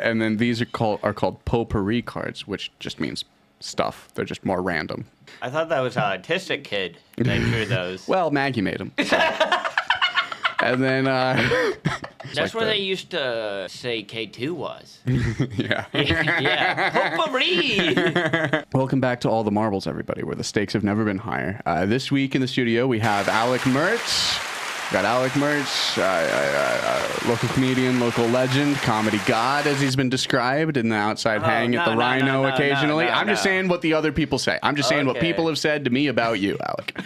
and then these are called potpourri cards, which just means stuff. They're just more random. I thought that was an autistic kid that drew those. Well, Maggie made them. And then That's where they used to say K2 was. yeah. Yeah. Potpourri! Welcome back to All the Marbles, everybody, where the stakes have never been higher. This week in the studio, we have Alec Mertz. We got Alec Mertz, local comedian, local legend, comedy god, as he's been described in the outside hang at the Rhino occasionally. I'm just saying what the other people say. I'm just saying what people have said to me about you, Alec.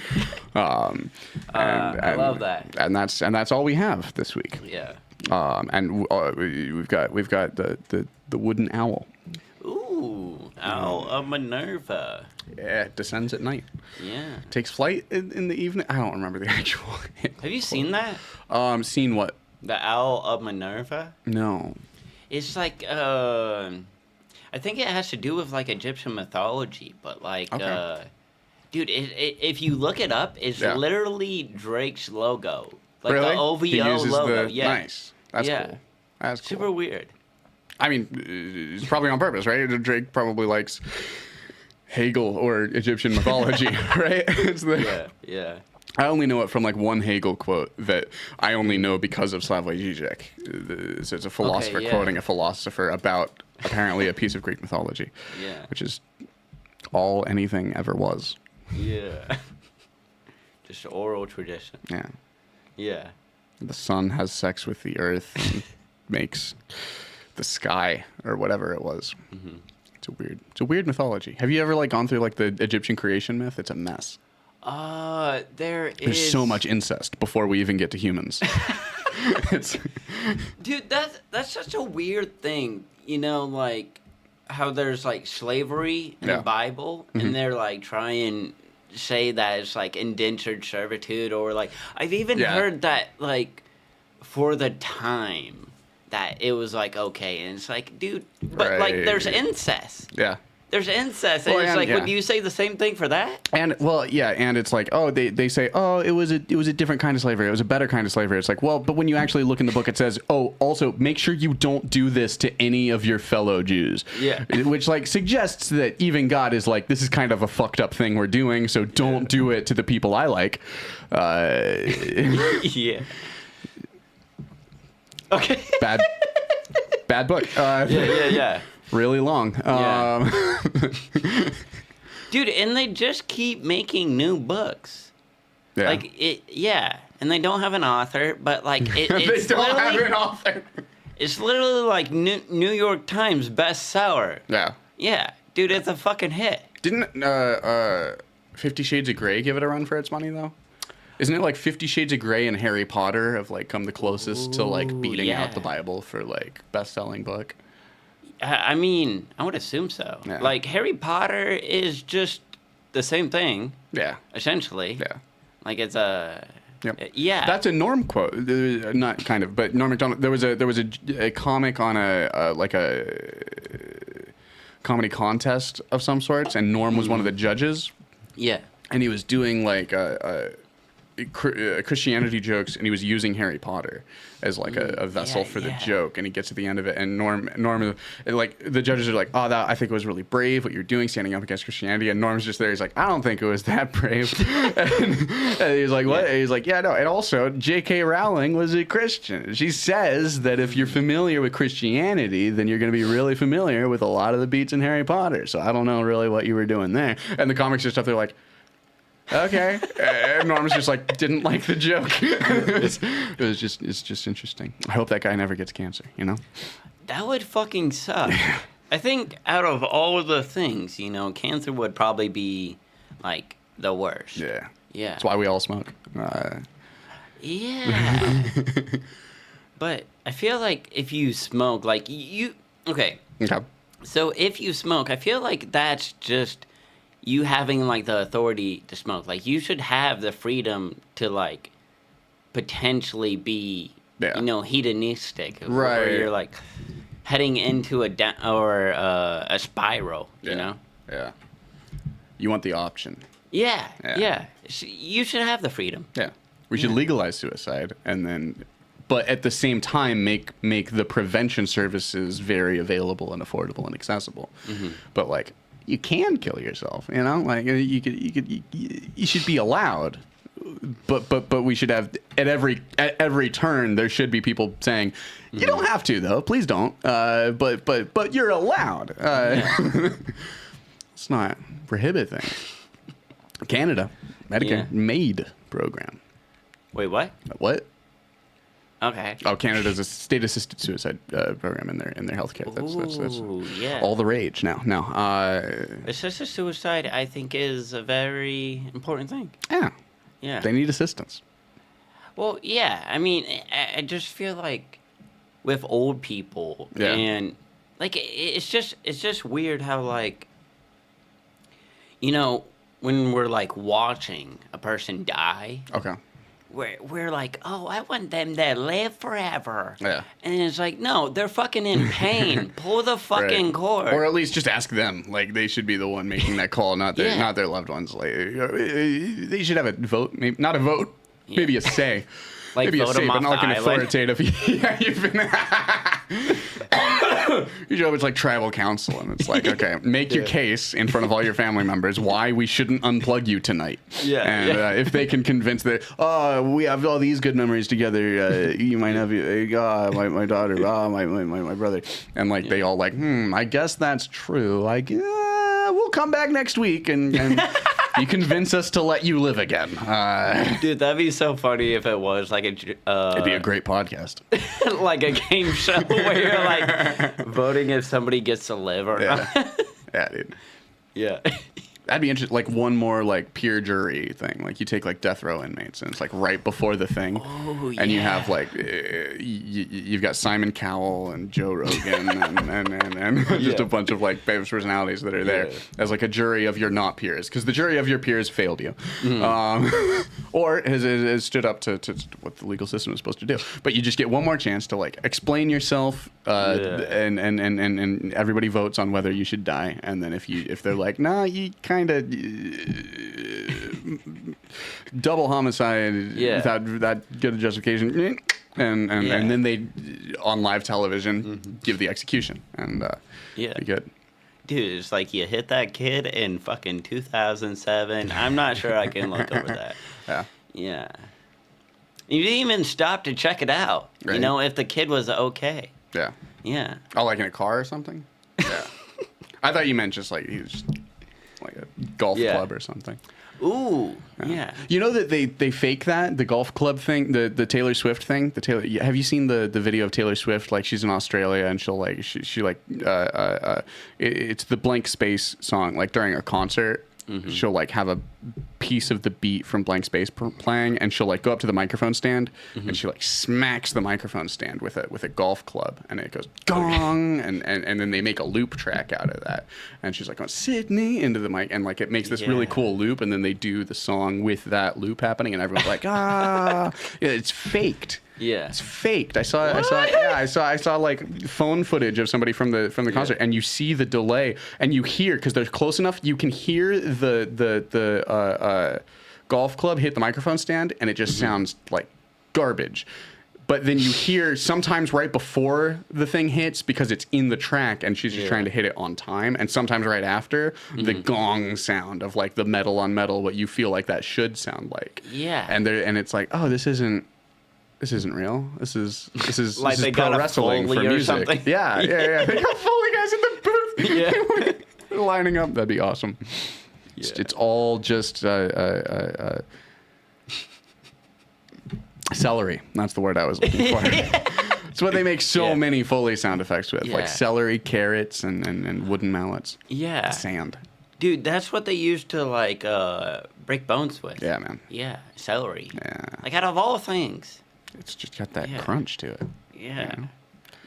I love that. And that's all we have this week. Yeah. And we've got the wooden owl. Ooh, Owl of Minerva. Yeah, it descends at night. Yeah. Takes flight in the evening. I don't remember the actual. Have you seen that? Seen what? The Owl of Minerva? No. It's like, I think it has to do with like Egyptian mythology, but like, dude, if you look it up, it's literally Drake's logo. Like really? the OVO He uses logo. Yeah. Nice. That's cool. That's cool. Super weird. I mean, it's probably on purpose, right? Drake probably likes Hegel or Egyptian mythology, right? Yeah. I only know it from like one Hegel quote that I only know because of Slavoj Žižek. So it's a philosopher quoting a philosopher about apparently a piece of Greek mythology, which is all anything ever was. Yeah. Just oral tradition. Yeah. Yeah. The sun has sex with the earth and makes the sky or whatever it was. Mm-hmm. It's a weird mythology. Have you ever like gone through like the Egyptian creation myth? It's a mess. There's so much incest before we even get to humans. Dude, that's such a weird thing. You know, like how there's like slavery in the Bible, and they're like trying to say that it's like indentured servitude, or like I've even heard that like for the time that it was like okay, and it's like, dude, but like there's incest. Yeah. There's incest, and it's like, would you say the same thing for that? And and it's like, they say, it was a different kind of slavery. It was a better kind of slavery. It's like, well, but when you actually look in the book, it says, also make sure you don't do this to any of your fellow Jews. Yeah. Which like suggests that even God is like, this is kind of a fucked up thing we're doing, so don't do it to the people I like. Yeah. Okay. Bad book. Yeah. Really long. Dude, and they just keep making new books. Yeah. Like and they don't have an author, but like it's they don't have an author. It's literally like New York Times bestseller. Yeah. Yeah, dude, it's a fucking hit. Didn't 50 Shades of Grey give it a run for its money though? Isn't it like 50 Shades of Grey and Harry Potter have like come the closest to like beating out the Bible for like best-selling book? I mean, I would assume so. Yeah. Like, Harry Potter is just the same thing. Yeah. Essentially. Yeah. Like, it's a... Yep. Yeah. That's a Norm quote. Not kind of, but Norm Macdonald... There was a comic on a comedy contest of some sorts, and Norm was one of the judges. Yeah. And he was doing, like, Christianity jokes, and he was using Harry Potter as like a vessel for the joke, and he gets to the end of it, and Norm like the judges are like, I think it was really brave what you're doing, standing up against Christianity, and Norm's just there, he's like, I don't think it was that brave. and he's like, what? And he's like, yeah, no, and also J.K. Rowling was a Christian. She says that if you're familiar with Christianity, then you're going to be really familiar with a lot of the beats in Harry Potter, so I don't know really what you were doing there. And the comics just up there like, okay. And Norm's just like, didn't like the joke. It's just interesting. I hope that guy never gets cancer, you know? That would fucking suck. I think out of all of the things, you know, cancer would probably be like the worst. Yeah. Yeah. That's why we all smoke. Yeah. But I feel like if you smoke, like okay. So if you smoke, I feel like that's just you having like the authority to smoke. Like you should have the freedom to like potentially be, you know, hedonistic. Right. Where you're like heading into a spiral, you know? Yeah. You want the option. Yeah. You should have the freedom. Yeah. We should legalize suicide and then but at the same time make the prevention services very available and affordable and accessible. But like, you can kill yourself, you know, like you should be allowed. But we should have at every turn there should be people saying, you don't have to though, please don't. But you're allowed. Let's not prohibit things. Canada, Medicare MAID program. Wait, what? What? Okay. Oh, Canada's a state-assisted suicide program in their healthcare. That's yeah. all the rage now. No. Assisted suicide, I think, is a very important thing. Yeah. Yeah. They need assistance. Well, yeah. I mean, I just feel like with old people and like it's just weird how like, you know, when we're like watching a person die. Okay. We're like, oh, I want them to live forever. Yeah. And it's like, no, they're fucking in pain. Pull the fucking cord. Or at least just ask them. Like, they should be the one making that call, not their loved ones. Like, they should have a vote. Maybe not a vote. Yeah. Maybe a say. Like maybe a say, but not like an authoritative. Yeah, you've been. You know, it's like tribal council, and it's like, okay, make your case in front of all your family members why we shouldn't unplug you tonight. Yeah. And if they can convince that, we have all these good memories together, you might have my daughter, my brother, and like they all like, I guess that's true. Like, we'll come back next week and you convince us to let you live again. Dude, that'd be so funny if it was like it'd be a great podcast. Like a game show where you're like voting if somebody gets to live or not. Yeah, dude. Yeah. That'd be interesting. Like one more like peer jury thing. Like you take like death row inmates, and it's like right before the thing, and you have like you've got Simon Cowell and Joe Rogan and just a bunch of like famous personalities that are there as like a jury of your not peers, because the jury of your peers failed you, or has stood up to what the legal system is supposed to do. But you just get one more chance to like explain yourself, and everybody votes on whether you should die, and then if they're like, nah, you kind of double homicide without that good a justification, and then they on live television give the execution, and be good. Dude, it's like you hit that kid in fucking 2007. I'm not sure I can look over that. Yeah. You didn't even stop to check it out. Right. You know, if the kid was okay. Yeah. Oh, like in a car or something? Yeah. I thought you meant just like he was just like a golf club or something. Ooh, yeah. You know that they fake that, the golf club thing, the Taylor Swift thing. Have you seen the video of Taylor Swift? Like she's in Australia and she'll like she like it's the Blank Space song. Like during a concert, she'll like have a piece of the beat from Blank Space playing, and she'll like go up to the microphone stand and she like smacks the microphone stand with a golf club, and it goes gong, and then they make a loop track out of that, and she's like going Sydney into the mic, and like it makes this really cool loop, and then they do the song with that loop happening, and everyone's like it's faked. Yeah, it's faked. I saw like phone footage of somebody from the concert, and you see the delay, and you hear, because they're close enough, you can hear the golf club hit the microphone stand, and it just sounds like garbage. But then you hear sometimes right before the thing hits, because it's in the track and she's just trying to hit it on time, and sometimes right after the gong sound of like the metal on metal, what you feel like that should sound like. Yeah. And this isn't real. This is like this is pro wrestling for music. Something. Yeah. They got Foley guys in the booth. They're lining up. That'd be awesome. Yeah. It's all just celery. That's the word I was looking for. It's what they make so many Foley sound effects with, like celery, carrots, and wooden mallets. Yeah. Sand. Dude, that's what they used to like break bones with. Yeah, man. Yeah, celery. Yeah. Like out of all things. It's just got that crunch to it. Yeah. You know?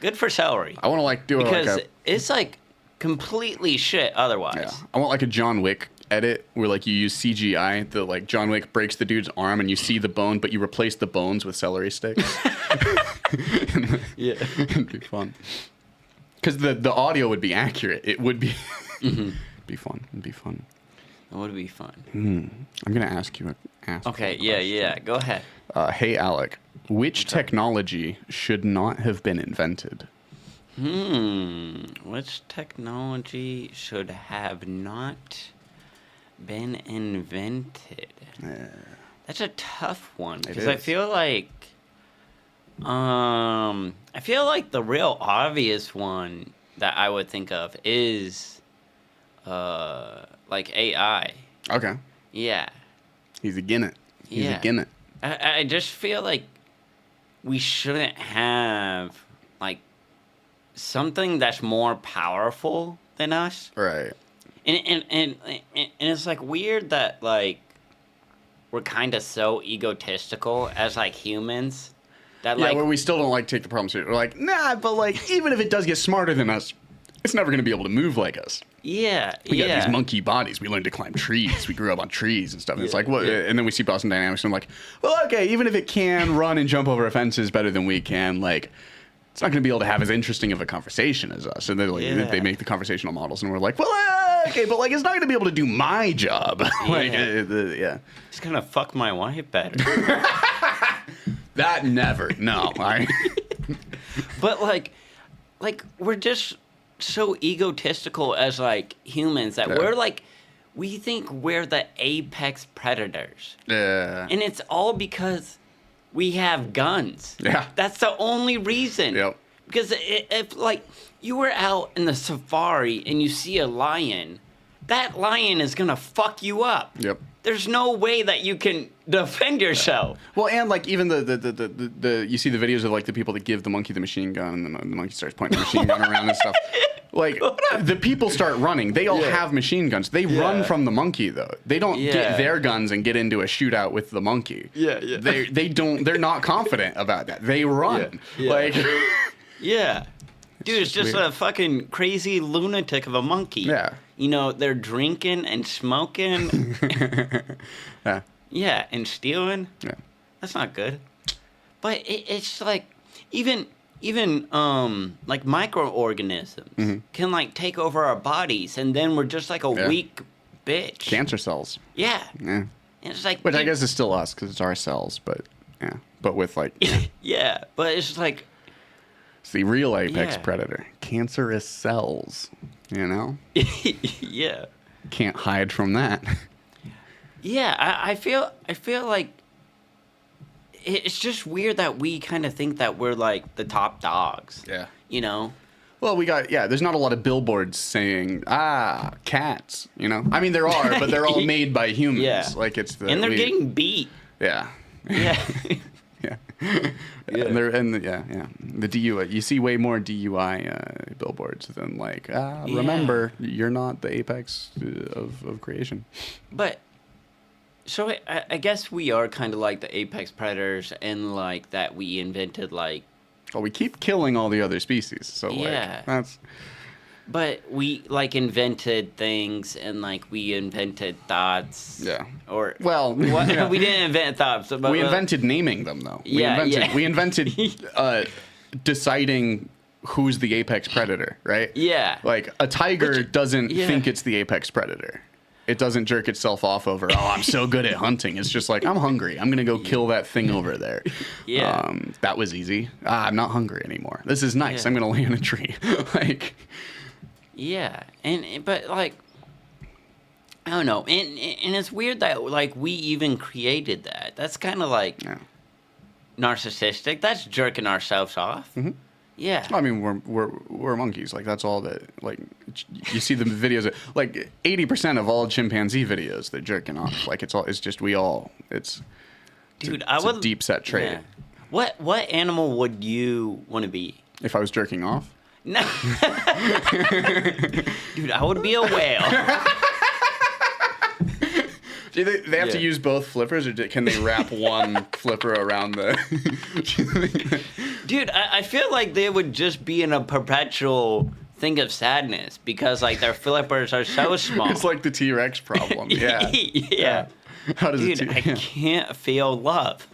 Good for celery. I want to like do it because it's like completely shit otherwise. Yeah. I want like a John Wick edit where like you use CGI, the like John Wick breaks the dude's arm and you see the bone, but you replace the bones with celery sticks. Yeah. It'd be fun. Because the audio would be accurate. It would be be fun. It'd be fun. It would be fun. I'm gonna ask you Okay, a yeah, question. yeah. Go ahead. Hey, Alec, which technology should not have been invented? Which technology should have not been invented? That's a tough one because I is. feel like, the real obvious one that I would think of is, like AI. Okay, Yeah, he's again it. He's Yeah. again it. I just feel like we shouldn't have like something that's more powerful than us. Right. And it's like weird that like we're kind of so egotistical as like humans that Yeah, like well, we still don't like take the problem seriously. We're like, nah, but like even if it does get smarter than us, it's never gonna be able to move like us. yeah We got yeah these monkey bodies. We learned to climb trees. We grew up on trees and stuff. And it's Yeah, like, what? yeah. And then we see Boston Dynamics, and I'm like, well, okay, even if it can run and jump over fences better than we can, like, it's not going to be able to have as interesting of a conversation as us. And then like Yeah. they make the conversational models, and we're like, well, okay, but like it's not going to be able to do my job. Like, yeah, it's gonna fuck my wife better. that never. No, But like we're just so egotistical as like humans that Yeah. we're like we think we're the apex predators. yeah. And it's all because we have guns. Yeah. That's the only reason. Yep. Because if like you were out in the safari and you see a lion, that lion is gonna fuck you up. Yep. There's no way that you can defend yourself. Well, and like even the you see the videos of like the people that give the monkey the machine gun, and then the monkey starts pointing the machine gun around and stuff. Like the people start running. They all Yeah. have machine guns. They run from the monkey though. They don't Yeah. get their guns and get into a shootout with the monkey. Yeah, yeah. They don't. They're not confident about that. They run. Yeah. Like Yeah. Dude, it's just weird. a fucking crazy lunatic of a monkey. Yeah. You know, they're drinking and smoking. yeah. Yeah, and stealing. Yeah. That's not good. But it's like even like microorganisms can like take over our bodies, and then we're just like a Yeah. weak bitch. Cancer cells. Yeah. Yeah. And it's like Which I dude, guess is still us because it's our cells, but yeah. But with like yeah, but it's like it's the real apex Yeah. predator. Cancerous cells. You know. yeah. Can't hide from that. Yeah, I feel like it's just weird that we kind of think that we're like the top dogs. Yeah. You know? Well, there's not a lot of billboards saying, cats, you know? I mean, there are, but they're all made by humans. Yeah. Like, it's the... And they're getting beat. Yeah. Yeah. Yeah. And the DUI, you see way more DUI billboards than like, remember, you're not the apex of creation. But so I guess we are kind of like the apex predators, and like that we invented like. Well, we keep killing all the other species, so Yeah. like, that's... But we like invented things, and like we invented thoughts. Yeah. Or Well, what? yeah. We didn't invent thoughts, but We invented naming them, though. Yeah, We invented deciding who's the apex predator, right? Yeah. Like, a tiger doesn't yeah. think it's the apex predator. It doesn't jerk itself off over, I'm so good at hunting. It's just like, I'm hungry. I'm going to go kill that thing over there. Yeah. That was easy. I'm not hungry anymore. This is nice. Yeah. I'm going to lay in a tree. Like... Yeah, but like, I don't know, and it's weird that like we even created that. That's kind of like Yeah. narcissistic. That's jerking ourselves off. Mm-hmm. Yeah. I mean, we're monkeys. Like, that's all that, like, you see the videos, like, 80% of all chimpanzee videos, they're jerking off. Like, it's just it's Dude, it's a deep set trait. Yeah. What animal would you want to be? If I was jerking off? No. Dude, I would be a whale. Do they have to Yeah. use both flippers, or can they wrap one flipper around the... Dude, I feel like they would just be in a perpetual thing of sadness because like their flippers are so small. It's like the T-Rex problem. Yeah. Yeah. How does Dude, it... I can't feel love.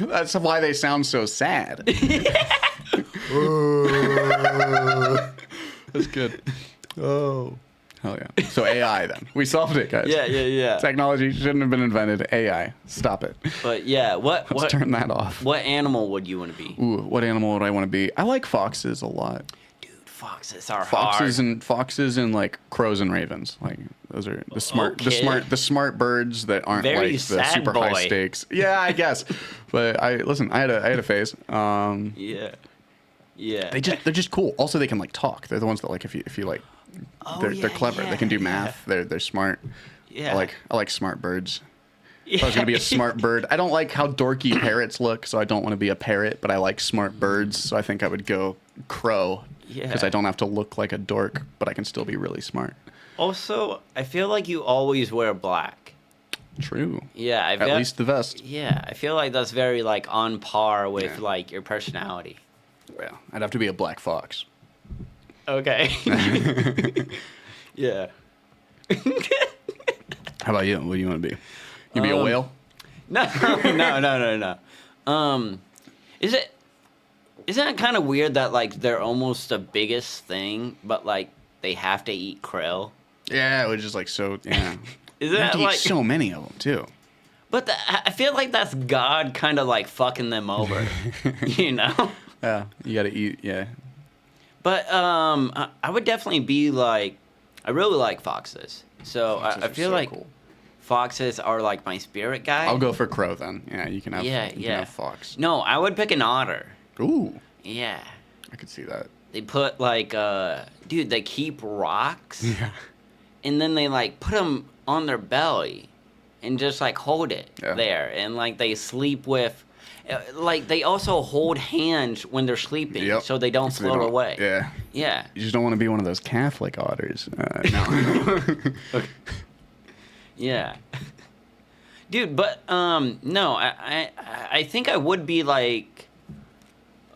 That's why they sound so sad. That's good. Oh. Hell yeah. So AI then. We solved it, guys. Yeah. Technology shouldn't have been invented. AI. Stop it. But yeah, Let's turn that off. What animal would you want to be? Ooh, what animal would I want to be? I like foxes a lot. Dude, foxes are Foxes hard. and like crows and ravens. Like those are the smart Okay. the smart birds that aren't Very like the sad super boy. high stakes. Yeah, I guess. But I had a phase. Yeah. They're just cool. Also, they can like talk. They're the ones that like if you like, they're clever. They can do math. They're smart. Yeah. I like smart birds. If I was gonna be a smart bird, I don't like how dorky parrots look, so I don't want to be a parrot. But I like smart birds, so I think I would go crow. Yeah. Because I don't have to look like a dork, but I can still be really smart. Also, I feel like you always wear black. True. Yeah, At least the vest. Yeah, I feel like that's very like on par with like your personality. Well, I'd have to be a black fox. Okay. Yeah. How about you? What do you want to be? You be a whale? No. Isn't it kind of weird that like they're almost the biggest thing, but like they have to eat krill? Yeah, it was just like so. Yeah. Isn't You have that to eat like? so many of them too. But I feel like that's God kind of like fucking them over, you know? Yeah, you gotta eat. Yeah. But I would definitely be like, I really like foxes. So Foxes I are feel so like cool. foxes are like my spirit guide. I'll go for crow then. Yeah, you can have. Yeah, you can yeah. have fox. No, I would pick an otter. Ooh, Yeah. I could see that. They put like, dude, they keep rocks. Yeah. And then they like put them on their belly and just like hold it there. And like they sleep with, like they also hold hands when they're sleeping so they don't float away. Yeah. Yeah. You just don't want to be one of those Catholic otters. No. Yeah. Dude, but no, I think I would be like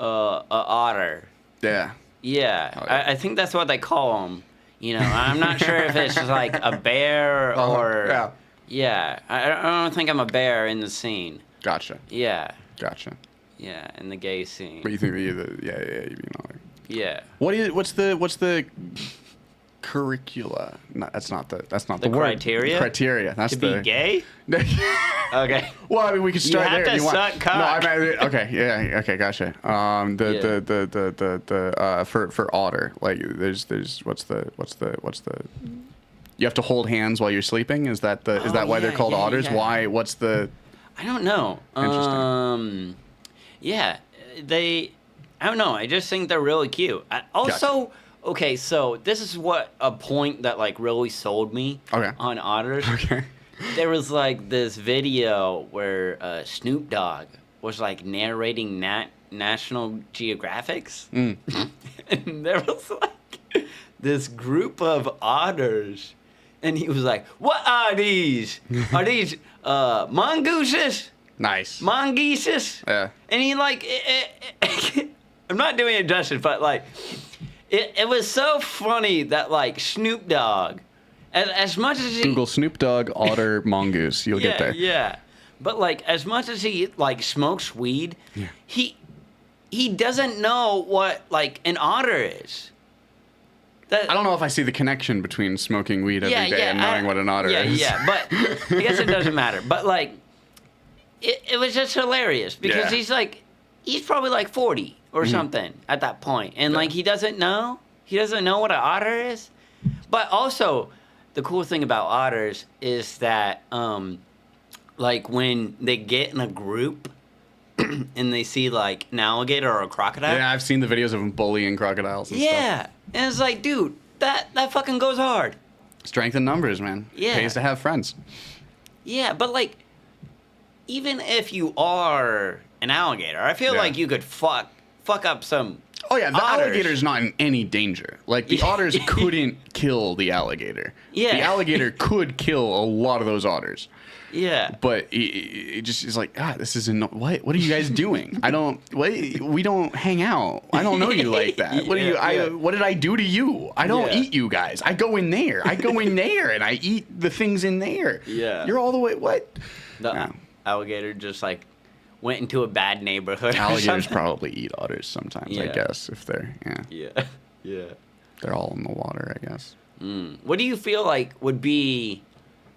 a otter. Yeah. Yeah, Oh, yeah. I think that's what they call them. You know, I'm not sure if it's like a bear or Yeah. yeah. I don't think I'm a bear in the scene. Gotcha. Yeah, Gotcha. yeah, in the gay scene. But you think that you're the you'd be an otter. Yeah. What's the curricula? No, that's not the The word. criteria? Criteria. That's To be gay? Okay. Well, I mean, we could start have there. to suck cock. No, I mean, okay, yeah, okay, gotcha. For otter, like, there's what's the you have to hold hands while you're sleeping. Is that why they're called otters? yeah. Why? What's the? I don't know. Interesting. Yeah, I don't know. I just think they're really cute. Also, okay, so this is what a point that like really sold me on otters. Okay. There was like this video where Snoop Dogg was like narrating National Geographics, and there was like this group of otters, and he was like, "What are these? Are these mongooses? Nice. Mongooses?" Yeah. And he like, I'm not doing it justice, but like, it was so funny that like Snoop Dogg, as much as he Google Snoop Dogg otter mongoose. You'll get there. Yeah. But like as much as he like smokes weed, he doesn't know what like an otter is. I don't know if I see the connection between smoking weed every day and knowing what an otter is. Yeah, but I guess it doesn't matter. But like, it was just hilarious because he's probably like 40 or something at that point, and like he doesn't know what an otter is. But also, the cool thing about otters is that like when they get in a group and they see like an alligator or a crocodile. Yeah, I've seen the videos of them bullying crocodiles and stuff. Yeah, and it's like, dude, that fucking goes hard. Strength in numbers, man. Yeah. Pays to have friends. Yeah, but like, even if you are an alligator, I feel like you could fuck up some. Oh yeah, the otters. alligator's not in any danger. Like the otters couldn't kill the alligator. Yeah. The alligator could kill a lot of those otters. Yeah. But it just is like, this isn't what are you guys doing? We don't hang out. I don't know you like that. What did I do to you? I don't eat you guys. I go in there. And I eat the things in there. Yeah. You're all the way what? The alligator just like went into a bad neighborhood. or Alligators something. probably eat otters sometimes, I Yeah. guess, if they're Yeah. they're all in the water, I guess. What do you feel like would be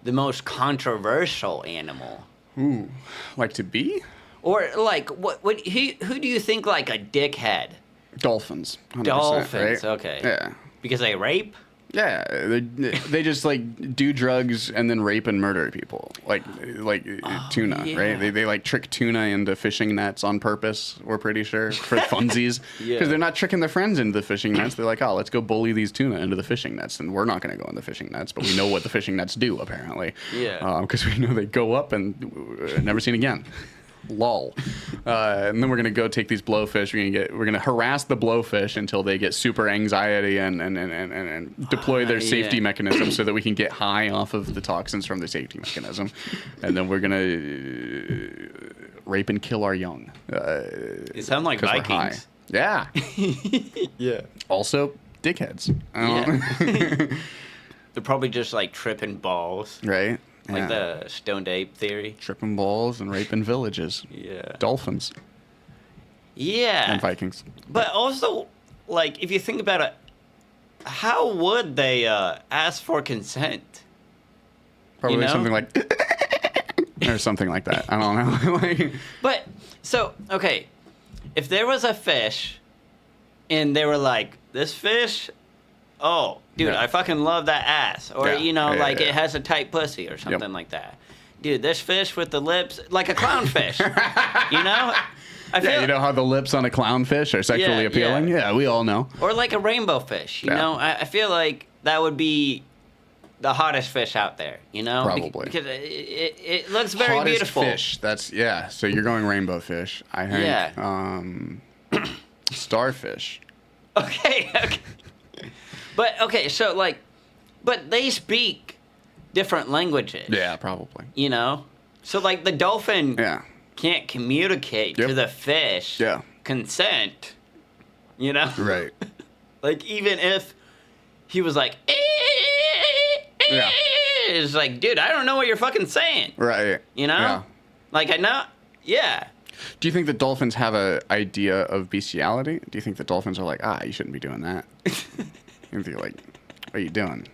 the most controversial animal? Ooh, like to be? Or like who do you think like a dickhead? Dolphins. 100%, Dolphins, right? okay. Yeah. Because they rape? Yeah, they just like do drugs and then rape and murder people, like tuna, yeah. right? They like trick tuna into fishing nets on purpose. We're pretty sure for funsies, because Yeah. they're not tricking their friends into the fishing nets. They're like, oh, let's go bully these tuna into the fishing nets, and we're not going to go in the fishing nets, but we know what the fishing nets do apparently. Yeah. Because we know they go up and never seen again. Lol. And then we're gonna go take these blowfish. We're gonna harass the blowfish until they get super anxiety and deploy their safety Yeah. mechanism so that we can get high off of the toxins from the safety mechanism. And then we're gonna rape and kill our young. They sound like 'Cause we're high. Vikings. Yeah. Yeah. Also, dickheads. Yeah. They're probably just like tripping balls. Right. Like Yeah. the stoned ape theory. Tripping balls and raping villages. Yeah. Dolphins Yeah. and Vikings. But also, like, if you think about it, how would they ask for consent? Probably know? something like or something like that. I don't know. Like, But, so, okay, if there was a fish and they were like, this fish, oh, dude, Yeah. I fucking love that ass. Or, Yeah. you know, Yeah, like yeah. it has a tight pussy or something like that. Dude, this fish with the lips, like a clownfish, you know? I feel, yeah, you know how the lips on a clownfish are sexually Yeah, appealing? yeah. Yeah, we all know. or like a rainbow fish, you Yeah. know? I feel like that would be the hottest fish out there, you know? Probably. Because it looks very Hottest beautiful. fish. That's yeah. So you're going rainbow fish. I think. Yeah. Starfish. Okay, okay. But, okay, so, like, but they speak different languages. Yeah, probably. You know? So, like, the dolphin Yeah. can't communicate to Yep. the fish Yeah. consent, you know? Right. Like, even if he was like, Yeah. it's like, dude, I don't know what you're fucking saying. Right. You know? Yeah. Like, I know, yeah. Do you think that dolphins have a idea of bestiality? Do you think that dolphins are like, you shouldn't be doing that? And they're like, what are you doing?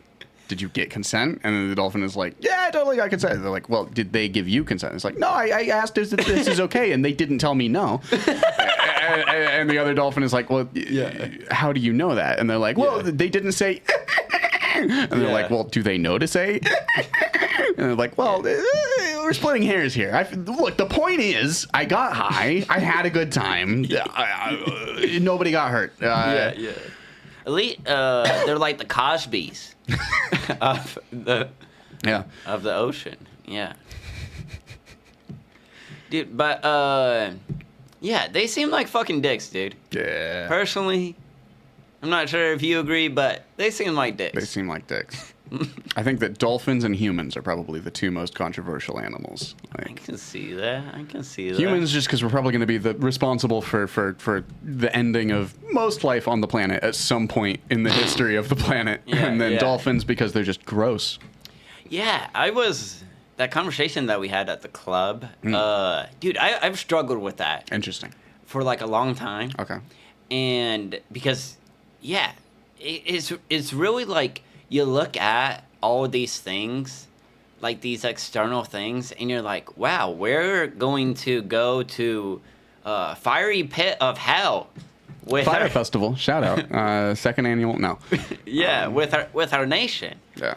Did you get consent? And then the dolphin is like, yeah, I totally got consent. They're like, well, did they give you consent? It's like, no, I asked if this is okay, and they didn't tell me no. And the other dolphin is like, well, how do you know that? And they're like, well, they didn't say. And they're like, well, do they know to say? And they're like, well, we're splitting hairs here. Look, the point is, I got high. I had a good time. Nobody got hurt. Yeah. At least they're like the Cosbys of the ocean. Yeah. Dude, but yeah, they seem like fucking dicks, dude. Yeah. Personally, I'm not sure if you agree, but they seem like dicks. They seem like dicks. I think that dolphins and humans are probably the two most controversial animals. I can see that. I can see that. Humans, just because we're probably going to be responsible for the ending of most life on the planet at some point in the history of the planet. Yeah, and then yeah. dolphins because they're just gross. Yeah, that conversation that we had at the club. Dude, I've struggled with that Interesting. for like a long time. Okay. And because, yeah, it's really like you look at all of these things, like these external things, and you're like, wow, we're going to go to fiery pit of hell with Fire our, Festival, shout out. Second annual, no. yeah, with our nation. Yeah.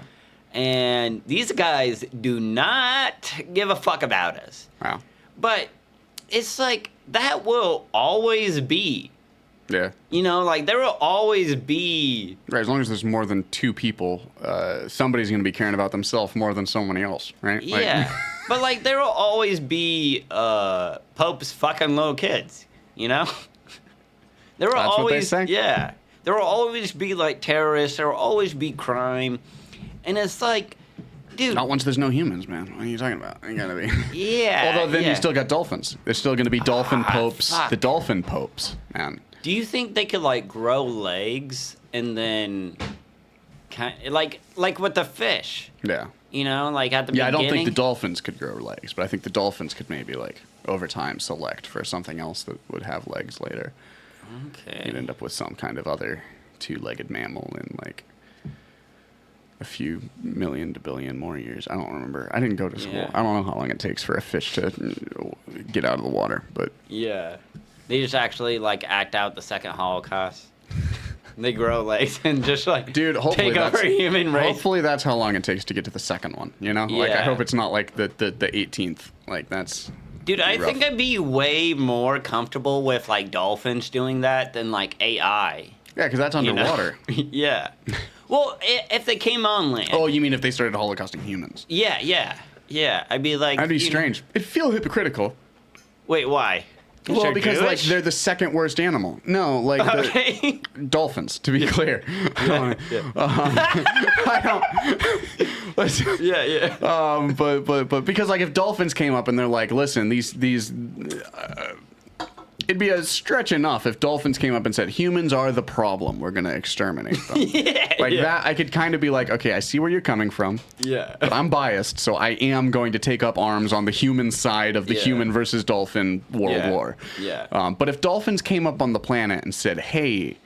And these guys do not give a fuck about us. Wow. But it's like that will always be. Yeah. You know, like there will always be. Right, as long as there's more than two people, somebody's going to be caring about themselves more than somebody else, right? Like- Yeah. But like there will always be popes fucking little kids, you know? There will That's what they always say? Yeah. There will always be like terrorists, there will always be crime. And it's like, dude, Not once there's no humans, man. What are you talking about? Ain't gotta be. yeah. Although then yeah. you still got dolphins. There's still going to be dolphin popes. fuck. The dolphin popes, man. Do you think they could like grow legs and then like with the fish, Yeah. you know, like at the Yeah, I beginning? don't think the dolphins could grow legs, but I think the dolphins could maybe like over time select for something else that would have legs later. You'd Okay. end up with some kind of other two-legged mammal and like a few million to billion more years. I don't remember. I didn't go to school. Yeah. I don't know how long it takes for a fish to get out of the water, but Yeah. They just actually like act out the second Holocaust. They grow legs and just like dude, hopefully take over that's human race. hopefully that's how long it takes to get to the second one. You know, like I Yeah. hope it's not like the 18th. Like that's. Dude, I rough. think I'd be way more comfortable with like dolphins doing that than like AI. Yeah, because that's You know? underwater. Yeah. Well, if they came on land. Oh, you mean if they started holocausting humans? Yeah. I'd be like. That'd be you know- strange. It'd feel hypocritical. Wait, why? Well, They're because like Jewish? they're the second worst animal. No, like the Okay. dolphins. To be clear, Yeah. I don't. Listen, Yeah. but because like if dolphins came up and they're like, listen, these it'd be a stretch enough if dolphins came up and said humans are the problem. We're gonna exterminate them. Like that, I could kind of be like, okay, I see where you're coming from. Yeah. But I'm biased, so I am going to take up arms on the human side of the Yeah. human versus dolphin world Yeah. war. Yeah. But if dolphins came up on the planet and said, hey,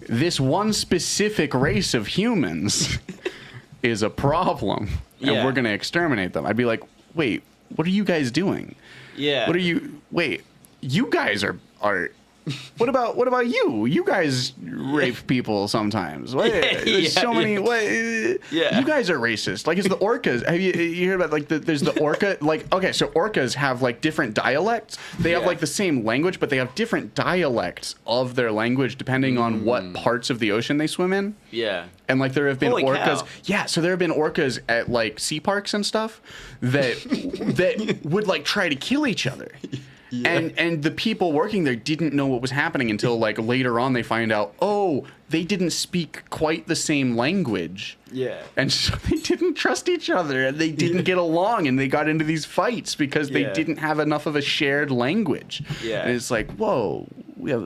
this one specific race of humans is a problem, and Yeah. we're going to exterminate them, I'd be like, wait, what are you guys doing? Yeah. What are you? Wait, you guys are. What about you? You guys rape people sometimes. What? There's so many. Yeah. What? Yeah. You guys are racist. Like, it's the orcas. Have you heard about like there's the orca? Like, okay, so orcas have like different dialects. They have Yeah. like the same language, but they have different dialects of their language depending on what parts of the ocean they swim in. Yeah. And like there have been Holy orcas. cow. Yeah, so there have been orcas at like sea parks and stuff that that would like try to kill each other. And the people working there didn't know what was happening until like later on they find out, oh, they didn't speak quite the same language. Yeah. And so they didn't trust each other and they didn't get along and they got into these fights because they Yeah. didn't have enough of a shared language. Yeah. And it's like, whoa, we have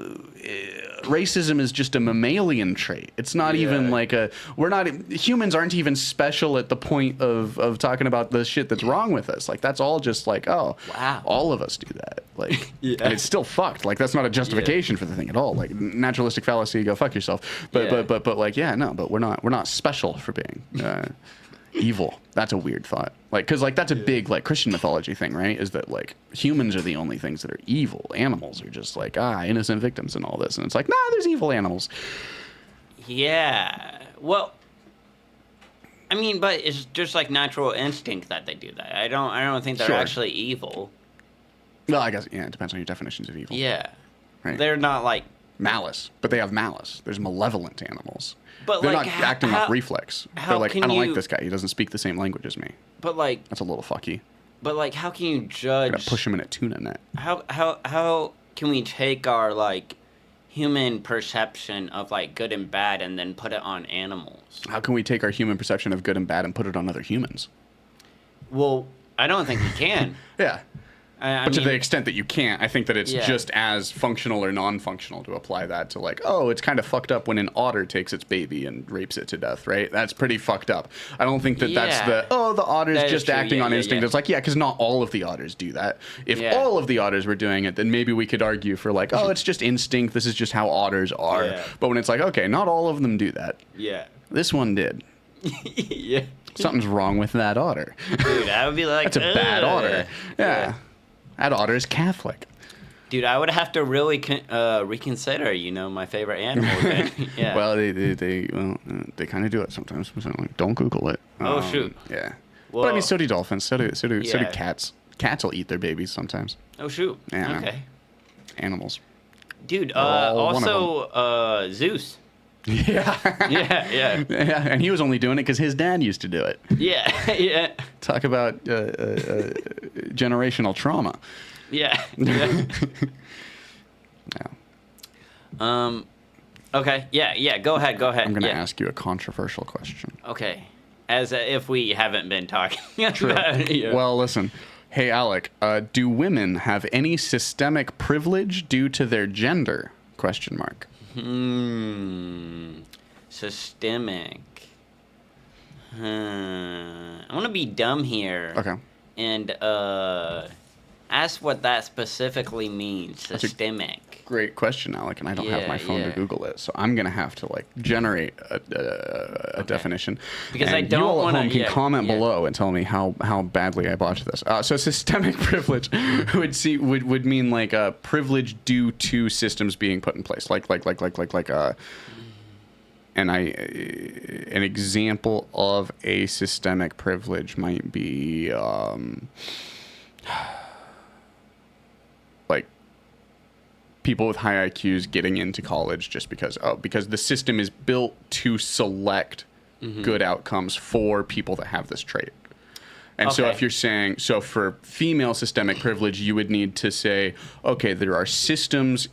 racism is just a mammalian trait. It's not even Yeah. like humans aren't even special at the point of talking about the shit that's wrong with us. Like that's all just like, oh, Wow. all of us do that. Like, Yeah. and it's still fucked. Like that's not a justification for the thing at all. Like naturalistic fallacy, go fuck yourself. But Yeah. but like, yeah, no, but we're not special for being evil. That's a weird thought. Like, cause like that's a big like Christian mythology thing, right? Is that like humans are the only things that are evil. Animals are just like innocent victims and all this, and it's like, nah, there's evil animals. Yeah. Well, I mean, but it's just like natural instinct that they do that. I don't think they're Sure. actually evil. Well, I guess yeah, it depends on your definitions of evil. Yeah. Right. They're not like. Malice, but they have malice. There's malevolent animals. But they're like, not how- acting how- off reflex. how They're like, I can don't like you- this guy. He doesn't speak the same language as me. But like. That's a little fucky. But like, how can you Gotta judge? push him in a tuna net. How can we take our like human perception of like good and bad and then put it on animals? How can we take our human perception of good and bad and put it on other humans? Well, I don't think we can. Yeah. I But to mean, the extent that you can't, I think that it's Yeah. just as functional or non-functional to apply that to like, oh, it's kind of fucked up when an otter takes its baby and rapes it to death, right? That's pretty fucked up. I don't think that that's Yeah. the otter's That is just true. acting Yeah, on yeah, instinct. yeah. It's like, yeah, because not all of the otters do that. If Yeah. all of the otters were doing it, then maybe we could argue for like, oh, it's just instinct. This is just how otters are. Yeah. But when it's like, okay, not all of them do that. yeah. This one did. Yeah. Something's wrong with that otter. Dude, I would be like, That's a bad "Ugh." otter. Yeah. That otter is Catholic. Dude, I would have to really reconsider, my favorite animal. Then. Yeah. Well, they kind of do it sometimes. So like, don't Google it. Oh, shoot. Yeah. But I Well- mean, so do dolphins. So do Yeah. cats. Cats will eat their babies sometimes. Oh shoot. Yeah, man. Okay. Animals. Dude. all one of Also, Zeus. Yeah. Yeah. Yeah. Yeah. And he was only doing it because his dad used to do it. Yeah. Yeah. Talk about generational trauma. Yeah. Yeah. Yeah. Okay. Yeah. Yeah. Go ahead. Go ahead. I'm going to yeah. ask you a controversial question. Okay. As if we haven't been talking about it. Yeah. Well, listen. Hey, Alec, do women have any systemic privilege due to their gender? ? Systemic. I want to be dumb here. Okay. And ask what that specifically means. Systemic. Great question, Alec, and I don't have my phone to Google it, so I'm gonna have to like generate a definition. Because and I don't you all at want home can comment below and tell me how badly I botched this. So systemic privilege would mean like a privilege due to systems being put in place, and an example of a systemic privilege might be like people with high IQs getting into college just because the system is built to select good outcomes for people that have this trait. And so if you're saying, so for female systemic privilege, you would need to say, okay, there are systems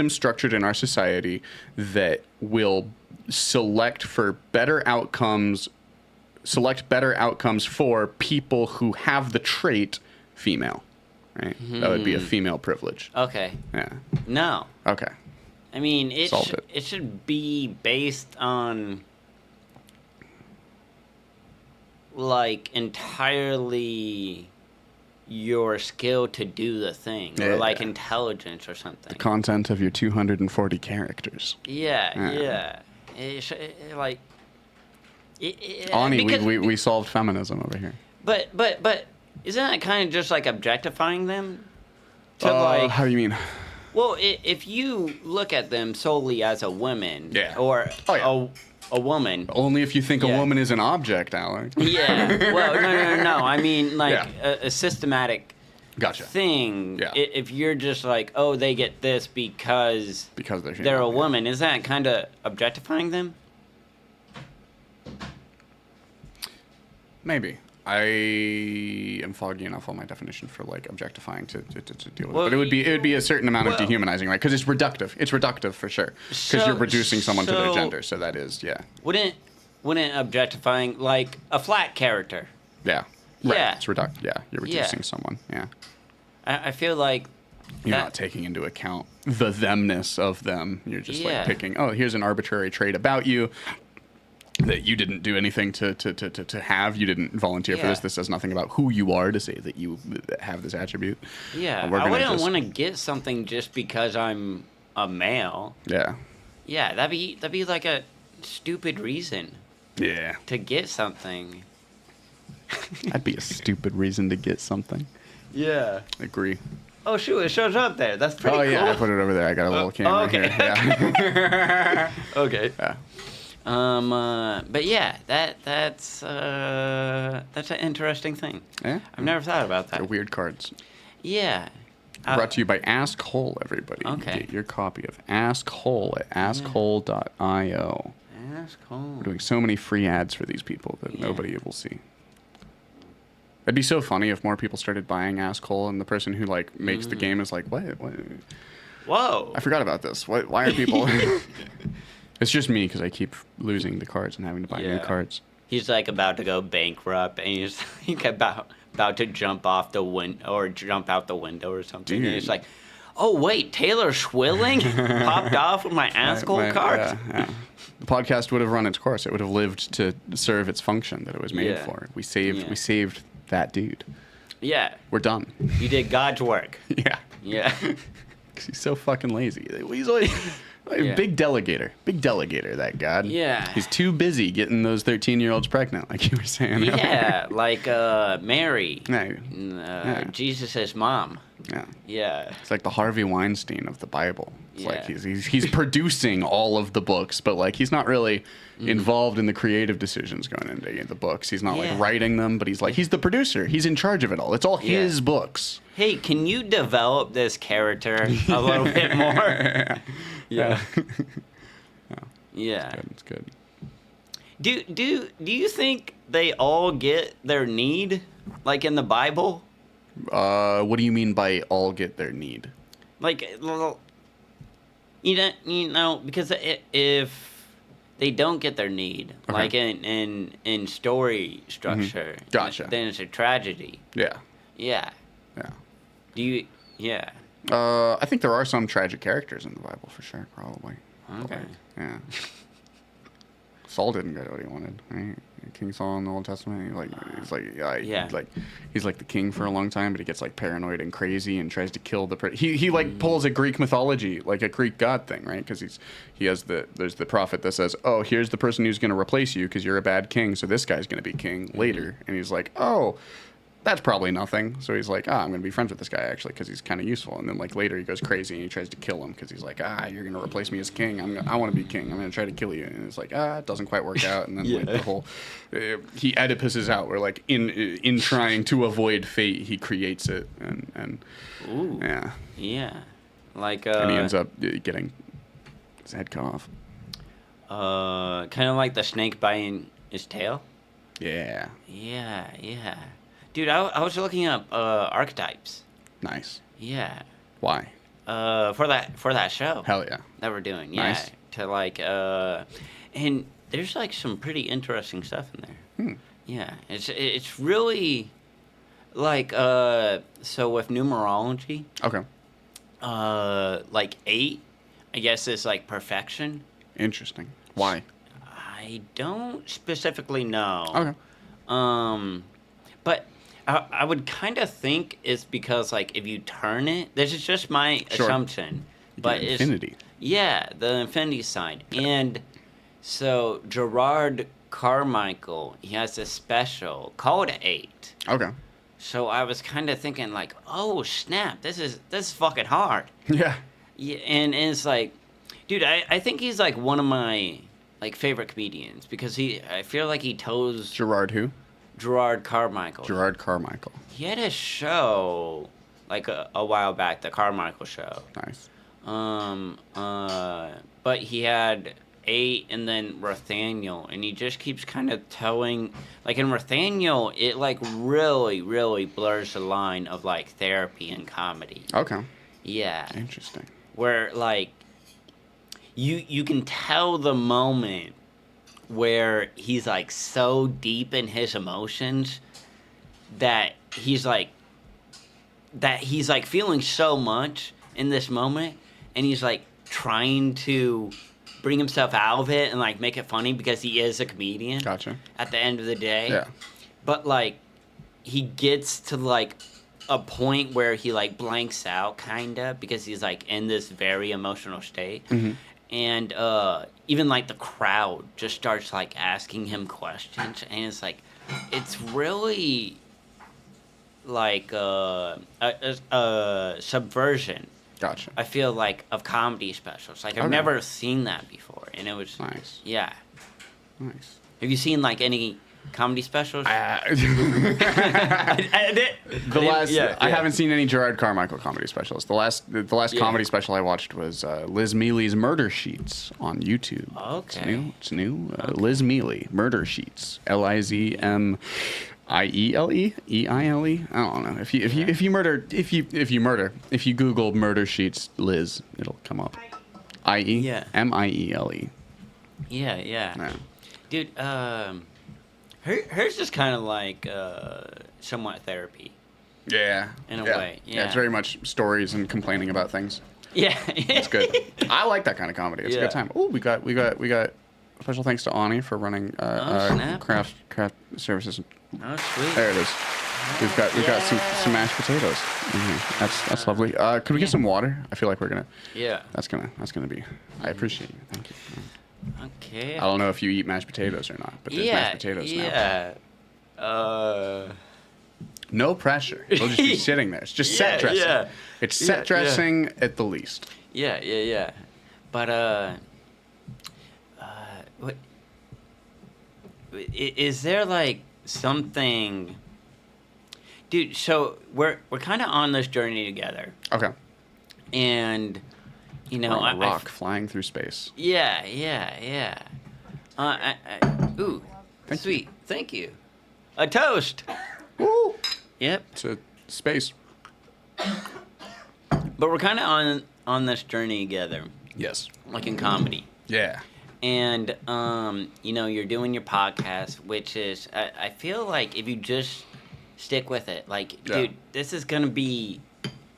structured in our society that will select better outcomes for people who have the trait female, right? That would be a female privilege. Okay. Yeah. No. Okay. I mean, it should be based on like entirely your skill to do the thing, or like intelligence or something. The content of your 240 characters. Yeah. Ani, we solved feminism over here. But isn't that kind of just like objectifying them? To how do you mean? Well, if you look at them solely as a woman, or a woman. Only if you think a woman is an object, Alec. Yeah. Well, no. I mean, like a systematic thing. Yeah. If you're just like, oh, they get this because they're a woman, is that kind of objectifying them? Maybe. I am foggy enough on my definition for like objectifying to deal with it. But it would be a certain amount of dehumanizing, right? Because it's reductive. It's reductive for sure. Because you're reducing someone to their gender. So that is, Wouldn't objectifying like a flat character? Yeah. Right. Yeah. It's reductive. Yeah. You're reducing someone. Yeah. I feel like you're not taking into account the themness of them. You're just like picking, oh, here's an arbitrary trait about you that you didn't do anything to have. You didn't volunteer for this. This says nothing about who you are to say that you have this attribute. Yeah, I wouldn't want to get something just because I'm a male. Yeah. Yeah, that'd be like a stupid reason. Yeah. To get something. That'd be a stupid reason to get something. Yeah. Agree. Oh shoot! It shows up there. That's pretty cool. Oh yeah, I put it over there. I got a little camera here. Yeah. Okay. Yeah. But yeah, that's an interesting thing. Yeah, I've never thought about that. They're weird cards. Yeah. Brought to you by Ask Hole, everybody. Okay. Get your copy of Ask Hole at askhole.io. Ask Hole. We're doing so many free ads for these people that nobody will see. It'd be so funny if more people started buying Ask Hole and the person who like makes the game is like, what? Whoa. I forgot about this. Why are people... It's just me because I keep losing the cards and having to buy new cards. He's like about to go bankrupt, and he's like about to jump off the or jump out the window or something. Dude. And he's like, "Oh wait, Taylor Schwilling popped off with my Asshole cards." Yeah. The podcast would have run its course. It would have lived to serve its function that it was made for. We saved that dude. Yeah. We're done. You did God's work. Yeah. Yeah. Because he's so fucking lazy. He's like... Big delegator, that God. Yeah. He's too busy getting those 13-year-olds pregnant, like you were saying. Yeah, like Mary. Yeah. Jesus' mom. Yeah. Yeah. It's like the Harvey Weinstein of the Bible. It's like he's producing all of the books, but like he's not really involved in the creative decisions going into the books. He's not like writing them, but he's the producer. He's in charge of it all. It's all his books. Hey, can you develop this character a little bit more? Yeah. Yeah. It's good. Do you think they all get their need, like in the Bible? What do you mean by all get their need? Like, you know, because if they don't get their need, like in story structure, Gotcha. then it's a tragedy. Yeah. Yeah. Yeah. Do you? Yeah. I think there are some tragic characters in the Bible for sure, probably. Okay. Yeah. Saul didn't get what he wanted, right? King Saul in the Old Testament, he's like the king for a long time, but he gets like paranoid and crazy and tries to kill the. He like pulls a Greek mythology, like a Greek god thing, right? Because there's the prophet that says, oh, here's the person who's going to replace you because you're a bad king, so this guy's going to be king later, and he's like, oh, that's probably nothing. So he's like, I'm going to be friends with this guy, actually, because he's kind of useful. And then, like, later he goes crazy and he tries to kill him because he's like, you're going to replace me as king. I want to be king. I'm going to try to kill you. And it's like, it doesn't quite work out. And then, like, the whole... he Oedipuses out where, like, in trying to avoid fate, he creates it. And Ooh. Yeah. Yeah. Like, and he ends up getting his head cut off. Kind of like the snake biting his tail? Yeah. Yeah, yeah. Dude, I was looking up archetypes. Nice. Yeah. Why? For that show. Hell yeah. That we're doing. Yeah. Nice. To like and there's like some pretty interesting stuff in there. Yeah. It's really like so with numerology. Okay. Like 8, I guess is like perfection. Interesting. Why? I don't specifically know. Okay. But I would kind of think it's because, like, if you turn it, this is just my assumption. But it's infinity. Yeah, the infinity side. And so Gerard Carmichael, he has a special called 8. Okay. So I was kind of thinking, like, oh snap, this is fucking hard. Yeah. Yeah, and it's like, dude, I think he's like one of my like favorite comedians because I feel like he tells Gerard who? Gerard Carmichael. Gerard Carmichael. He had a show like a while back, the Carmichael Show. Nice. But he had 8 and then Nathaniel, and he just keeps kind of telling, like in Nathaniel, it like really, really blurs the line of like therapy and comedy. Okay. Yeah. Interesting. Where like you can tell the moment where he's like so deep in his emotions that he's like feeling so much in this moment, and he's like trying to bring himself out of it and like make it funny because he is a comedian. Gotcha. At the end of the day. Yeah. But like he gets to like a point where he like blanks out kinda because he's like in this very emotional state. Mm-hmm. And even like the crowd just starts like asking him questions, and it's like it's really like a subversion. Gotcha. I feel like of comedy specials. Like I've Okay. never seen that before, and it was Nice. Yeah. Nice. Have you seen like any comedy specials? I I haven't seen any Gerard Carmichael comedy specials. The last comedy special I watched was Liz Mealy's Murder Sheets on YouTube. Okay. It's new. Liz Mealy Murder Sheets. LIZMIELE EILE. I don't know. If you Google Murder Sheets Liz, it'll come up. MIELE. Yeah. Yeah. Dude, hers is kind of like somewhat therapy. Yeah. In a way, yeah. It's very much stories and complaining about things. Yeah. It's good. I like that kind of comedy. It's a good time. Oh, we got special thanks to Ani for running snap. craft services. Oh, sweet. There it is. We've got some mashed potatoes. That's lovely. Could we get some water? I feel like we're gonna. Yeah. That's gonna be. I appreciate you. Thank you. Okay. I don't know if you eat mashed potatoes or not, but there's mashed potatoes now. Yeah. No pressure. They'll just be sitting there. It's just set dressing. Yeah. It's set dressing at the least. Yeah. But what is there like something, dude? So we're kind of on this journey together. Okay. And you know, We're on a rock flying through space. Yeah. Ooh, Sweet. Thank you. A toast. Woo! Yep. To space. But we're kind of on this journey together, Yes. like in comedy. Yeah. And you know, you're doing your podcast, which is I feel like if you just stick with it, like, dude, this is gonna be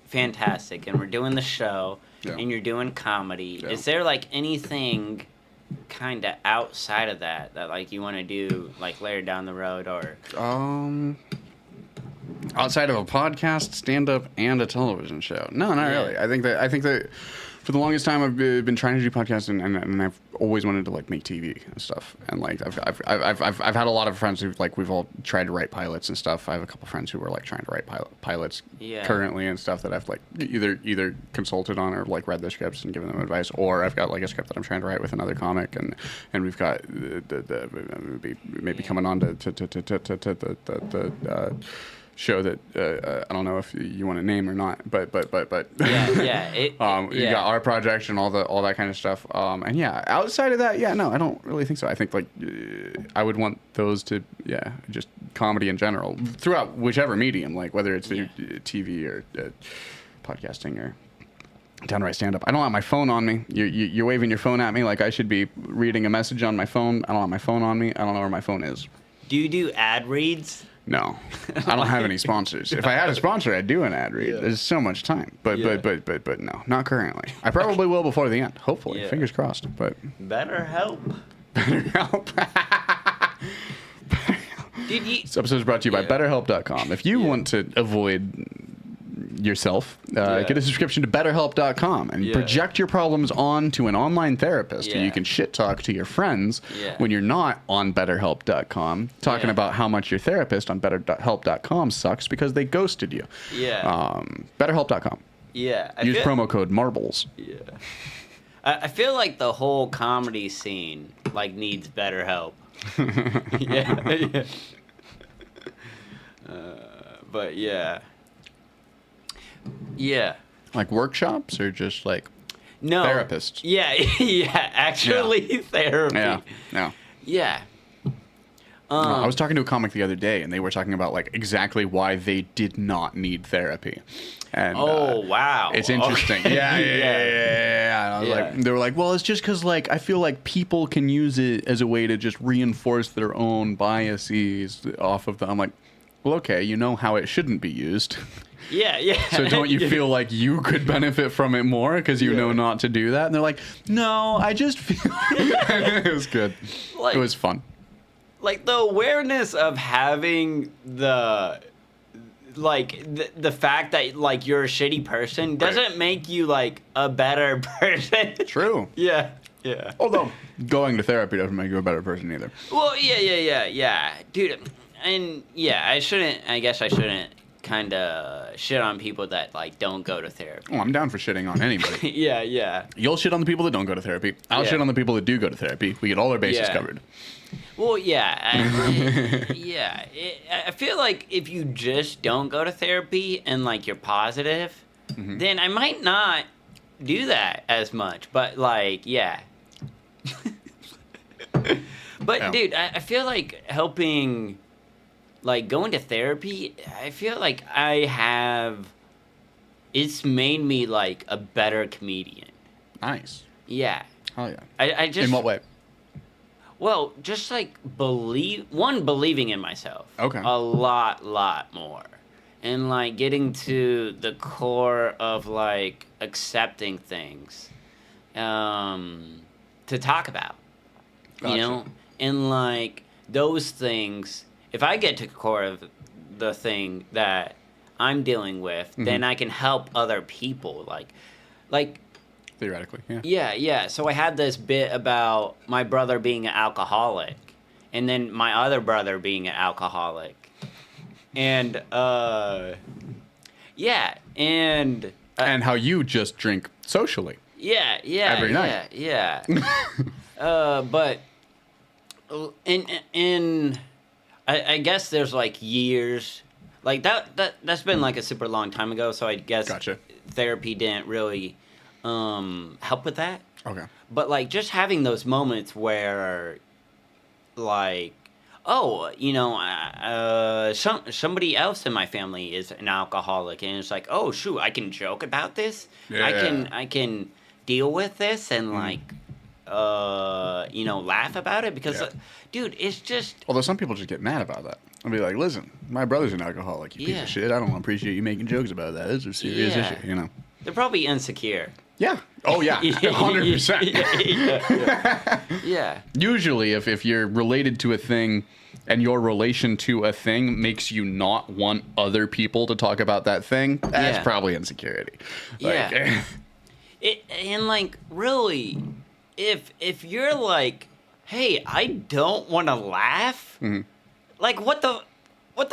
fantastic. And we're doing the show, and you're doing comedy. Yeah. Is there like anything kind of outside of that like you want to do like later down the road or? Outside of a podcast, stand-up, and a television show. No, not really. I think that for the longest time I've been trying to do podcasts and I've always wanted to like make TV and stuff. And like I've had a lot of friends who like we've all tried to write pilots and stuff. I have a couple friends who are like trying to write pilots currently and stuff that I've like either consulted on or like read the scripts and given them advice, or I've got like a script that I'm trying to write with another comic and we've got maybe coming on to the show that I don't know if you want to name or not, but you got our project and all that kind of stuff. And yeah, outside of that, no, I don't really think so. I think like I would want those to just comedy in general throughout whichever medium, like whether it's TV or podcasting or downright stand-up. I don't have my phone on me. You're waving your phone at me like I should be reading a message on my phone. I don't have my phone on me. I don't know where my phone is. Do you do ad reads? No, I don't have any sponsors. If I had a sponsor, I'd do an ad read. There's so much time, but no, not currently. I probably will before the end. Hopefully, fingers crossed. But BetterHelp. This episode is brought to you by BetterHelp.com. If you want to avoid yourself, get a subscription to BetterHelp.com and project your problems onto an online therapist and you can shit talk to your friends when you're not on BetterHelp.com talking about how much your therapist on BetterHelp.com sucks because they ghosted you. BetterHelp.com. Use promo code MARBLES. I feel like the whole comedy scene like needs better help. But like workshops or just like therapists? Actually therapy. I was talking to a comic the other day, and they were talking about like exactly why they did not need therapy. And wow, it's interesting. Okay. And I was like, they were like, well, it's just because like I feel like people can use it as a way to just reinforce their own biases off of them. I'm like, well, okay, you know how it shouldn't be used. So don't you feel like you could benefit from it more because you know not to do that? And they're like, no, I just feel it was good. Like, it was fun. Like the awareness of having the fact that like you're a shitty person doesn't make you like a better person. True. Yeah. Although going to therapy doesn't make you a better person either. Well, dude, and I guess I shouldn't kind of shit on people that like don't go to therapy. Oh, I'm down for shitting on anybody. You'll shit on the people that don't go to therapy. I'll shit on the people that do go to therapy. We get all our bases covered. Well, I feel like if you just don't go to therapy and like you're positive, then I might not do that as much. But like, but dude, I feel like helping. Like, going to therapy, I feel like it's made me, like, a better comedian. Nice. Yeah. Oh, yeah. I just... In what way? Well, just, like, believing in myself. Okay. A lot more. And, like, getting to the core of, like, accepting things to talk about. Gotcha. You know? And, like, those things... If I get to the core of the thing that I'm dealing with, then I can help other people. Like theoretically, yeah. So I had this bit about my brother being an alcoholic, and then my other brother being an alcoholic, and and how you just drink socially. Every night. But in I guess there's like years, like that's been like a super long time ago. So I guess therapy didn't really help with that. Okay. But like just having those moments where, like, somebody else in my family is an alcoholic, and it's like, oh shoot, I can joke about this. I can deal with this and like. Laugh about it because, dude, it's just... Although some people just get mad about that. I'll be like, listen, my brother's an alcoholic, you piece of shit. I don't appreciate you making jokes about that. It's a serious issue, you know. They're probably insecure. Yeah. Oh yeah. 100%. Yeah. Usually, if you're related to a thing, and your relation to a thing makes you not want other people to talk about that thing, that's probably insecurity. Like, Yeah. And like really, if you're like, hey, I don't want to laugh, like what the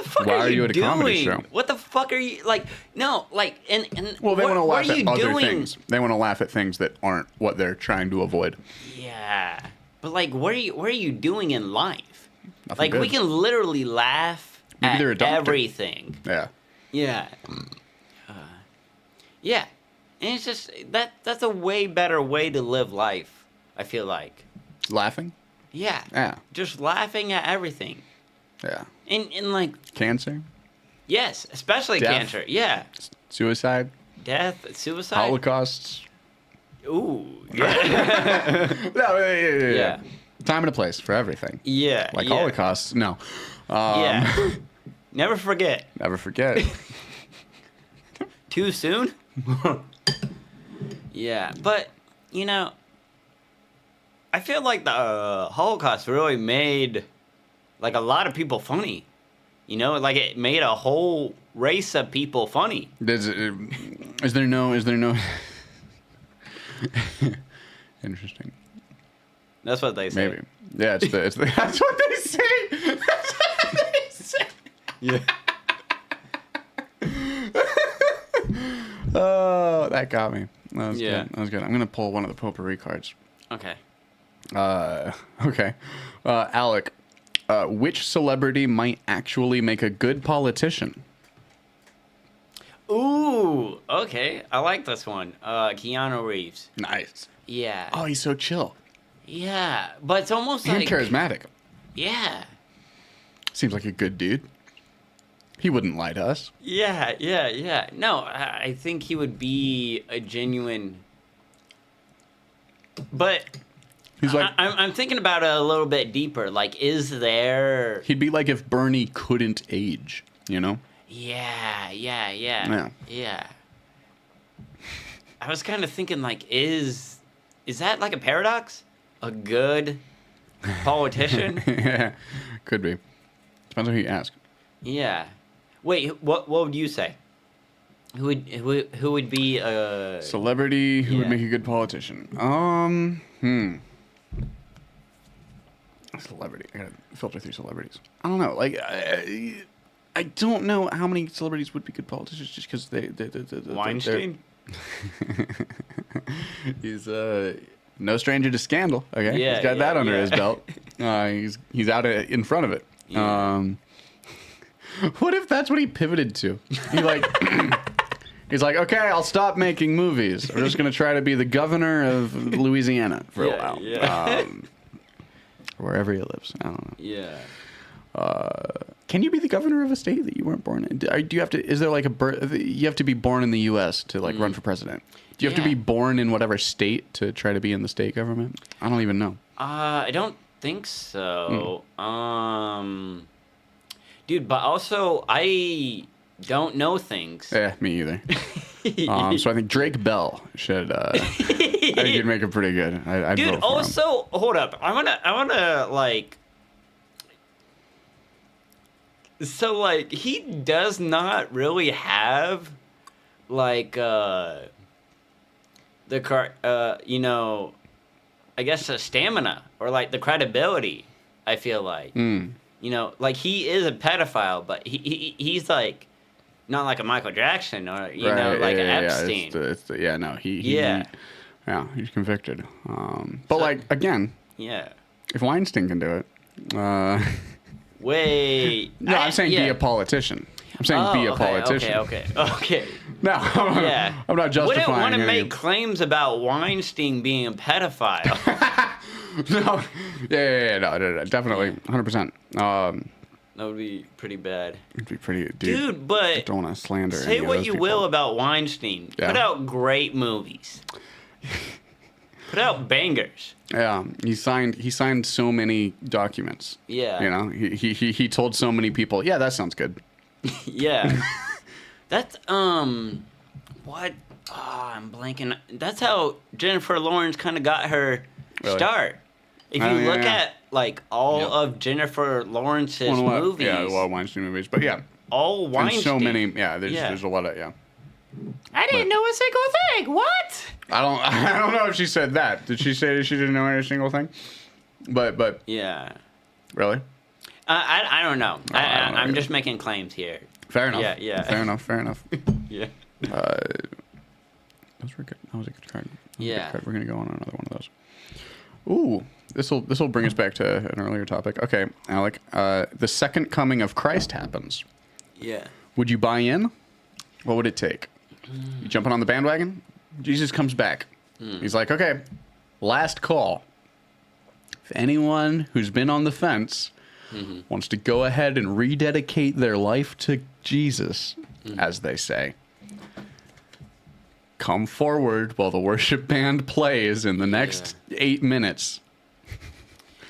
fuck Why are you at a doing? comedy show? What the fuck are you like? No, like and well, they want to laugh at other doing? things. They want to laugh at things that aren't what they're trying to avoid. Yeah, but like, what are you doing in life? Nothing like good. we can literally laugh Maybe they're a at doctor. everything. Yeah. Yeah. Yeah. And it's just that's a way better way to live life, I feel like. Laughing. Yeah. Yeah. Just laughing at everything. Yeah. And like Cancer. yes, especially Death. cancer. Yeah. Suicide. Death, suicide. Holocausts. Ooh. Yeah. No, yeah. Yeah. Time and a place for everything. Yeah. Like yeah. Holocausts. No. Yeah. Never forget. Never forget. Too soon? Yeah, but you know, I feel like the Holocaust really made like a lot of people funny. You know, like it made a whole race of people funny. Is there no interesting. That's what they say. Maybe. Yeah, it's the that's what they say. That's what they say. Yeah. Oh, that got me. That was Yeah. good. That was good. I'm gonna pull one of the potpourri cards. Okay. Okay. Alec, which celebrity might actually make a good politician? Ooh, okay. I like this one. Keanu Reeves. Nice. Yeah. Oh, he's so chill Yeah, but it's almost and like charismatic. yeah. Seems like a good dude. He wouldn't lie to us. Yeah. No, I think he would be a genuine. But He's like I'm thinking about it a little bit deeper. Like, is there? he'd be like if Bernie couldn't age, you know? Yeah. Yeah. I was kind of thinking, like, is that like a paradox? A good politician? Yeah, could be. Depends on who you ask. Yeah. Wait, what would you say? Who would be a Celebrity who would Yeah. make a good politician? Celebrity. I gotta filter through celebrities. I don't know. Like, I don't know how many celebrities would be good politicians just because Weinstein? He's no stranger to scandal. Okay, Yeah, he's got that under yeah. his belt. He's out in front of it. Yeah. What if that's what he pivoted to? He like. He's like, okay, I'll stop making movies. I'm just gonna try to be the governor of Louisiana for a while, Yeah. wherever he lives. I don't know. Yeah. Can you be the governor of a state that you weren't born in? Do you have to? Is there like a birth? You have to be born in the U.S. to like run for president. Do you have to Yeah. be born in whatever state to try to be in the state government? I don't even know. I don't think so. Dude, but also I don't know things. Yeah, me either. So I think Drake Bell should. I think he'd make it pretty good. I'd Dude, vote for him. also hold up. I wanna like. So like he does not really have, like the you know, I guess the stamina or like the credibility. I feel like you know, like he is a pedophile, but he's like. Not like a Michael Jackson or you know like an Epstein. No, Yeah. he's convicted. But like again, Yeah. if Weinstein can do it, Wait. no, I'm saying be a politician. I'm saying be a politician. Okay. No, Yeah. I'm not justifying. Wouldn't want to any- make claims about Weinstein being a pedophile. No, yeah, no, definitely, 100%. That would be pretty bad. It'd be pretty, Dude, I but don't want to slander. say any of what those you people. will about Weinstein. Yeah. Put out great movies. Put out bangers. Yeah, he signed so many documents. Yeah. You know, he told so many people, yeah, that sounds good. Yeah. That's what Oh, I'm blanking. That's how Jennifer Lawrence kind of got her Really? start. If you Oh, yeah, look yeah. at like all Yep. of Jennifer Lawrence's Well, a lot- movies, Yeah, a lot of Weinstein movies, but yeah, all Weinstein. and so many. Yeah, there's a lot of I didn't know a single thing. What? I don't know if she said that. Did she say she didn't know every single thing? But Yeah. really, I don't know. I don't know I'm either. just making claims here. fair enough. Yeah, yeah. Fair enough. Yeah. Those were good. That was a good card. That was a good Yeah. card. We're gonna go on another one of those. Ooh, this will bring us back to an earlier topic. Okay, Alec. The second coming of Christ happens. Yeah. Would you buy in? What would it take? You jumping on the bandwagon? Jesus comes back. He's like, okay, last call. If anyone who's been on the fence wants to go ahead and rededicate their life to Jesus, as they say, come forward while the worship band plays in the next 8 minutes.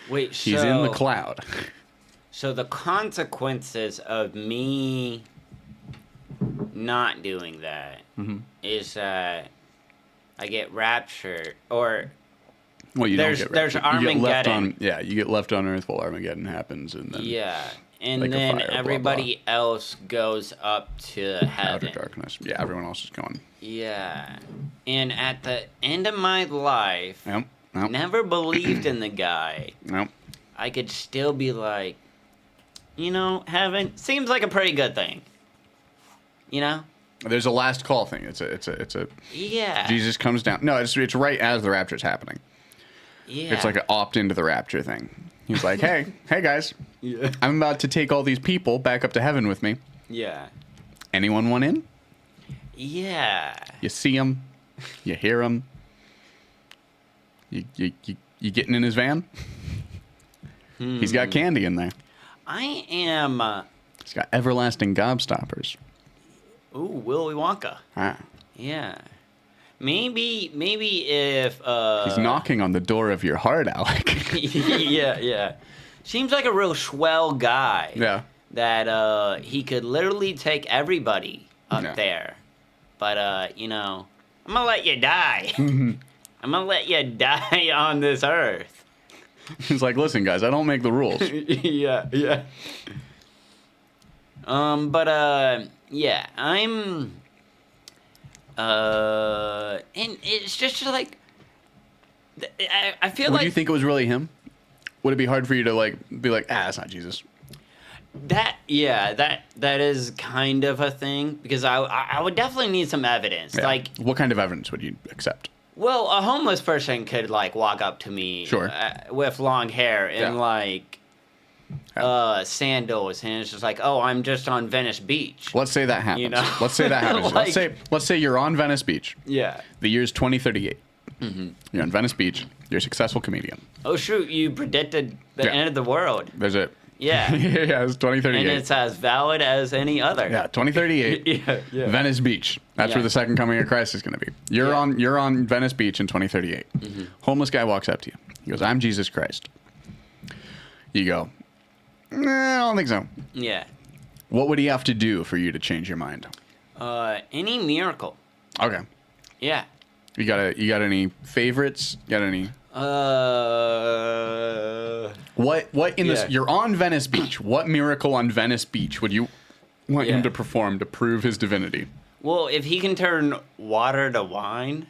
Wait, He's in the cloud. So the consequences of me not doing that is that I get raptured, or Well, you There's- don't get there's raptured. You get left Armageddon. you get left on Earth while Armageddon happens, and then yeah, and like a then fire, blah, everybody else goes up to outer heaven. darkness. Yeah, everyone else is gone. Yeah, and at the end of my life, Yep. Nope. never believed in the guy. Nope. I could still be like, heaven seems like a pretty good thing. You know? There's a last call thing. It's a Yeah. Jesus comes down. No, it's right as the rapture's happening. Yeah. It's like an opt into the rapture thing. He's like, hey guys, Yeah. I'm about to take all these people back up to heaven with me. Yeah. Anyone want in? Yeah. You see him, you hear him. You getting in his van? He's got candy in there. I am. He's got everlasting gobstoppers. Willy Wonka. Ah. Yeah. Maybe if He's knocking on the door of your heart, Alec. yeah. Seems like a real swell guy. Yeah. That he could literally take everybody up Yeah. there. But I'm gonna let you die. I'm gonna let you die on this earth. He's like, listen, guys, I don't make the rules. yeah. Yeah, I'm. And it's just like, I feel Would like you think it was really him? Would it be hard for you to be like, that's not Jesus? that. Yeah, that is kind of a thing because I would definitely need some evidence. Yeah. Like, What kind of evidence would you accept? well, a homeless person could walk up to me, Sure. with long hair and Yeah. sandals, and it's just like, oh, I'm just on Venice Beach. Let's say that happens. You know? Let's say that happens. Let's say you're on Venice Beach. Yeah. The year's 2038. You're on Venice Beach. You're a successful comedian. Oh shoot! You predicted the Yeah. end of the world. There's it. Yeah. Yeah, it's 2038. And it's as valid as any other. Yeah, 2038. Yeah. Venice Beach. That's Yeah. where the second coming of Christ is going to be. You're Yeah. on Venice Beach in 2038. Homeless guy walks up to you. He goes, "I'm Jesus Christ." You go, "Nah, I don't think so." Yeah. What would he have to do for you to change your mind? Any miracle. Okay. Yeah. You got any favorites? Got any? What in this? Yeah. You're on Venice Beach. What miracle on Venice Beach would you want Yeah. him to perform to prove his divinity? Well, if he can turn water to wine,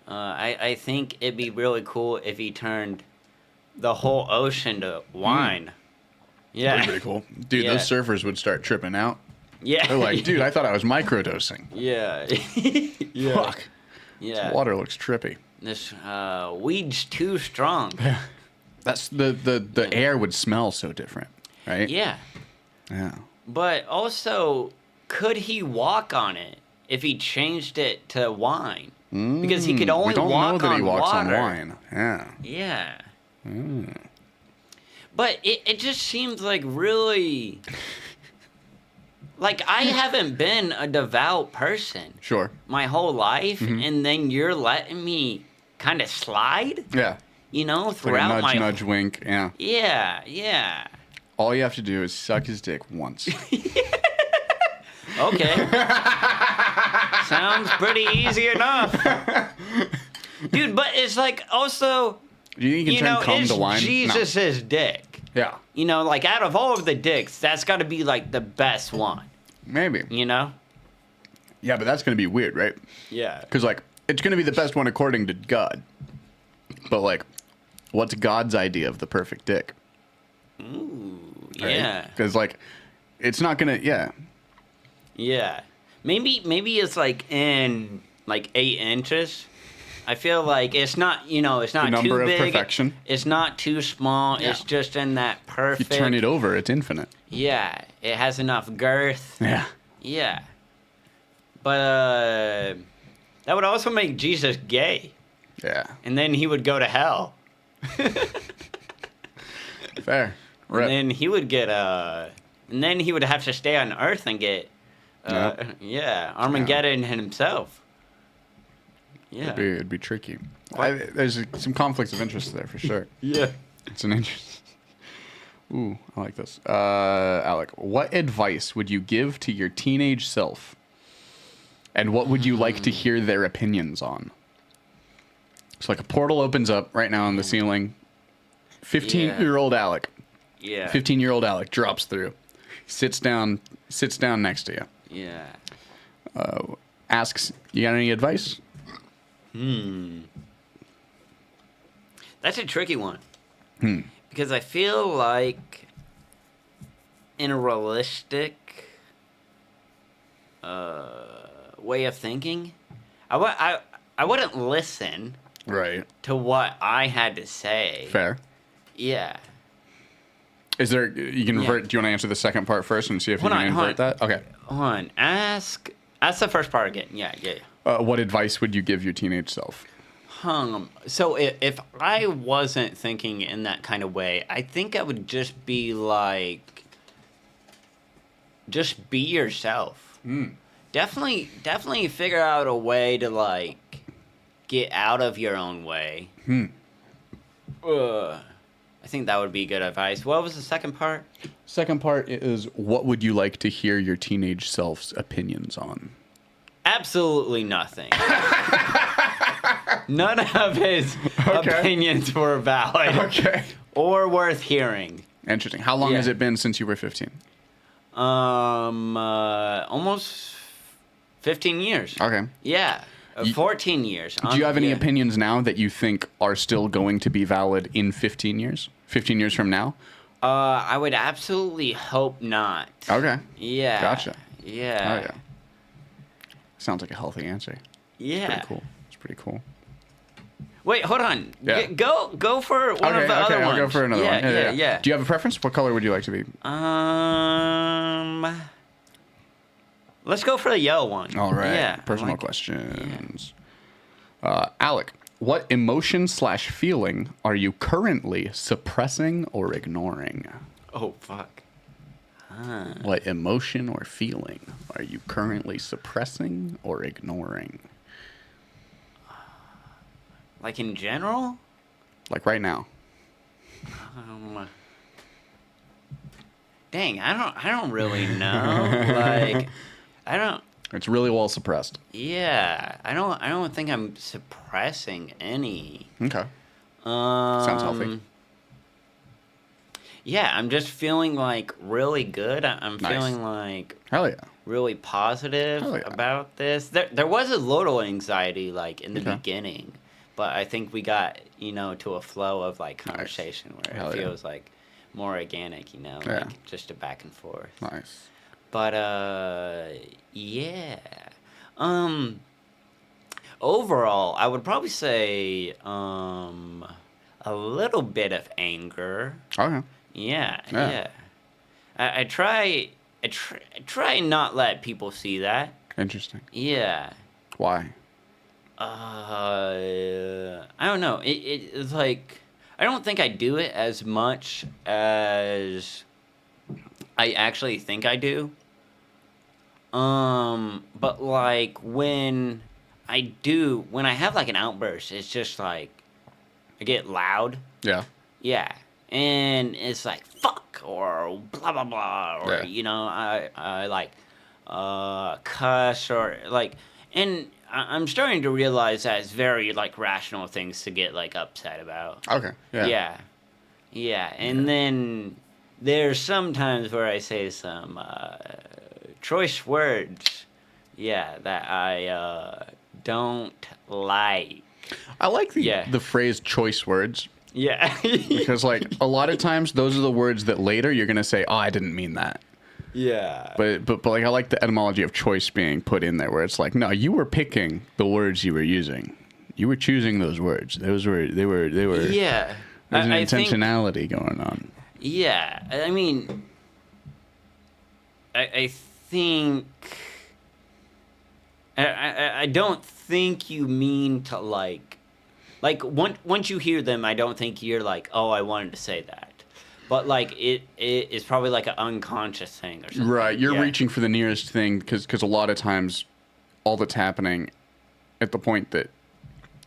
I think it'd be really cool if he turned the whole ocean to wine. Yeah. That'd be pretty cool. Dude, Yeah. those surfers would start tripping out. Yeah. They're like, dude, I thought I was microdosing. Yeah. Yeah. Fuck. Yeah. Water looks trippy. This weed's too strong. That's the air would smell so different, right? Yeah. Yeah. But also, could he walk on it if he changed it to wine? Because he could only we don't walk know that on he walks water. on wine. Yeah. Yeah. But it just seems like really... Like, I haven't been a devout person Sure. my whole life, and then you're letting me kind of slide, Yeah. throughout Like a my... nudge, wink. Yeah. Yeah. All you have to do is suck his dick once. Okay. Sounds pretty easy enough. Dude, but it's like also, Do you think you can turn cum it's to wine? Jesus' dick. No. Yeah. You know, like out of all of the dicks, that's got to be like the best one. Maybe. You know? Yeah, but that's going to be weird, right? Yeah. Because, like, it's going to be the best one according to God. But, like, what's God's idea of the perfect dick? Ooh, Right? yeah. Because, like, it's not going to, yeah. Yeah. Maybe it's like in like 8 inches. I feel like it's not, it's not The number too of big. perfection. It's not too small. Yeah. It's just in that If perfect. you turn it over, it's infinite. Yeah. It has enough girth. Yeah. Yeah. But that would also make Jesus gay. Yeah. And then he would go to hell. Fair. And Rip. then he would get and then he would have to stay on Earth and get Armageddon himself. Yeah. It'd be tricky. There's some conflicts of interest there for sure. Yeah. It's an interest. Ooh, I like this. Alec, what advice would you give to your teenage self? And what would you like to hear their opinions on? It's like a portal opens up right now on the ceiling. 15-year-old Alec. Yeah. 15-year-old Alec drops through. Sits down next to you. Yeah. Asks, you got any advice? That's a tricky one. Because I feel like in a realistic way of thinking, I wouldn't listen Right. to what I had to say. Fair. Yeah. Is there, you can revert, do you want to answer the second part first and see if you can invert that? Okay. Hold on. Ask the first part again. Yeah. What advice would you give your teenage self? So if I wasn't thinking in that kind of way, I think I would just be like, just be yourself. Definitely figure out a way to like get out of your own way. I think that would be good advice. What was the second part? Second part is, what would you like to hear your teenage self's opinions on? Absolutely nothing. None of his opinions were valid. Okay. Or worth hearing. Interesting. How long has it been since you were 15? Almost 15 years. Okay. Yeah. 14 years. Do you have any opinions now that you think are still going to be valid in 15 years? 15 years from now? I would absolutely hope not. Okay. Yeah. Gotcha. Yeah. Oh, yeah. Sounds like a healthy answer. Yeah. Pretty cool. It's pretty cool. Wait, hold on. Yeah. Go for one of the other ones. I'll go for another one. Yeah. Do you have a preference? What color would you like to be? Let's go for the yellow one. All right. Yeah. Personal questions. Alec, what emotion/feeling are you currently suppressing or ignoring? Oh, fuck. What emotion or feeling are you currently suppressing or ignoring? Like in general? Like right now. Dang, I don't really know. Like, I don't. It's really well suppressed. Yeah, I don't think I'm suppressing any. Okay. Sounds healthy. Yeah, I'm just feeling like really good. I'm Nice. feeling like Hell yeah. really positive Hell yeah. about this. There was a little anxiety like in the Okay. beginning, but I think we got to a flow of like conversation where Hell it yeah. feels like more organic, Yeah. like just a back and forth. Nice. But yeah. Overall, I would probably say a little bit of anger. Okay. Yeah. Yeah. I try and not let people see that. Interesting. Yeah. Why? I don't know. It's like I don't think I do it as much as I actually think I do. But like when I have like an outburst, it's just like I get loud. Yeah. Yeah. And it's like fuck or blah blah blah or Yeah. I like cuss or like And I'm starting to realize that it's very like rational things to get like upset about. Okay. Yeah. Yeah. Yeah. And then there's some times where I say some choice words, yeah, that I don't like. I like the phrase choice words. Yeah. Because like a lot of times those are the words that later you're gonna say, oh, I didn't mean that. Yeah. But like I like the etymology of choice being put in there, where it's like, no, you were picking the words you were using. You were choosing those words. They were. Yeah. There's an intentionality going on. Yeah. I mean, I think. I don't think you mean to like once you hear them, I don't think you're like, oh, I wanted to say that. But like it is probably like an unconscious thing or something. Right, you're reaching for the nearest thing because a lot of times, all that's happening, at the point that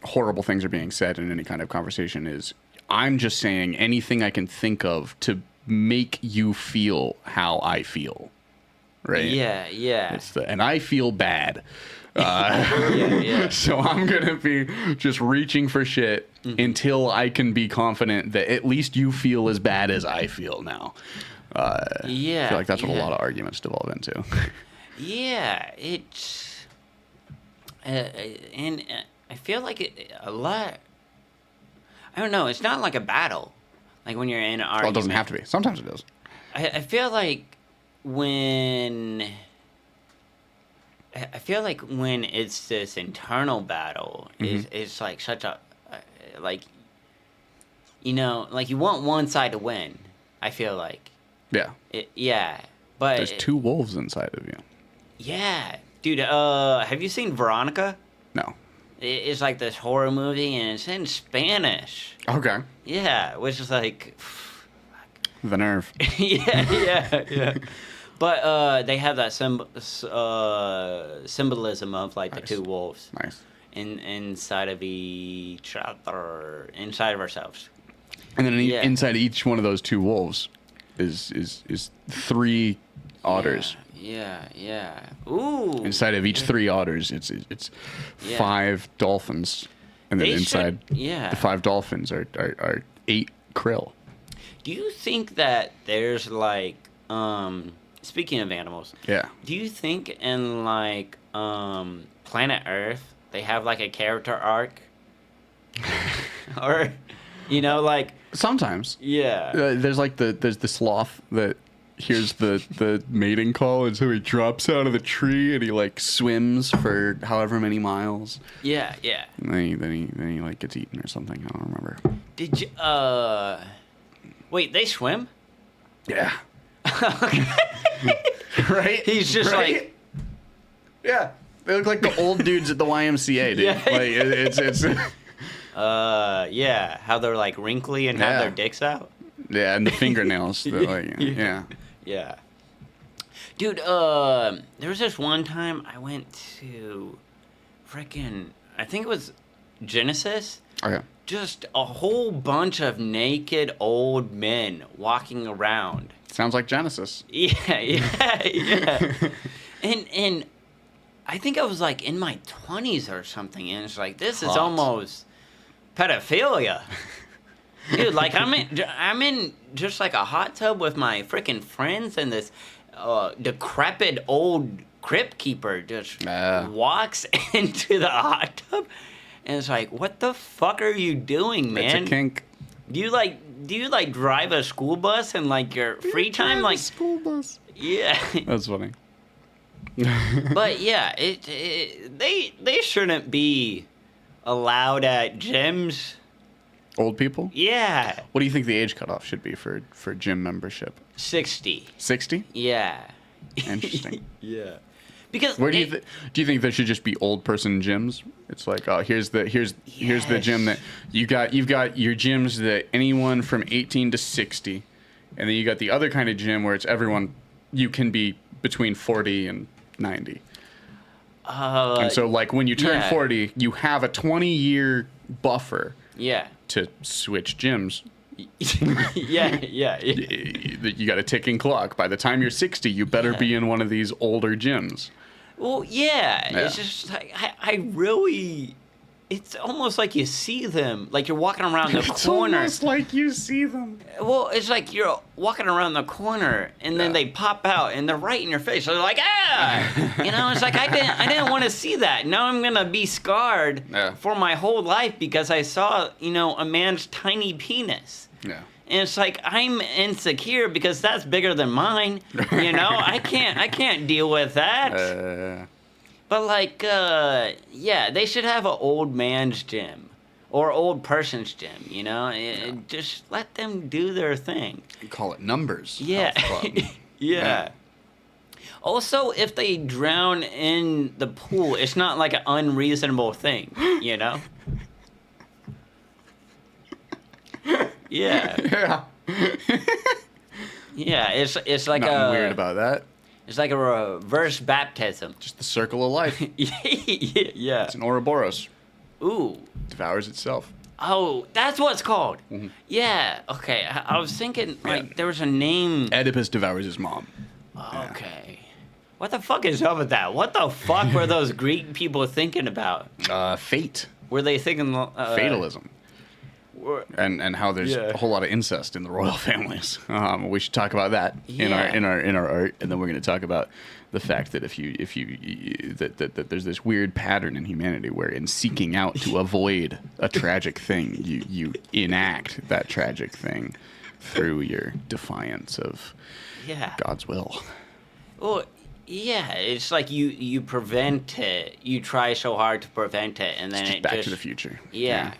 horrible things are being said in any kind of conversation is, I'm just saying anything I can think of to make you feel how I feel. Right. Yeah. Yeah. And I feel bad. Yeah. So I'm going to be just reaching for shit until I can be confident that at least you feel as bad as I feel now. I feel like that's what a lot of arguments devolve into. Yeah, it's... and I feel like a lot... I don't know, it's not like a battle. Like when you're in an argument. Well, it doesn't have to be. Sometimes it does. I feel like when... I feel like when it's this internal battle, it's like such a... like, you know, like you want one side to win, I feel like. Yeah. But... There's two wolves inside of you. Yeah. Dude, have you seen Veronica? No. It's like this horror movie, and it's in Spanish. Okay. Yeah, which is like... The nerve. yeah. But they have that symbolism of like the two wolves. Nice. Inside of each other, inside of ourselves. And then inside each one of those two wolves is three otters. Yeah. Ooh. Inside of each three otters, it's 5 dolphins, and then inside the 5 dolphins are 8 krill. Do you think that there's like speaking of animals? Yeah. Do you think in like Planet Earth they have like a character arc? Or you know, like sometimes. Yeah. There's like there's the sloth that hears the mating call, and so he drops out of the tree and he like swims for however many miles. Yeah. And then he like gets eaten or something. I don't remember. Did you wait, they swim? Yeah. Right? He's just like... Yeah. They look like the old dudes at the YMCA, dude. Yeah. Like, it's... yeah. How they're, like, wrinkly and have their dicks out? Yeah, and the fingernails. Yeah. Dude, there was this one time I went to frickin'... I think it was Genesis. Okay. Just a whole bunch of naked old men walking around. Sounds like Genesis. Yeah. And I think I was like in my 20s or something, and it's like, this is almost pedophilia. Dude, like I'm in just like a hot tub with my freaking friends, and this decrepit old crypt keeper just walks into the hot tub, and it's like, what the fuck are you doing, man? It's a kink. Do you like drive a school bus in like your free time? Like school bus. Yeah. That's funny. But yeah, they shouldn't be allowed at gyms. Old people? Yeah. What do you think the age cutoff should be for gym membership? 60. 60? Yeah. Interesting. Yeah. Because where do you think there should just be old person gyms? It's like, oh, here's the gym that you've got your gyms that anyone from 18 to 60, and then you got the other kind of gym where it's everyone, you can be between 40 and 90. And so like when you turn 40, you have a 20-year buffer. Yeah. To switch gyms. Yeah. You got a ticking clock. By the time you're 60, you better be in one of these older gyms. Well, yeah. Yeah. It's just like I really. It's almost like you see them, like you're walking around the It's corner. almost like you see them. Well, it's like you're walking around the corner, and then Yeah. they pop out, and they're right in your face. They're like, ah, you know. It's like I didn't want to see that. Now I'm gonna be scarred Yeah. for my whole life because I saw, a man's tiny penis. Yeah. And it's like I'm insecure because that's bigger than mine. I can't deal with that. But like, yeah, they should have an old man's gym or old person's gym. Just let them do their thing. You call it numbers. Yeah, Health club. yeah. Also, if they drown in the pool, it's not like an unreasonable thing. Yeah. Yeah. Yeah, it's like Nothing a weird about that. It's like a reverse baptism. Just the circle of life. Yeah. It's an Ouroboros. Ooh. Devours itself. Oh, that's what it's called. Mm-hmm. Yeah. Okay. I was thinking like there was a name. Oedipus devours his mom. Okay. What the fuck is up with that? What the fuck were those Greek people thinking about? Fate. Were they thinking Fatalism. And how there's Yeah. a whole lot of incest in the royal families. We should talk about that in Yeah. our art, and then we're going to talk about the fact that that there's this weird pattern in humanity where in seeking out to avoid a tragic thing, you enact that tragic thing through your defiance of Yeah. God's will. Well, yeah. It's like you prevent it. You try so hard to prevent it, and then It's just it Back just to the Future. Yeah.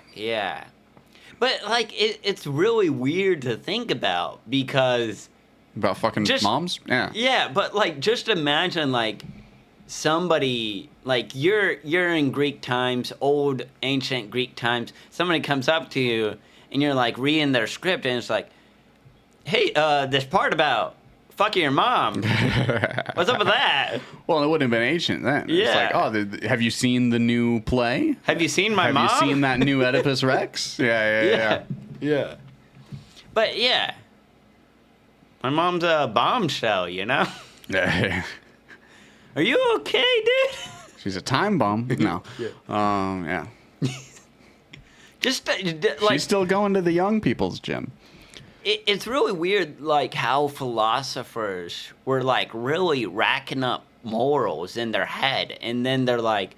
But like it's really weird to think about because About fucking Just- moms? Yeah. yeah, but like just imagine like somebody like you're in Greek times, old ancient Greek times, somebody comes up to you and you're like reading their script and it's like, "Hey, this part about fucking your mom. What's up with that? Well, it wouldn't have been ancient then. It's Yeah. like, have you seen the new play? Have you seen my mom? Have you seen that new Oedipus Rex? Yeah. Yeah. But yeah. My mom's a bombshell, Yeah. Are you okay, dude? She's a time bomb. No. Yeah. Just like She's still going to the young people's gym. it's really weird, like how philosophers were like really racking up morals in their head, and then they're like,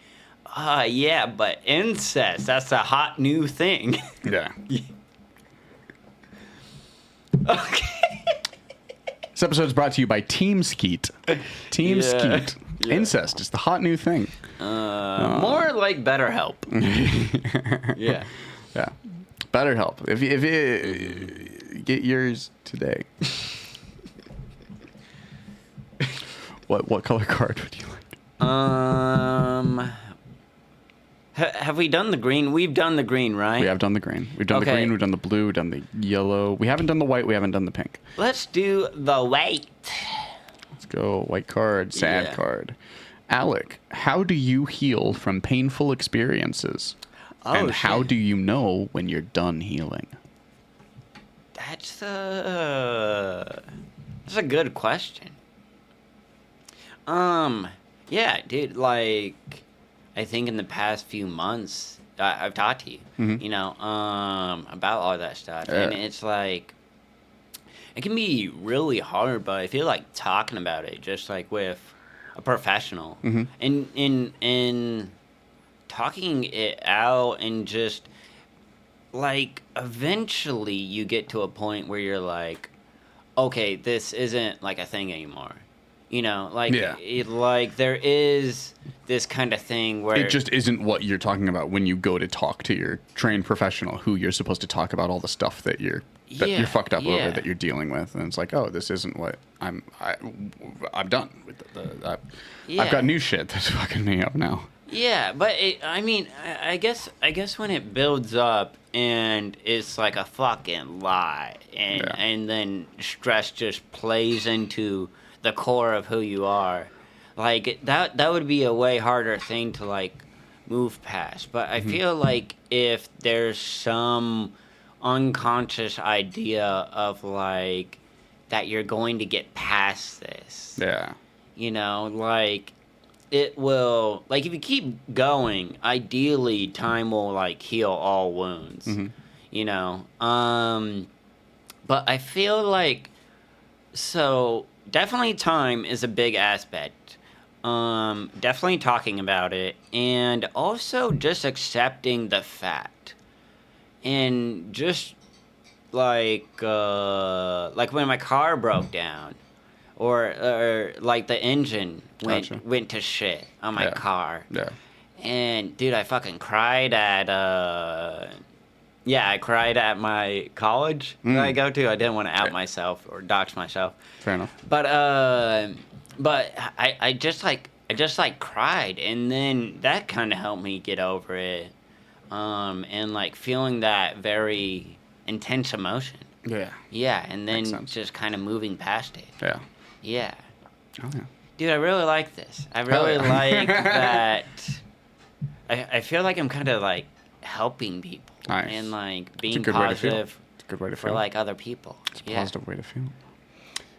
yeah, but incest—that's a hot new thing. Yeah. Okay. This episode is brought to you by Team Skeet. Team Yeah. Skeet. Yeah. Incest is the hot new thing. More like BetterHelp. Yeah. Yeah. BetterHelp. If you get yours today. What color card would you like? Have we done the green? We've done the green, right? We have done the green. We've done the Okay. green. We've done the blue. We've done the yellow. We haven't done the white. We haven't done the pink. Let's do the white. Let's go. White card. Sad Yeah. card. Alec, how do you heal from painful experiences? And how shit. do you know when you're done healing? That's a good question. Yeah, dude, like, I think in the past few months, I've talked to you, about all that stuff. And Yeah. it's like, it can be really hard, but I feel like talking about it, just like with a professional, and in talking it out and just, like, eventually you get to a point where you're like, okay, this isn't like a thing anymore. Like, Yeah. like there is this kind of thing where It just isn't what you're talking about when you go to talk to your trained professional who you're supposed to talk about all the stuff that you're Yeah, fucked up yeah. over, that you're dealing with, and it's like, oh, this isn't what I'm done with Yeah. I've got new shit that's fucking me up now. Yeah, but I guess when it builds up and it's like a fucking lie, and Yeah. and then stress just plays into the core of who you are, like that would be a way harder thing to like move past. But I feel like if there's some unconscious idea of like that you're going to get past this, Yeah. like it will, like, if you keep going, ideally time will like heal all wounds, you know. But I feel like, so definitely time is a big aspect. Definitely talking about it, and also just accepting the fact, and just like when my car broke down, or like the engine Gotcha. went to shit on my Yeah. car. Yeah. And dude, I fucking cried at I cried at my college that I go to. I didn't want to out myself or dox myself. Fair enough. But I just like cried, and then that kind of helped me get over it. And like feeling that very intense emotion. Yeah. Yeah, and Makes then sense. just kind of moving past it. Yeah. Yeah. Oh yeah. Dude, I really like this. I really yeah. like that. I feel like I'm kind of like helping people. Nice. And like It's a being good way to feel. positive It's a good way to for feel. like other people. It's a positive way to feel.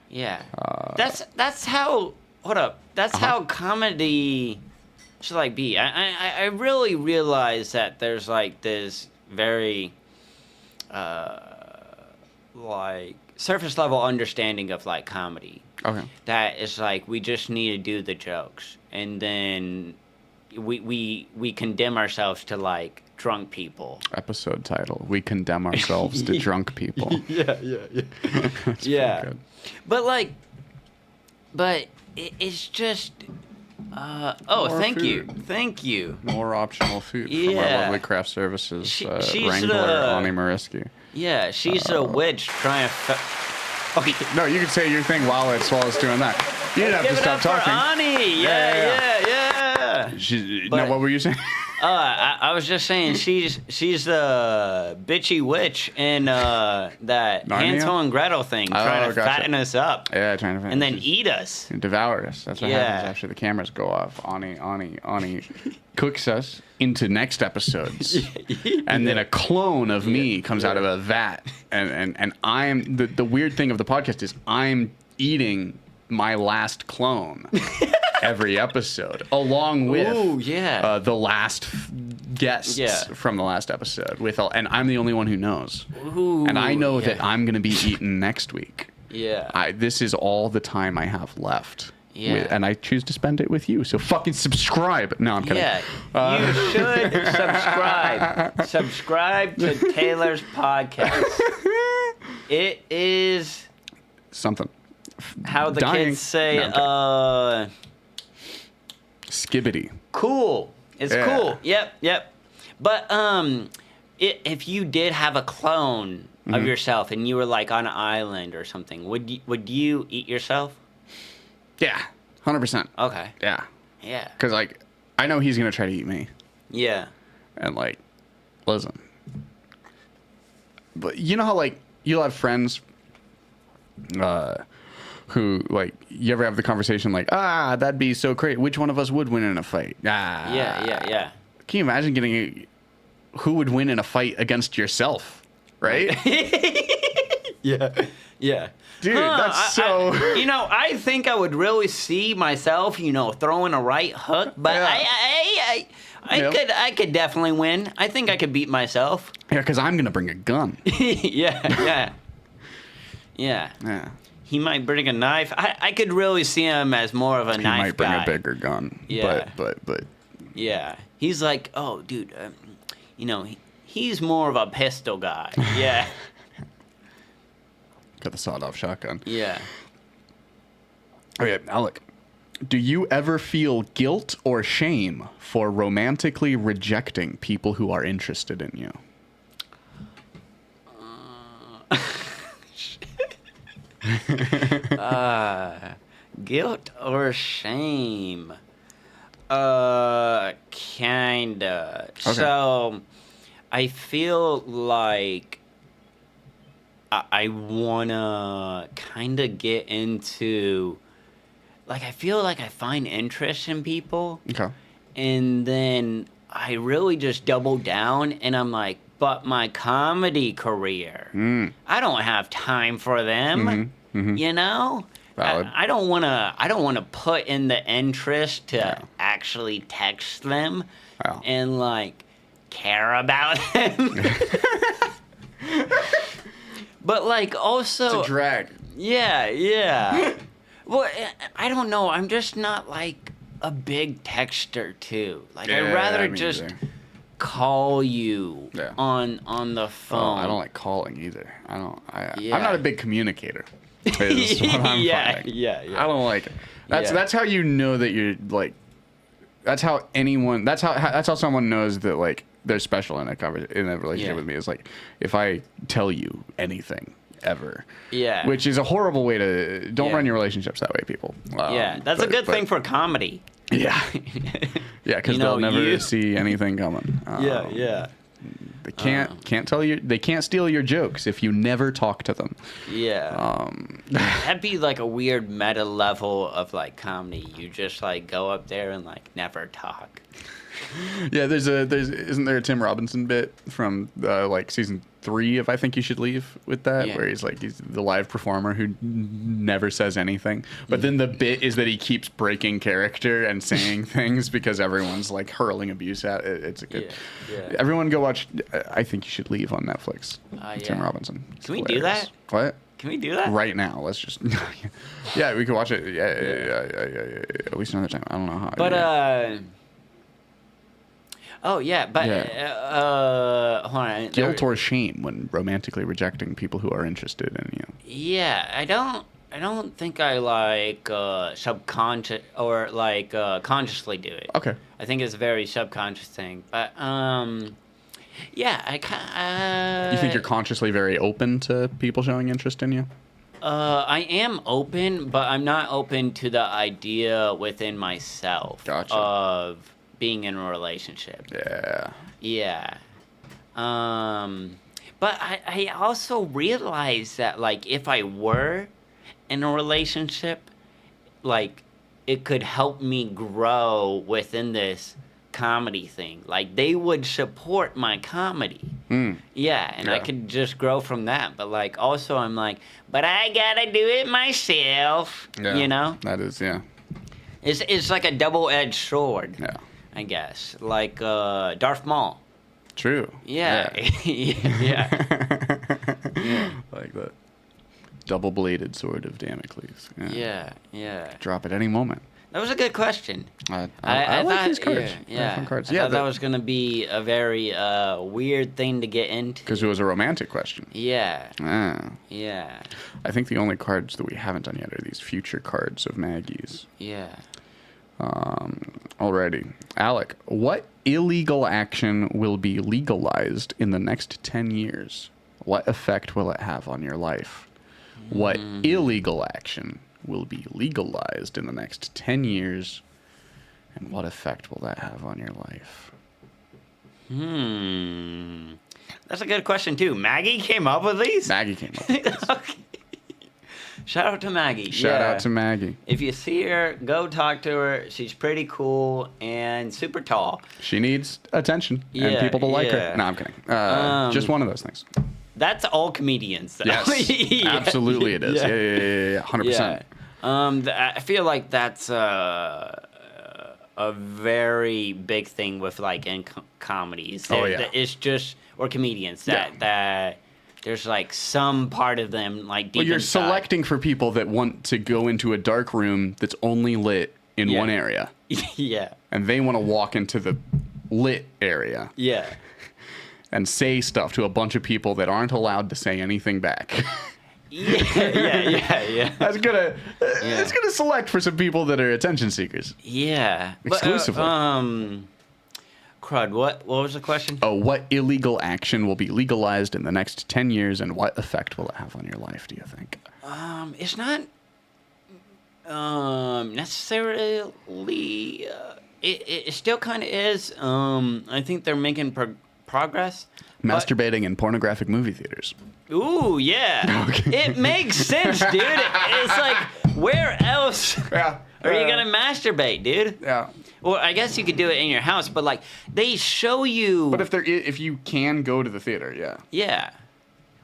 Yeah. Uh, That's how. Hold up. That's Uh-huh. how comedy should like be. I really realize that there's like this very like surface level understanding of like comedy. Okay. That is like we just need to do the jokes, and then we condemn ourselves to like drunk people. Episode title: We condemn ourselves to drunk people. Yeah. That's Yeah. pretty good. But it's just. More thank you, food. thank you. More optional food from our Yeah. lovely craft services She's wrangler the- Ani Mariski. Yeah, she's a witch trying to. Okay. No, you can say your thing while it's doing that. You didn't have Give to it stop up for talking. Ani. Yeah. Yeah. No, But- what were you saying? I was just saying she's the bitchy witch in that Narnia? Hansel and Gretel thing, trying to gotcha. fatten us up Yeah, trying to finish. and then eat us. Devour us. That's what Yeah. happens after the cameras go off. Ani cooks us into next episodes. And then a clone of me comes out of a vat. And I'm the weird thing of the podcast is I'm eating my last clone every episode, along with Ooh, yeah. the last guests Yeah. from the last episode. And I'm the only one who knows. Ooh, And I know yeah. that I'm going to be eaten next week. Yeah. This is all the time I have left. Yeah. And I choose to spend it with you. So fucking subscribe. No, I'm kidding. Yeah, you should subscribe. Subscribe to Taylor's podcast. It is Something. how the Dying. kids say, No, I'm Skibbity. cool. It's Yeah. cool. Yep. But if you did have a clone Mm-hmm. of yourself and you were like on an island or something, would you eat yourself? Yeah. 100%. Okay. Yeah. Yeah. Because, like, I know he's going to try to eat me. Yeah. And, like, listen. But you know how, like, you'll have friends who, like, you ever have the conversation, like, that'd be so great. Which one of us would win in a fight? Yeah. Can you imagine who would win in a fight against yourself? Right? Yeah. Dude, that's so. I think I would really see myself, throwing a right hook, but Yeah. I could definitely win. I think I could beat myself. Yeah, because I'm going to bring a gun. Yeah. Yeah. He might bring a knife. I could really see him as more of a He knife might bring guy. a bigger gun. Yeah. But. Yeah. He's like, oh, dude, he's more of a pistol guy. Yeah. Got the sawed-off shotgun. Yeah. Okay, Alec. Do you ever feel guilt or shame for romantically rejecting people who are interested in you? Guilt or shame? Kinda. Okay. So, I feel like I wanna kinda get into, like, I feel like I find interest in people, Okay. and then I really just double down, and I'm like, but my comedy career, I don't have time for them, you know? Valid. I don't want to put in the interest to actually text them and like care about them. But like also It's a drag. Yeah. Well, I don't know. I'm just not like a big texter too. Like I'd rather just call you on the phone. I don't like calling either. I'm not a big communicator. Is what I'm finding. Yeah. I don't like it. That's how you know that you're like. That's how someone knows that like they're special in a relationship with me. Is like if I tell you anything ever. Yeah. Which is a horrible way to don't run your relationships that way, people. That's a good thing for comedy. Yeah. Yeah, because they'll never see anything coming. Yeah. They can't tell you. They can't steal your jokes if you never talk to them. Yeah. That'd be like a weird meta level of like comedy. You just like go up there and like never talk. Yeah, isn't there a Tim Robinson bit from like season 3 of I Think You Should Leave with that, where he's the live performer who never says anything, but then the bit is that he keeps breaking character and saying things because everyone's like hurling abuse at it. It's a good. Yeah. Everyone go watch I Think You Should Leave on Netflix. Tim Robinson. Can we do that? What? Can we do that right now? Let's just. Yeah, we could watch it. Yeah. At least another time. I don't know how. But hold on. Guilt or shame when romantically rejecting people who are interested in you. Yeah, I don't think I like subconscious or like consciously do it. Okay. I think it's a very subconscious thing, but yeah, You think you're consciously very open to people showing interest in you? I am open, but I'm not open to the idea within myself of being in a relationship. Yeah. But I also realized that like if I were in a relationship, like it could help me grow within this comedy thing. Like they would support my comedy. I could just grow from that. But like also I'm like, but I gotta do it myself. You know? That is, It's like a double-edged sword. Yeah. I guess. Like Darth Maul. True. Yeah. Yeah. Like the double-bladed sword of Damocles. Yeah. Drop at any moment. That was a good question. I like these cards. Yeah. Fun cards. I thought that was going to be a very weird thing to get into. Because it was a romantic question. Yeah. Yeah. I think the only cards that we haven't done yet are these future cards of Maggie's. Yeah. Alrighty. Alec, what illegal action will be legalized in the next 10 years? What effect will it have on your life? What illegal action will be legalized in the next 10 years? And what effect will that have on your life? That's a good question, too. Maggie came up with these? Maggie came up with these. Okay. Shout out to Maggie. Shout out to Maggie. If you see her, go talk to her. She's pretty cool and super tall. She needs attention and people to like her. No, I'm kidding. Just one of those things. That's all comedians, though. Yes, absolutely it is. Yeah, 100%. I feel like that's a very big thing with like in comedies. It's just or comedians that there's like some part of them like deep. Well, you're inside. selecting for people that want to go into a dark room that's only lit in one area. Yeah. And they want to walk into the lit area. Yeah. And say stuff to a bunch of people that aren't allowed to say anything back. Yeah. That's gonna it's gonna select for some people that are attention seekers. Yeah. Exclusively. Crud, what was the question? Oh, what illegal action will be legalized in the next 10 years, and what effect will it have on your life, do you think? It's not necessarily... It still kind of is. I think they're making progress. Masturbating in pornographic movie theaters. Ooh, yeah. Okay. It makes sense, dude. It's like, where else are you going to masturbate, dude? Yeah. Well, I guess you could do it in your house, but like they show you. But if you can go to the theater, Yeah.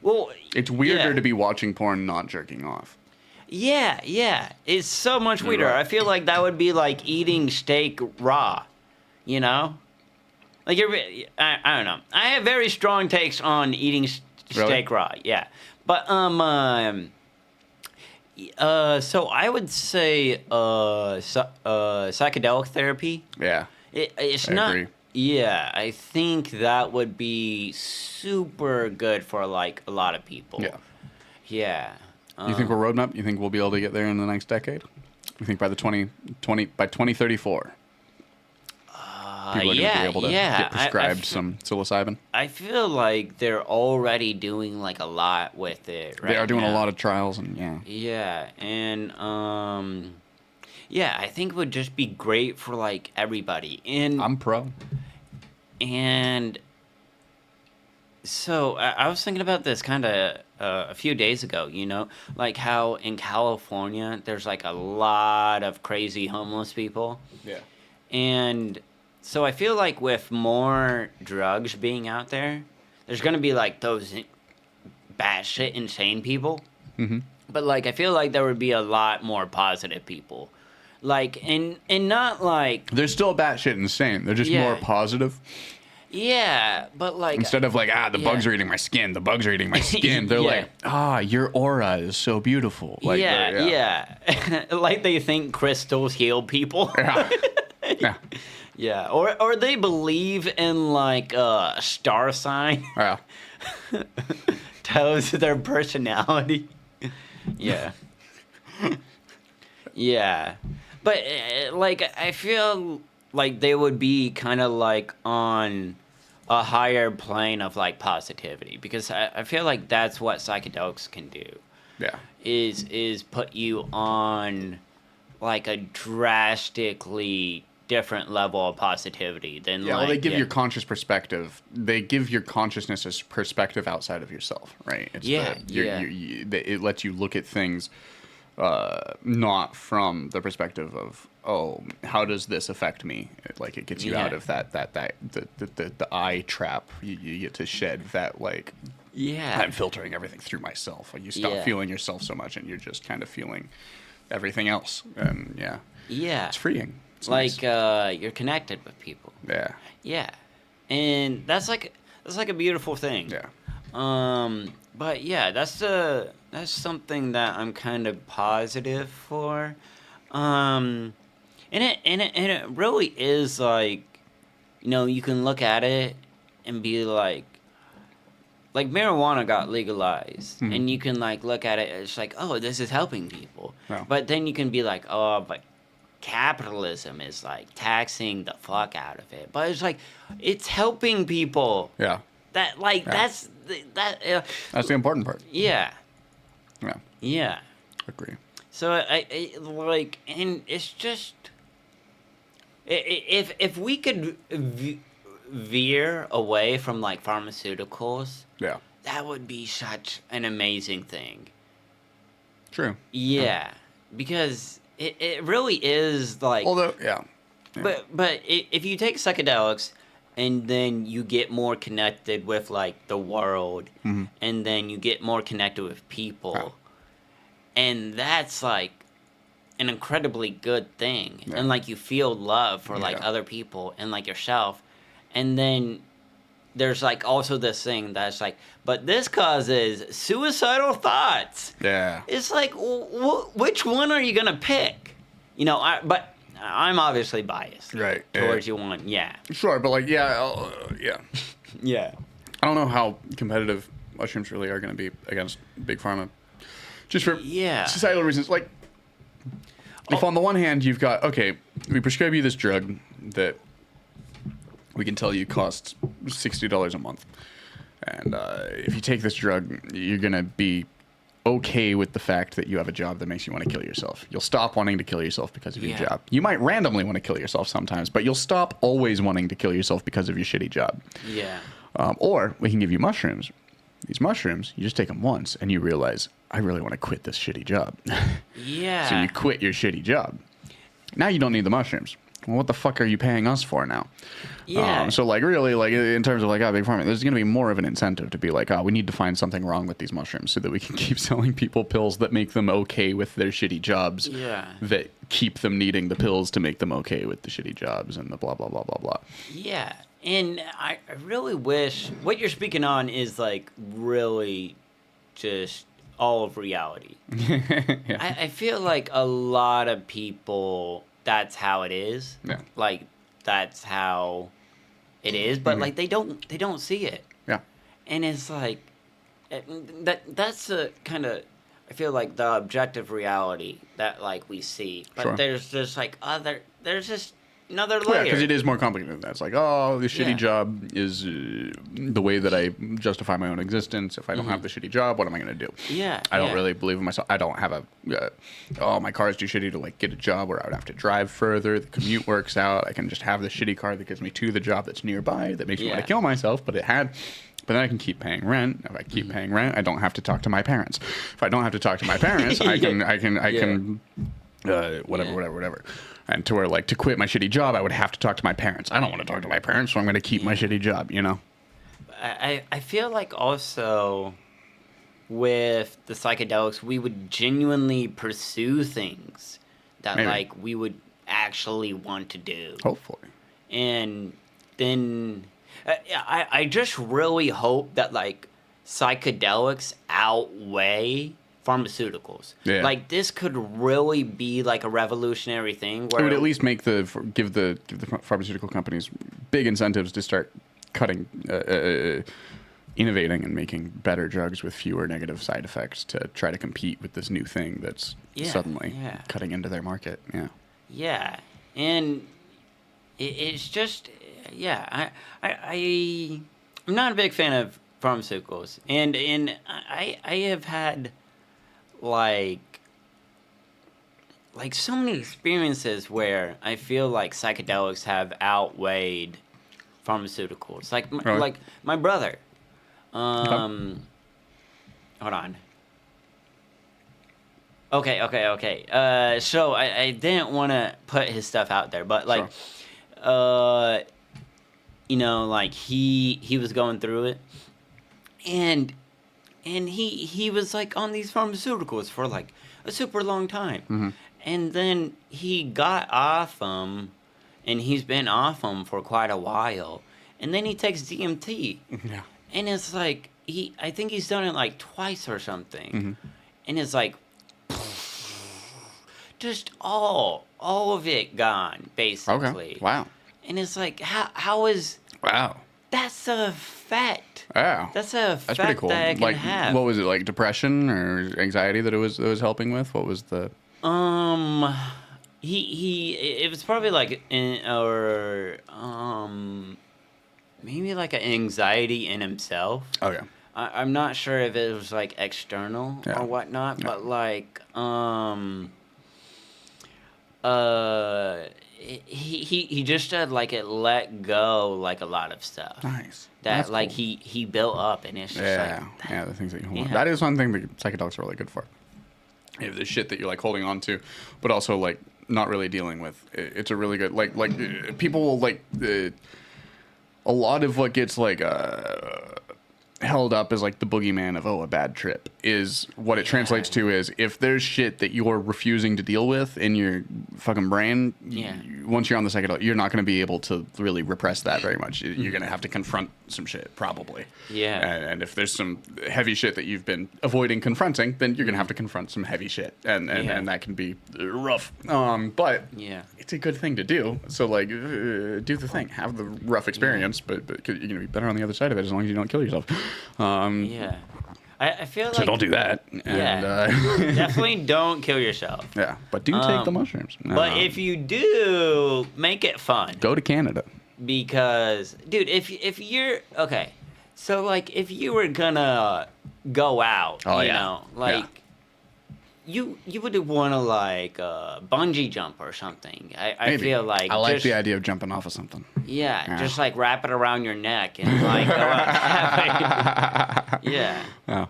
Well, it's weirder to be watching porn not jerking off. Yeah. It's so much weirder. Right. I feel like that would be like eating steak raw, you know? Like, I don't know. I have very strong takes on eating Really? steak raw, yeah. But, so I would say, psychedelic therapy. Yeah. It's I not. agree. Yeah, I think that would be super good for like a lot of people. Yeah. Yeah. You think we're roadmap? You think we'll be able to get there in the next decade? You think by the 2034, people are going to be able to get prescribed some psilocybin? I feel like they're already doing like a lot with it. Right They are doing a now. lot of trials, and yeah. Yeah, and yeah, I think it would just be great for like everybody. And I'm pro. And so I was thinking about this kind of a few days ago, you know, like how in California there's like a lot of crazy homeless people. Yeah. And so I feel like with more drugs being out there, there's going to be like those batshit insane people. Mm-hmm. But like I feel like there would be a lot more positive people. Like and not like They're still batshit insane. They're just Yeah. more positive. yeah, but like Instead of like, the yeah. bugs are eating my skin. The bugs are eating my skin. They're Yeah. like, your aura is so beautiful. Like, yeah. Like they think crystals heal people. Yeah. Yeah. Yeah, or they believe in like a star sign Yeah. tells their personality. Yeah. Yeah. But like I feel like they would be kind of like on a higher plane of like positivity because I feel like that's what psychedelics can do. Yeah. Is put you on like a drastically different level of positivity than Yeah, like well, they give your conscious perspective. They give your consciousness a perspective outside of yourself, right? It's it lets you look at things not from the perspective of, oh, how does this affect me? Like it gets you out of the eye trap. You get to shed that like. Yeah. I'm filtering everything through myself. Like you stop feeling yourself so much, and you're just kind of feeling everything else. And yeah, it's freeing. It's like nice. you're connected with people. Yeah. And that's like a beautiful thing. But yeah, that's something that I'm kind of positive for. And it really is like, you know, you can look at it and be like marijuana got legalized, and you can like look at it, it's like, oh, this is helping people. But then you can be like, oh, but capitalism is like taxing the fuck out of it. But it's like, it's helping people. Yeah. That like that's the important part. Yeah. Yeah. Agree. So I like, and it's just if we could veer away from like pharmaceuticals, that would be such an amazing thing. True. Yeah, because it really is like. Although, But if you take psychedelics and then you get more connected with like the world, and then you get more connected with people, and that's like an incredibly good thing, and like you feel love for like other people and like yourself, and then there's like also this thing that's like, but this causes suicidal thoughts. Yeah. It's like, which one are you gonna pick? You know, but I'm obviously biased. Right. Towards you one, yeah. Sure, but like, yeah. I don't know how competitive mushrooms really are going to be against big pharma, just for societal reasons. Like, if on the one hand you've got, okay, we prescribe you this drug that we can tell you costs $60 a month, and if you take this drug, you're going to be okay with the fact that you have a job that makes you want to kill yourself. You'll stop wanting to kill yourself because of your job. You might randomly want to kill yourself sometimes, but you'll stop always wanting to kill yourself because of your shitty job. Yeah. Or we can give you mushrooms. These mushrooms, you just take them once and you realize, I really want to quit this shitty job. Yeah. So you quit your shitty job. Now you don't need the mushrooms. well, what the fuck are you paying us for now? Yeah. So like really like in terms of like big pharma, there's going to be more of an incentive to be like, we need to find something wrong with these mushrooms so that we can keep selling people pills that make them okay with their shitty jobs. Yeah. That keep them needing the pills to make them okay with the shitty jobs and the blah blah blah blah blah. Yeah. And I really wish what you're speaking on is like really just all of reality. Yeah. I feel like a lot of people, that's how it is. Yeah. Like that's how it is, but like they don't see it. Yeah. And it's like that's a kind of, I feel like the objective reality that like we see, but Sure. there's just like there's just another Yeah, layer. because it is more complicated than that. It's like, oh, the shitty Yeah. job is the way that I justify my own existence. If I don't have the shitty job, what am I going to do? Yeah, I don't yeah. really believe in myself. I don't have my car is too shitty to like get a job where I would have to drive further. The commute works out. I can just have the shitty car that gets me to the job that's nearby that makes me want Yeah. to kill myself. But then I can keep paying rent. If I keep paying rent, I don't have to talk to my parents. If I don't have to talk to my parents, I can whatever. And to where like to quit my shitty job, I would have to talk to my parents. I don't want to talk to my parents, so I'm going to keep my shitty job. You know. I feel like also with the psychedelics, we would genuinely pursue things that Maybe. like we would actually want to do. Hopefully. And then I just really hope that like psychedelics outweigh pharmaceuticals. Yeah. Like this could really be like a revolutionary thing It where would at least make give the pharmaceutical companies big incentives to start cutting, innovating and making better drugs with fewer negative side effects to try to compete with this new thing that's suddenly cutting into their market. Yeah. Yeah, and it's just I'm not a big fan of pharmaceuticals, and I have had like so many experiences where I feel like psychedelics have outweighed pharmaceuticals. Like Really? like my brother. Hold on. Okay. So I didn't want to put his stuff out there, but like, you know, like he was going through it, and he was like on these pharmaceuticals for like a super long time, and then he got off them, and he's been off them for quite a while, and then he takes DMT, Yeah. and it's like I think he's done it like twice or something, and it's like just all of it gone basically. Okay. Wow. And it's like how is Wow. that's a effect. Yeah. That's a effect That's pretty cool. that I can Like, have. what was it, like depression or anxiety that it was helping with? What was the? It was probably like maybe like an anxiety in himself. Okay. I'm not sure if it was like external Yeah. or whatnot, Yeah. but like he just had like it let go like a lot of stuff Nice. that That's like cool. he built up, and it's just Yeah. like Yeah. The things that you hold on. Yeah. That is one thing that psychedelics are really good for. You have the shit that you're like holding on to, but also like not really dealing with. It's a really good people will like a lot of what gets like held up as like the boogeyman of a bad trip is what it translates to is if there's shit that you're refusing to deal with in your fucking brain, once you're on the psychedelic, you're not going to be able to really repress that very much. You're going to have to confront some shit probably. Yeah. And if there's some heavy shit that you've been avoiding confronting, then you're going to have to confront some heavy shit, and that can be rough. But yeah. it's a good thing to do. So like, do the thing, have the rough experience, but you're gonna be better on the other side of it as long as you don't kill yourself. Yeah. I feel like So don't do that. And, definitely don't kill yourself. yeah, but do take the mushrooms. But if you do, make it fun. go to Canada, Because, dude, if you're okay, so like if you were gonna go out, you know, like you would want to like bungee jump or something. I feel like I like just, the idea of jumping off of something. Yeah, just like wrap it around your neck and like go out. Yeah. Yeah.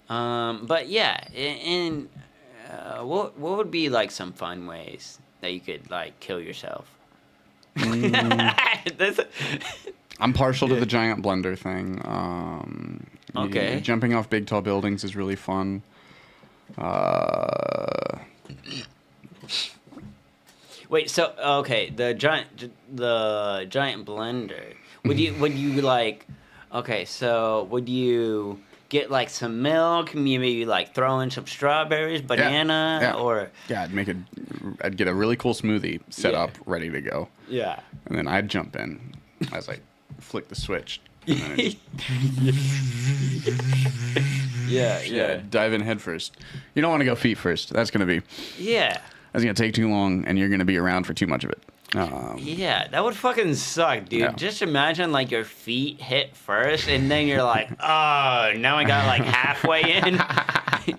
But yeah, and what would be like some fun ways that you could like kill yourself? I'm partial to the giant blender thing. Okay. Jumping off big tall buildings is really fun. Wait, so okay, the giant blender. Would you like? Okay, so would you get like some milk? Maybe like throw in some strawberries, banana, Yeah. or Yeah, I'd get a really cool smoothie set up, ready to go, yeah. and then I'd jump in as I flick the switch. And then I'd Yeah. dive in head first. You don't want to go feet first. That's gonna take too long, and you're gonna be around for too much of it. Yeah, that would fucking suck, dude. Yeah. Just imagine like your feet hit first, and then you're like, oh, now I got like halfway in.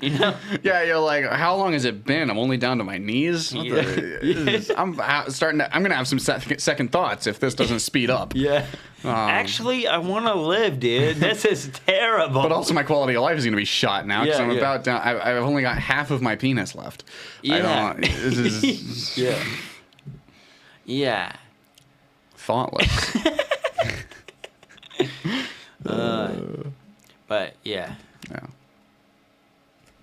You know? Yeah, you're like, how long has it been? I'm only down to my knees. What the- I'm gonna have some second thoughts if this doesn't speed up. Yeah. Actually, I want to live, dude. This is terrible. But also, my quality of life is gonna be shot now because Yeah, I'm yeah. about down. I've only got half of my penis left. Yeah. This is Yeah. Yeah. thoughtless. But yeah. Yeah.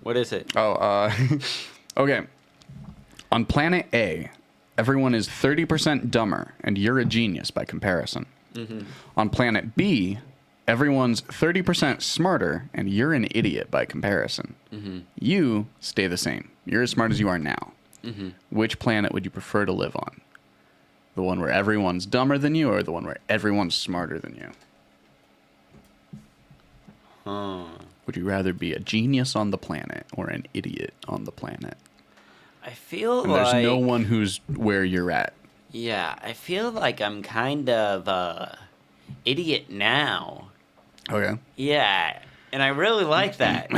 What is it? Oh, okay. On planet A, everyone is 30% dumber, and you're a genius by comparison. On planet B, everyone's 30% smarter, and you're an idiot by comparison. You stay the same. You're as smart as you are now. Which planet would you prefer to live on? The one where everyone's dumber than you, or the one where everyone's smarter than you? Would you rather be a genius on the planet or an idiot on the planet? I feel And like there's no one who's where you're at. Yeah, I feel like I'm kind of idiot now. Okay. Yeah, and I really like that.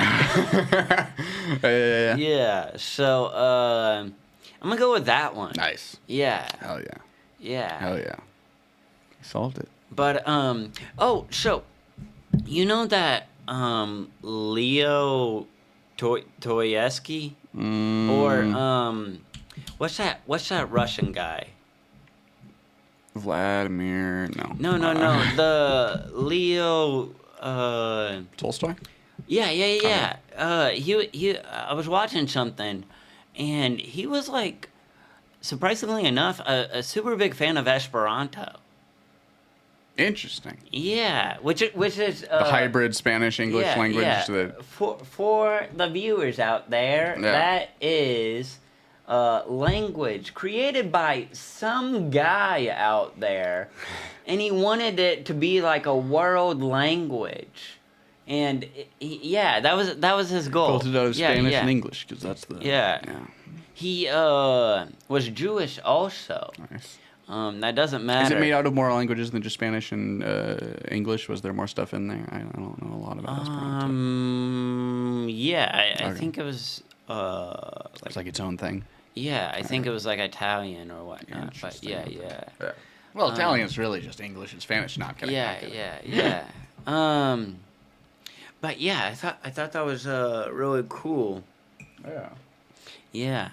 Yeah. Yeah, so I'm gonna go with that one. Nice. Yeah, Hell yeah. yeah. Hell yeah. Solved it. But oh, so you know that Leo Toyeski or what's that Russian guy? Vladimir. No. No. The Leo. Tolstoy? Yeah. He. I was watching something, and he was like, surprisingly enough, a super big fan of Esperanto. Interesting. Yeah, which is The hybrid Spanish-English language. That For the viewers out there, that is language created by some guy out there, and he wanted it to be like a world language, and that was his goal. built it out of Spanish and English, because that's the... Yeah. He was Jewish also. Nice. That doesn't matter. Is it made out of more languages than just Spanish and English? Was there more stuff in there? I don't know a lot about Esperanto. Yeah, I think it was. It's like its own thing. Yeah, I think it was like Italian or whatnot. But yeah. Well, Italian's really just English and Spanish. Not kidding. Yeah. But yeah, I thought that was really cool. Yeah. Yeah.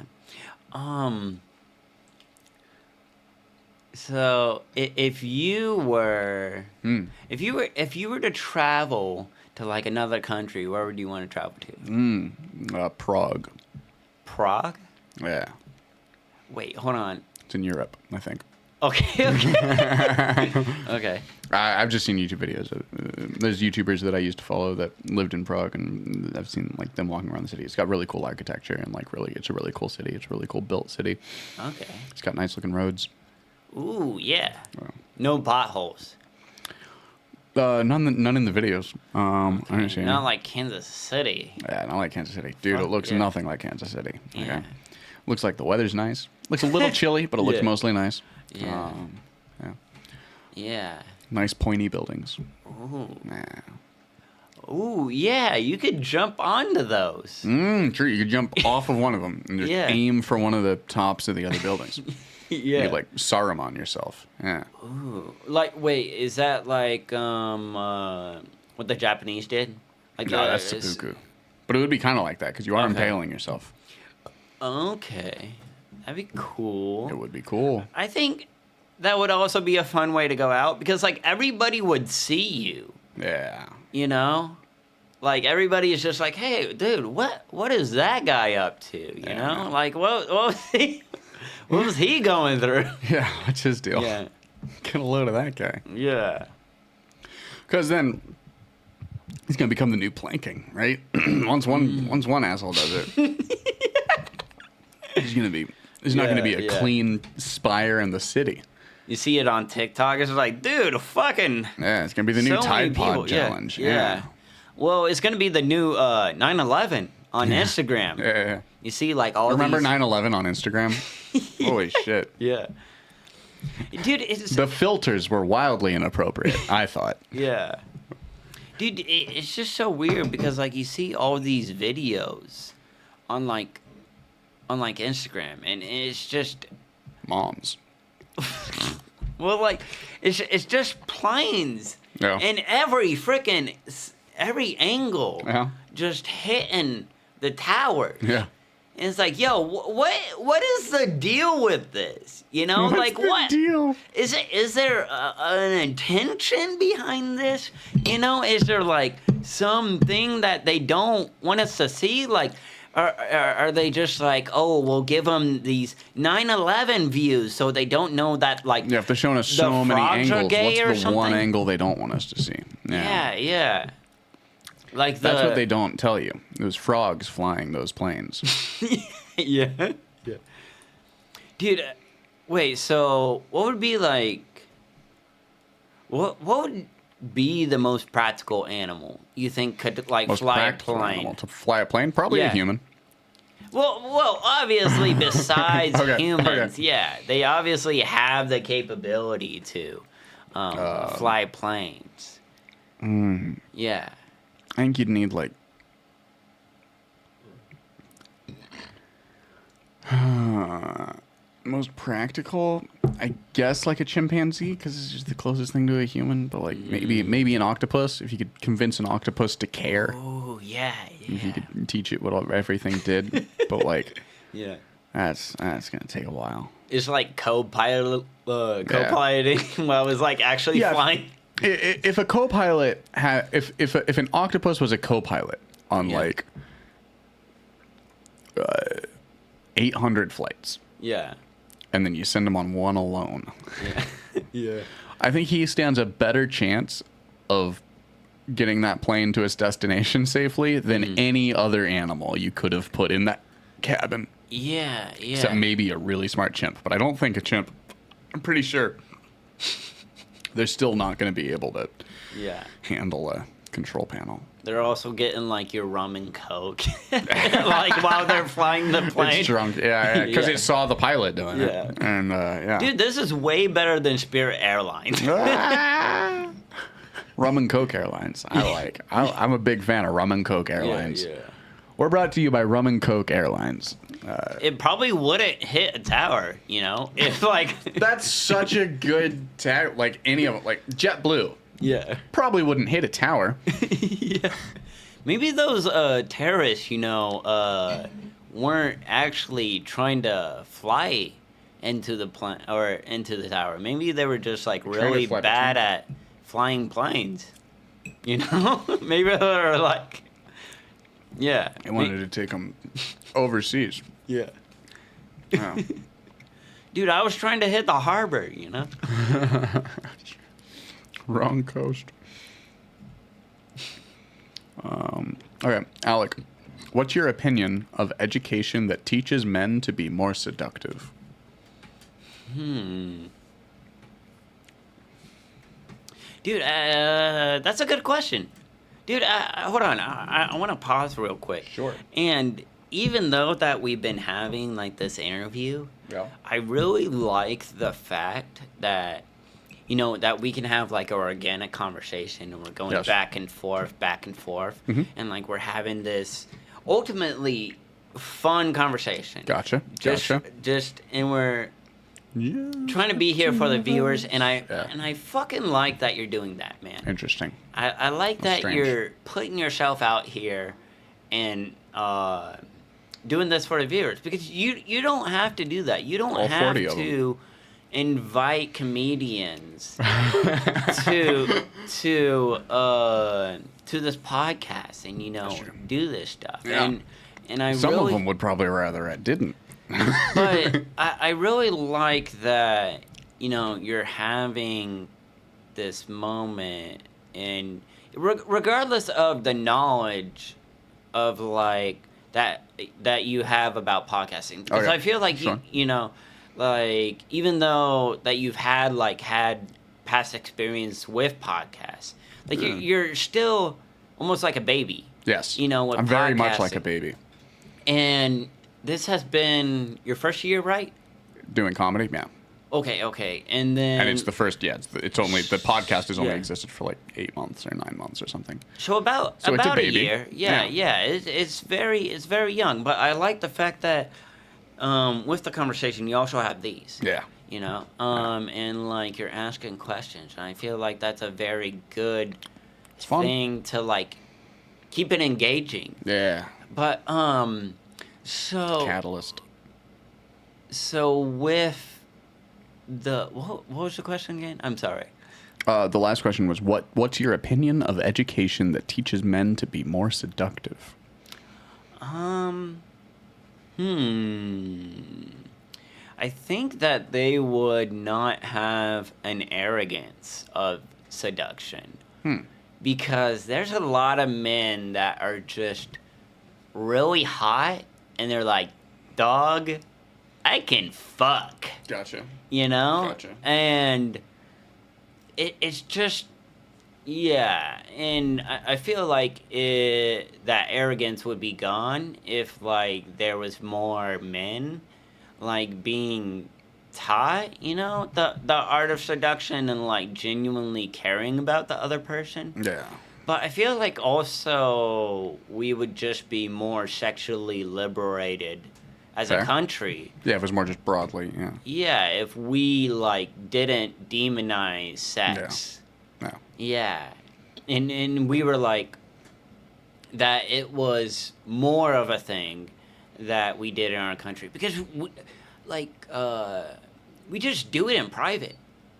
So if you were to travel to like another country, where would you want to travel to? Prague. Prague? Yeah. Wait, hold on. It's in Europe, I think. Okay. Okay. I've just seen YouTube videos. There's YouTubers that I used to follow that lived in Prague, and I've seen like them walking around the city. It's got really cool architecture, and it's a really cool city. It's a really cool built city. Okay. It's got nice looking roads. Ooh, yeah. No potholes. None in the videos. I didn't see any. Not like Kansas City. Yeah, not like Kansas City. Dude, it looks yeah. nothing like Kansas City. Yeah. Okay. Looks like the weather's nice. Looks a little chilly, but it looks Yeah. mostly nice. Yeah. Yeah. Yeah. Nice pointy buildings. Ooh. Yeah. Ooh, yeah. You could jump onto those. True. You could jump off of one of them and just Yeah. aim for one of the tops of the other buildings. Yeah. You like Saruman yourself. Yeah. Ooh. Like, wait, is that like what the Japanese did? Like, No, that's seppuku. But it would be kind of like that because you are Okay. impaling yourself. Okay. That'd be cool. It would be cool. I think that would also be a fun way to go out because like everybody would see you. Yeah. You know? Like everybody is just like, hey, dude, what is that guy up to? You know? Like what was he going through? Yeah, what's his deal? Yeah. Get a load of that guy. Yeah. Because then he's gonna become the new planking, right? once one asshole does it, there's not gonna be a clean spire in the city. You see it on TikTok. It's like, dude, fucking. Yeah, it's gonna be the new so Tide Pod people. challenge. Yeah. Well, it's gonna be the new 9/11 on Instagram. Yeah. You see, like all. Remember these... 9/11 on Instagram? Holy shit. Yeah. Dude, it's... The filters were wildly inappropriate, I thought. Yeah. Dude, it's just so weird because like you see all these videos on like Instagram and it's just Moms. well like it's just planes and every angle just hitting the towers. Yeah. And it's like, yo, what is the deal with this? You know, What's like the what deal? is there an intention behind this? You know, is there like something that they don't want us to see? Like, are they just like, oh, we'll give them these 9/11 views so they don't know that like Yeah, if they're showing us so many angles, what's the one angle they don't want us to see? Yeah. Like that's what they don't tell you. It was frogs flying those planes. Yeah. Dude, wait. So, what would be like? What would be the most practical animal you think could like Most fly a practical plane? animal to fly a plane? Probably a human. Well, obviously, besides Okay, humans, okay. yeah, they obviously have the capability to fly planes. Yeah. I think you'd need like most practical, I guess, like a chimpanzee because it's just the closest thing to a human. But like maybe an octopus, if you could convince an octopus to care. Oh yeah. If you could teach it what everything did, but like Yeah. that's gonna take a while. It's like co-piloting while it's like actually flying. If a co-pilot if an octopus was a co-pilot on like 800 flights, and then you send him on one alone, Yeah. I think he stands a better chance of getting that plane to its destination safely than any other animal you could have put in that cabin. Yeah. Except maybe a really smart chimp, but I don't think a chimp. I'm pretty sure they're still not going to be able to handle a control panel. They're also getting like your rum and coke, like while they're flying the plane. It's drunk, because it saw the pilot doing it, and Dude, this is way better than Spirit Airlines. Rum and Coke Airlines. I'm a big fan of Rum and Coke Airlines. Yeah. We're brought to you by Rum and Coke Airlines. It probably wouldn't hit a tower, you know, if like. That's such a good tag. Like any of them, like JetBlue. Yeah. Probably wouldn't hit a tower. Yeah. Maybe those terrorists, you know, weren't actually trying to fly into the plane or into the tower. Maybe they were just like really bad at flying planes. You know? Maybe they were like. Yeah. They wanted to take them overseas. Yeah. Oh. Dude, I was trying to hit the harbor, you know? Wrong coast. Okay, Alec, what's your opinion of education that teaches men to be more seductive? Dude, that's a good question. Dude, hold on. I want to pause real quick. Sure. And even though that we've been having like this interview, I really like the fact that, you know, that we can have like an organic conversation and we're going back and forth, and like we're having this ultimately fun conversation. Gotcha. And we're trying to be here for the viewers, and I fucking like that you're doing that, man. Interesting. I like that you're putting yourself out here and doing this for the viewers, because you don't have to do that. You don't All have 40 of to invite comedians to this podcast and do this stuff. Yeah. And I Some really, of them would probably rather I didn't. but I really like that you're having this moment, and regardless of the knowledge of like that you have about podcasting, because I feel like sure. like even though that you've had past experience with podcasts, like you're still almost like a baby. Yes. With I'm very much podcasting. like a baby. And this has been your first year, right? Doing comedy, yeah. Okay, and then... And it's the first, it's only, the podcast has only Yeah. existed for like 8 months or 9 months or something. So about it's a baby. year. Yeah. It's very young, but I like the fact that with the conversation, you also have these. Yeah. And like you're asking questions, and I feel like that's a very good It's fun. thing to like keep it engaging. Yeah. But so Catalyst. So with the what was the question again? I'm sorry. The last question was, what's your opinion of education that teaches men to be more seductive? I think that they would not have an arrogance of seduction. Because there's a lot of men that are just really hot, and they're like, dog, I can fuck. Gotcha. Gotcha. And it's just, yeah. And I feel like that arrogance would be gone if, like, there was more men, like, being taught, the art of seduction and, like, genuinely caring about the other person. Yeah. But I feel like also we would just be more sexually liberated as a country. Yeah, it was more just broadly, yeah. Yeah, if we, like, didn't demonize sex. No. Yeah. And we were like, that it was more of a thing that we did in our country. Because, we just do it in private.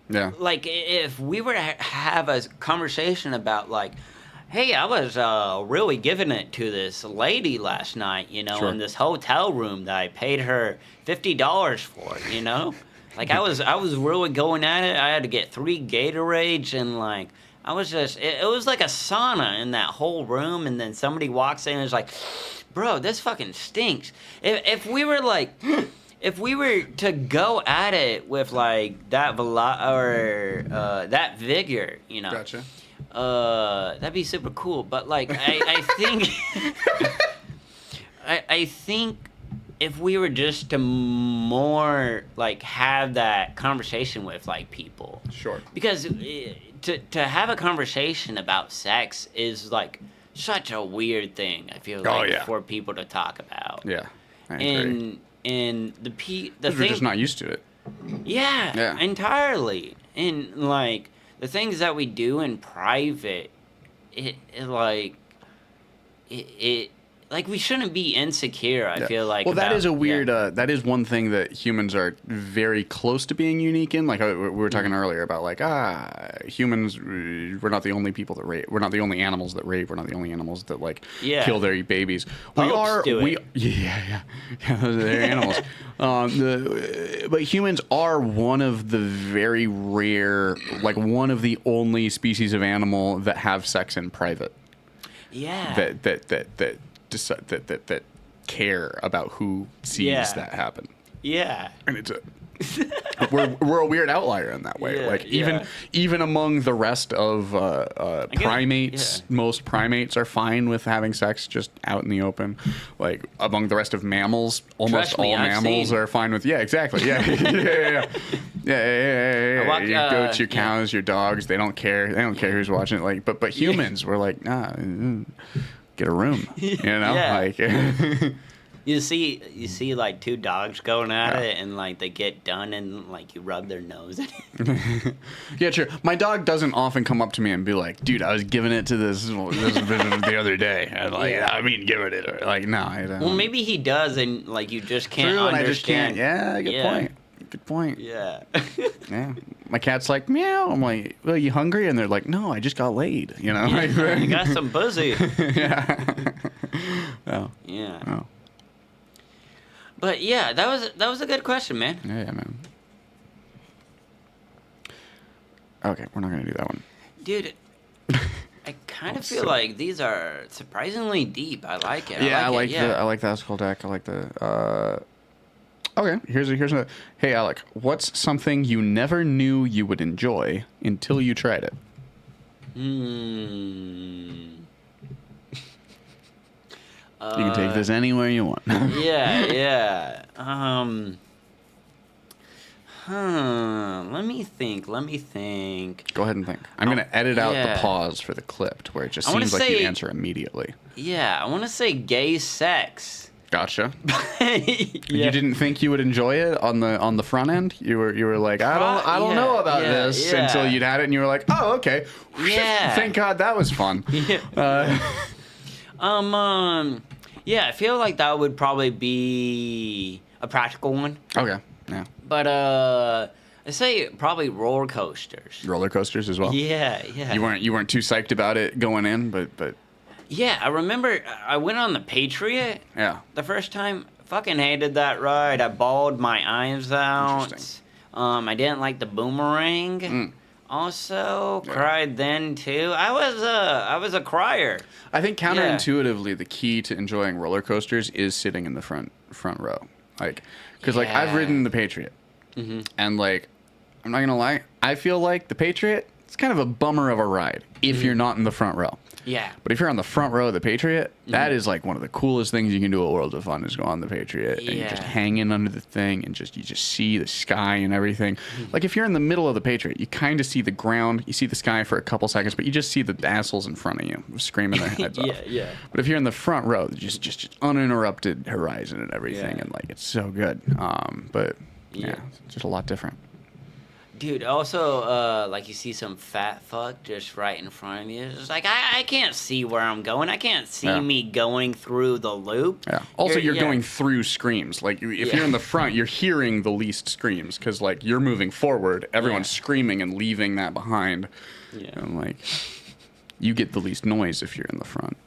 Yeah. Like, if we were to have a conversation about, like, hey, I was really giving it to this lady last night, Sure. in this hotel room that I paid her $50 for, Like, I was really going at it. I had to get 3 Gatorades, and, like, I was just... It was like a sauna in that whole room, and then somebody walks in and is like, bro, this fucking stinks. If we were, like... If we were to go at it with, like, that that vigor, Gotcha. that'd be super cool. But, like, I think... I think if we were just to more, like, have that conversation with, like, people. Sure. Because to have a conversation about sex is, like, such a weird thing, I feel like, for people to talk about. Yeah, I agree. And the thing... We're just not used to it. Yeah, entirely. And, like, the things that we do in private, like, we shouldn't be insecure, I feel like. Well, that is a weird, that is one thing that humans are very close to being unique in. Like, we were talking earlier about, like, humans, we're not the only people that rape. We're not the only animals that rape. We're not the only animals that, like, kill their babies. Yeah, they're animals. But humans are one of the very rare, like, one of the only species of animal that have sex in private. Yeah. That care about who sees that happen. Yeah. And it's we're a weird outlier in that way. Like even among the rest of primates, most primates are fine with having sex just out in the open. Like among the rest of mammals, almost all mammals are fine with. Yeah, exactly. Yeah. Your goats, your cows, your dogs, they don't care. They don't care who's watching it. Like, but humans, we're like, nah, get a room. Like. You see like two dogs going at Yeah. it, and like they get done, and like you rub their nose in it. Yeah, true. My dog doesn't often come up to me and be like, "Dude, I was giving it to this the other day," and like, Yeah. I mean, give it. Or, like, no, I don't. Well, maybe he does, and like you just can't True, and understand. I just can't. Yeah, good Yeah. point. Good point. Yeah. Yeah. My cat's like, meow. I'm like, well, you hungry? And they're like, no, I just got laid. You know? Yeah, you got some pussy. Yeah. Oh. Yeah. Oh. But yeah, that was a good question, man. Yeah, man. Okay, we're not gonna do that one. Dude, I kind of feel so- like these are surprisingly deep. I like it. Yeah, I like it. Yeah. the Askel deck. I like the. Okay, here's a. Hey, Alec, what's something you never knew you would enjoy until you tried it? Hmm. You can take this anywhere you want. Yeah. Let me think. Go ahead and think. I'm gonna edit out yeah. the pause for the clip to where it just I wanna seems like you say- answer immediately. Yeah, I want to say gay sex. Gotcha. Yeah. You didn't think you would enjoy it on the front end. You were like, I don't know about yeah, this yeah. until you'd had it, and you were like, oh, okay. Yeah. Thank God that was fun. Yeah. Yeah, I feel like that would probably be a practical one. Okay. Yeah. But I say probably roller coasters. Roller coasters as well. Yeah. You weren't too psyched about it going in, but Yeah, I remember I went on the Patriot yeah. the first time. Fucking hated that ride. I bawled my eyes out. Interesting. I didn't like the boomerang. Mm. Also, Yeah. cried then too. I was a crier. I think counterintuitively, the key to enjoying roller coasters is sitting in the front row. Like, because like I've Yeah. ridden the Patriot, Mhm. and like, I'm not gonna lie, I feel like the Patriot, it's kind of a bummer of a ride if you're not in the front row. Yeah. But if you're on the front row of the Patriot, that is like one of the coolest things you can do at Worlds of Fun is go on the Patriot and you're just Yeah. hanging under the thing and you just see the sky and everything. Like if you're in the middle of the Patriot, you kind of see the ground, you see the sky for a couple seconds, but you just see the assholes in front of you screaming their heads off. Yeah. But if you're in the front row, just uninterrupted horizon and everything, Yeah. and like it's so good. But yeah, Yeah. it's just a lot different. Dude, also, like you see some fat fuck just right in front of you. It's like I can't see where I'm going. I can't see Yeah. me going through the loop. Yeah. Also, you're yeah. going through screams. Like, if Yeah. you're in the front, you're hearing the least screams because, like, you're moving forward. Everyone's Yeah. screaming and leaving that behind. Yeah. And, like, you get the least noise if you're in the front.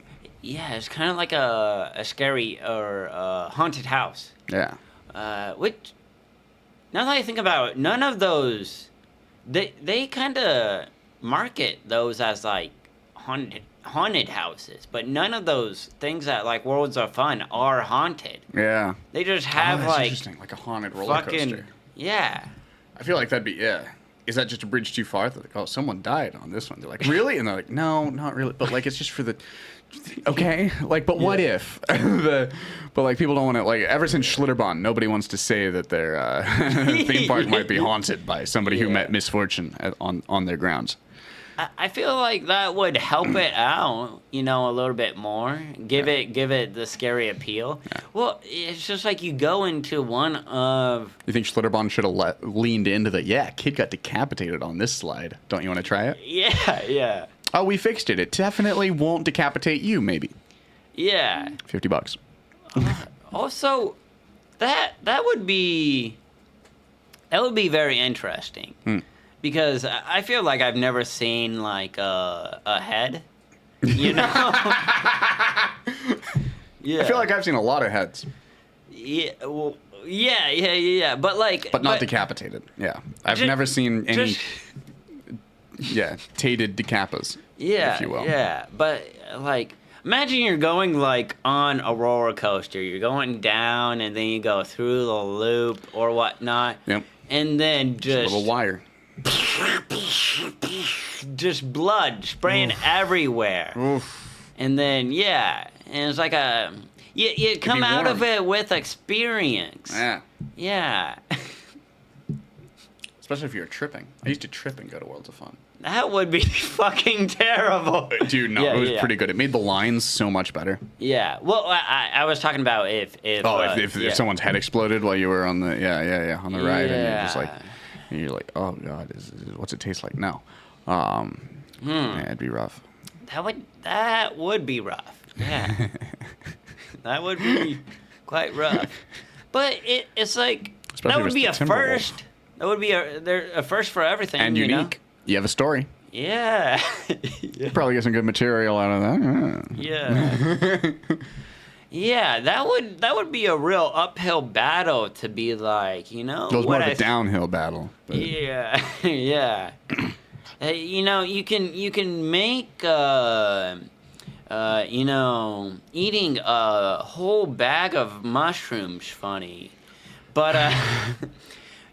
Yeah, it's kind of like a scary or haunted house. Yeah. Which, now that I think about it, none of those, they kind of market those as like haunted houses, but none of those things that like Worlds of Fun are haunted. Yeah. They just Oh, have that's like interesting. Like a haunted roller fucking coaster. yeah. I feel like that'd be, yeah. Is that just a bridge too far? They're like, oh, someone died on this one. They're like, really? And they're like, no, not really. But, like, it's just for the... Okay, like, but what if? But like, people don't want to, like, ever since Schlitterbahn, nobody wants to say that their theme park might be haunted by somebody who Yeah. met misfortune on their grounds. I feel like that would help it out, a little bit more. Give it the scary appeal. Yeah. Well, it's just like you go into one of You think Schlitterbahn should have leaned into the, kid got decapitated on this slide. Don't you want to try it? yeah. Oh, we fixed it. It definitely won't decapitate you, maybe. Yeah. $50. Also, that would be very interesting. Because I feel like I've never seen like a head, Yeah. I feel like I've seen a lot of heads, Yeah. Well. Yeah. But like. but not decapitated. Yeah. I've Ju- never seen any, just- tated decapas, Yeah. if you will. Yeah. But like. Imagine you're going like on a roller coaster. You're going down, and then you go through the loop or whatnot. Yep. And then A just little wire. just blood spraying everywhere. Oof. And then and it's like you come be out of warm. it with experience. Yeah. Yeah. Especially if you're tripping. I used to trip and go to Worlds of Fun. That would be fucking terrible. Dude, no, it was pretty good. It made the lines so much better. Yeah. Well, I was talking about if if someone's head exploded while you were on the on the ride, and you're like, oh god, what's it taste like? No, yeah, it'd be rough. That would be rough. Yeah, that would be quite rough. But it's like Especially that would be a Timberwolves. first. That would be a first for everything. And unique. You have a story. Yeah. You probably get some good material out of that. Yeah. Yeah, that would be a real uphill battle to be like, It was more of a downhill battle. But. Yeah, yeah. You can make eating a whole bag of mushrooms funny, but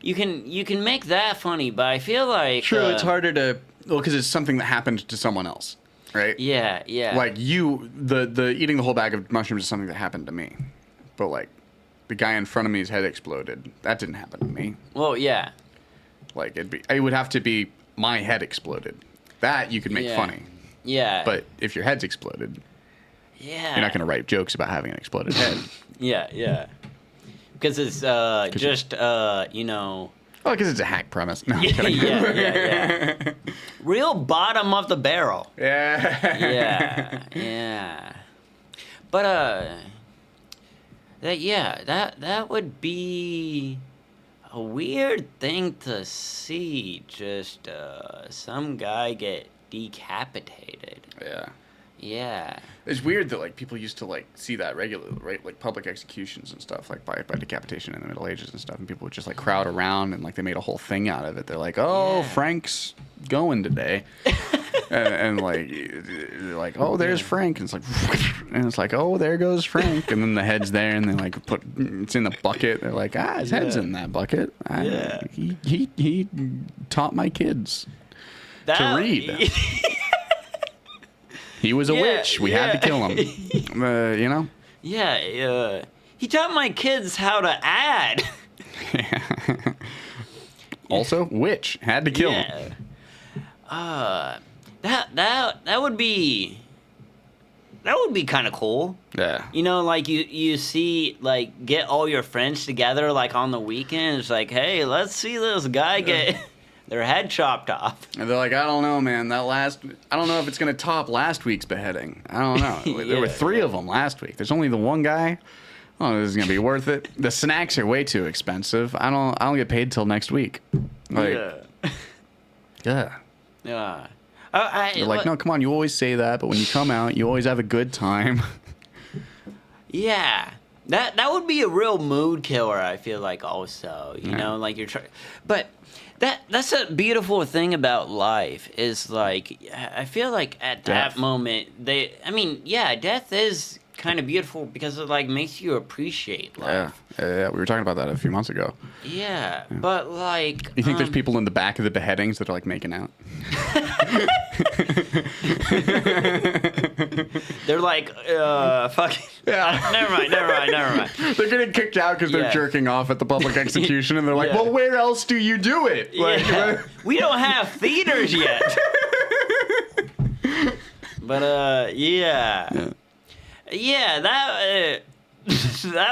you can make that funny. But I feel like it's harder to because it's something that happened to someone else. Right? Yeah, yeah. Like the eating the whole bag of mushrooms is something that happened to me. But like the guy in front of me's head exploded. That didn't happen to me. Well, yeah. Like it would have to be my head exploded. That you could make funny. Yeah. But if your head's exploded, yeah. You're not going to write jokes about having an exploded head. Yeah, yeah. Because it's Oh, because it's a hack premise. No, I'm kidding. yeah. Real bottom of the barrel. Yeah. Yeah. But that would be a weird thing to see. Just some guy get decapitated. Yeah. Yeah. It's weird that like people used to like see that regularly, right? Like public executions and stuff, like by decapitation in the Middle Ages and stuff, and people would just like crowd around and like they made a whole thing out of it. They're like, "Oh, Frank's going today," and like, they're like, "Oh, there's Frank," and it's like, "Oh, there goes Frank," and then the head's there, and they like it's in the bucket. They're like, his head's in that bucket. He taught my kids to read. He was a witch. We had to kill him. Yeah, he taught my kids how to add. Also, witch. Had to kill him. That would be kind of cool. Yeah. Like you see, like, get all your friends together, like, on the weekends, like, hey, let's see this guy get their head chopped off. And they're like, I don't know, man. I don't know if it's going to top last week's beheading. I don't know. There were 3 of them last week. There's only the one guy. Oh, this is going to be worth it. The snacks are way too expensive. I don't get paid till next week. Like, yeah. Yeah. They're like, no, come on. You always say that, but when you come out, you always have a good time. Yeah. That would be a real mood killer, I feel like, also. You know, like you're trying. But that's a beautiful thing about life is, like, I feel like at that moment, death is kind of beautiful because it, like, makes you appreciate life. Yeah, we were talking about that a few months ago. Yeah, but, like... You think there's people in the back of the beheadings that are, like, making out? They're like, fucking... Yeah. Never mind. They're getting kicked out because they're jerking off at the public execution, and they're like, well, where else do you do it? Like, we don't have theaters yet. But, Yeah, that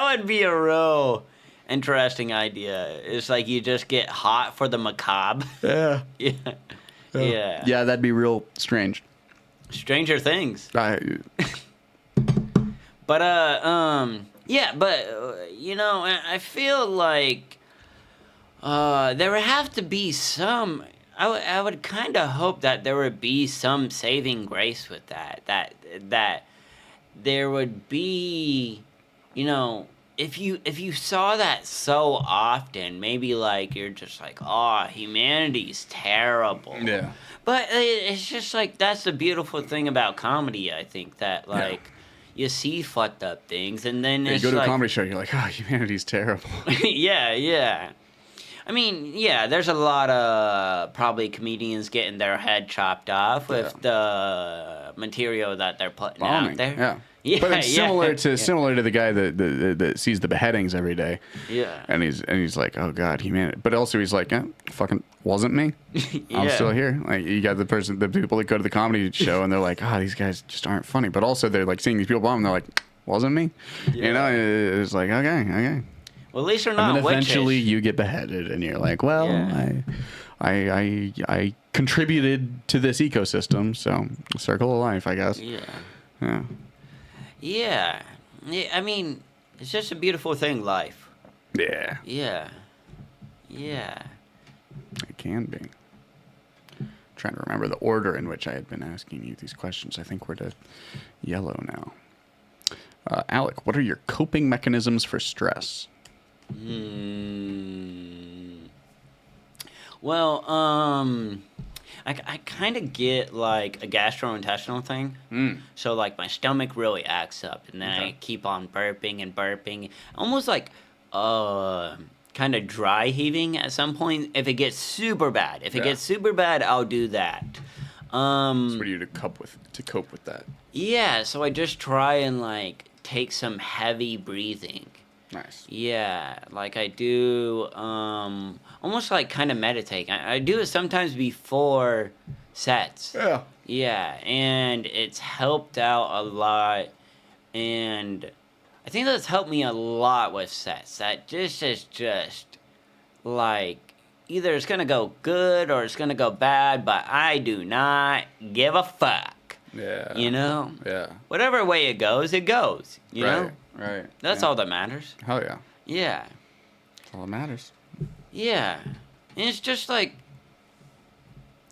would be a real interesting idea. It's like you just get hot for the macabre. Yeah. Yeah. Yeah, that'd be real strange. Stranger Things. But I feel like there would have to be some. I would kind of hope that there would be some saving grace with that. That there would be, if you saw that so often, maybe like you're just like, oh, humanity's terrible. Yeah. But it's just like that's the beautiful thing about comedy. I think that you see fucked up things, and then you go to a comedy show, you're like, oh, humanity's terrible. Yeah. I mean, there's a lot of probably comedians getting their head chopped off with the material that they're putting out there. Yeah, But it's similar to yeah. similar to the guy that sees the beheadings every day. Yeah. And he's like, oh God, humanity. But also he's like, fucking wasn't me. I'm Yeah. still here. Like you got the people that go to the comedy show and they're like, these guys just aren't funny. But also they're like seeing these people bomb and they're like, wasn't me. You know, it's like okay. Well, at least they're And not then eventually witches. you get beheaded and you're like, well, Yeah. I contributed to this ecosystem, so circle of life, I guess. Yeah. Yeah. Yeah. I mean, it's just a beautiful thing, life. Yeah. Yeah. Yeah. It can be. Trying to remember the order in which I had been asking you these questions. I think we're to yellow now. Alec, what are your coping mechanisms for stress? Well, I kind of get like a gastrointestinal thing. So like my stomach really acts up, and then I keep on burping and burping, almost like kind of dry heaving at some point. If it gets super bad, I'll do that. So what do you do to cope with that? Yeah, so I just try and like take some heavy breathing. Nice. Yeah, like I do, almost like kind of meditate. I do it sometimes before sets. Yeah. Yeah, and it's helped out a lot, and I think that's helped me a lot with sets. That this is just, like, either it's gonna go good or it's gonna go bad, but I do not give a fuck. Yeah. You know? Yeah. Whatever way it goes, you know? Right. That's all that matters. Hell yeah. Yeah. That's all that matters. Yeah. And it's just like,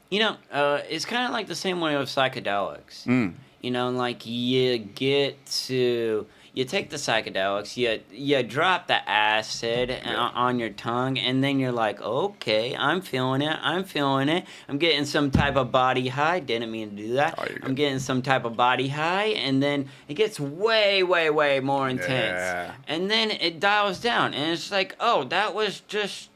you know, it's kind of like the same way with psychedelics. You know, like you take the psychedelics, you drop the acid on your tongue, and then you're like, okay, I'm feeling it. I'm getting some type of body high. Didn't mean to do that. Oh, you're I'm good. getting some type of body high, and then it gets way, way, way more intense. Yeah. And then it dials down, and it's like, oh, that was just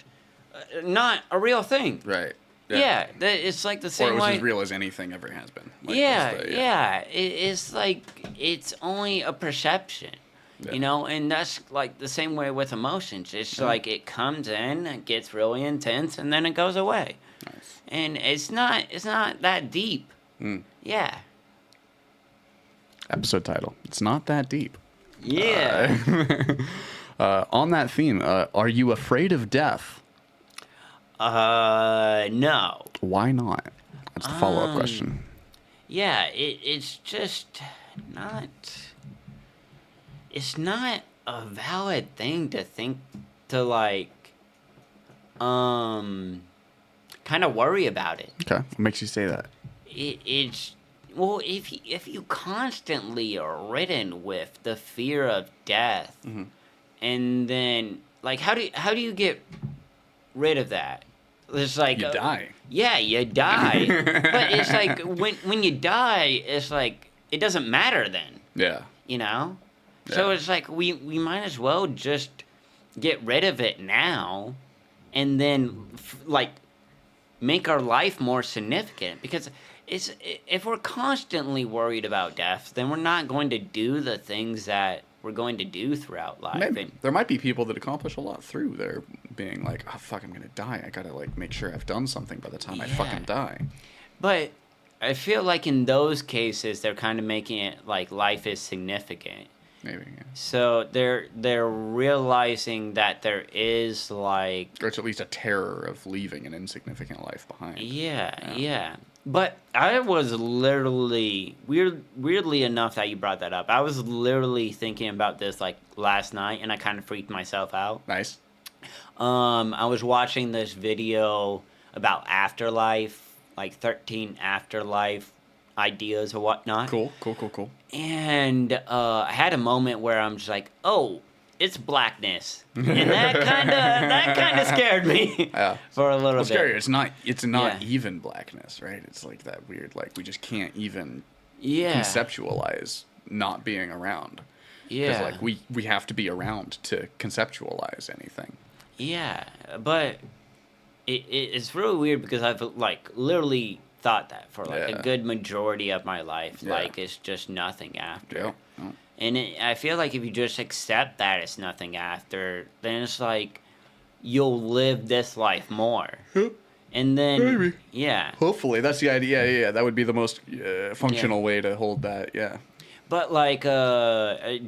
not a real thing. Right. Yeah, it's like the Or same it was way. as real as anything ever has been. Like, Yeah, just the- yeah. It's like it's only a perception, Yeah. you know, and that's like the same way with emotions. It's like it comes in, it gets really intense, and then it goes away, Nice. and it's not that deep. Yeah, Episode title. It's not that deep. yeah. On that theme, are you afraid of death? No. Why not? That's the follow-up question. Yeah, it's just not. It's not a valid thing to think to like, kind of worry about it. Okay. What makes you say that? It's well, if you constantly are ridden with the fear of death, and then like how do you get rid of that? It's like You die. Yeah, you die. But it's like when you die, it's like it doesn't matter then, Yeah. you know? So Yeah. it's like we might as well just get rid of it now and then like make our life more significant, because if we're constantly worried about death, then we're not going to do the things that we're going to do throughout life. Maybe. And, There might be people that accomplish a lot through their being like, oh, fuck, I'm going to die. I got to, like, make sure I've done something by the time I fucking die. but I feel like in those cases, they're kind of making it like life is significant. Maybe, yeah. So they're realizing that there is like Or it's at least a terror of leaving an insignificant life behind. yeah. But I was literally weirdly enough that you brought that up. I was literally thinking about this like last night, and I kind of freaked myself out. Nice. I was watching this video about afterlife, like 13 afterlife ideas or whatnot. Cool. And I had a moment where I'm just like, oh, it's blackness, and that kind of scared me Yeah. for a little Well, bit. scary. It's not Yeah. even blackness, right? It's like that weird, like, we just can't even Yeah, conceptualize not being around. yeah, Because, like, we have to be around to conceptualize anything. yeah. But it's really weird because I've like literally thought that for like Yeah. a good majority of my life. Yeah. Like it's just nothing after. Yeah. Oh. And I feel like if you just accept that it's nothing after, then it's like you'll live this life more. And then, Maybe. yeah. Hopefully, that's the idea. Yeah, that would be the most functional way to hold that. Yeah. But like, do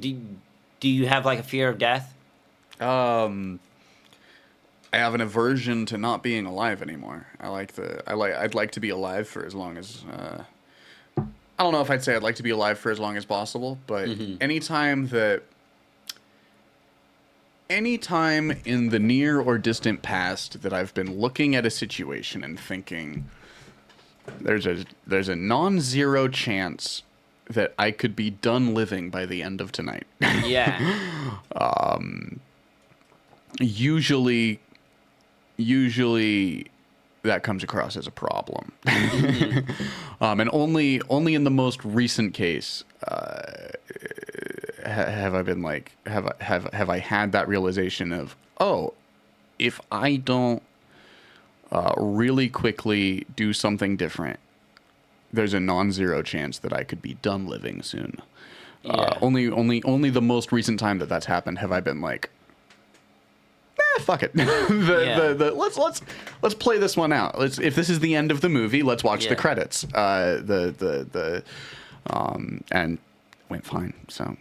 you have like a fear of death? I have an aversion to not being alive anymore. I'd like to be alive for as long as I don't know if I'd say I'd like to be alive for as long as possible, but anytime in the near or distant past that I've been looking at a situation and thinking there's a non-zero chance that I could be done living by the end of tonight. Yeah. Usually that comes across as a problem. And only in the most recent case have I been like, have I had that realization of, oh, if I don't really quickly do something different, there's a non-zero chance that I could be done living soon. Yeah. Only the most recent time that's happened have I been like, fuck it. Let's play this one out. If this is the end of the movie, let's watch the credits. And went fine. So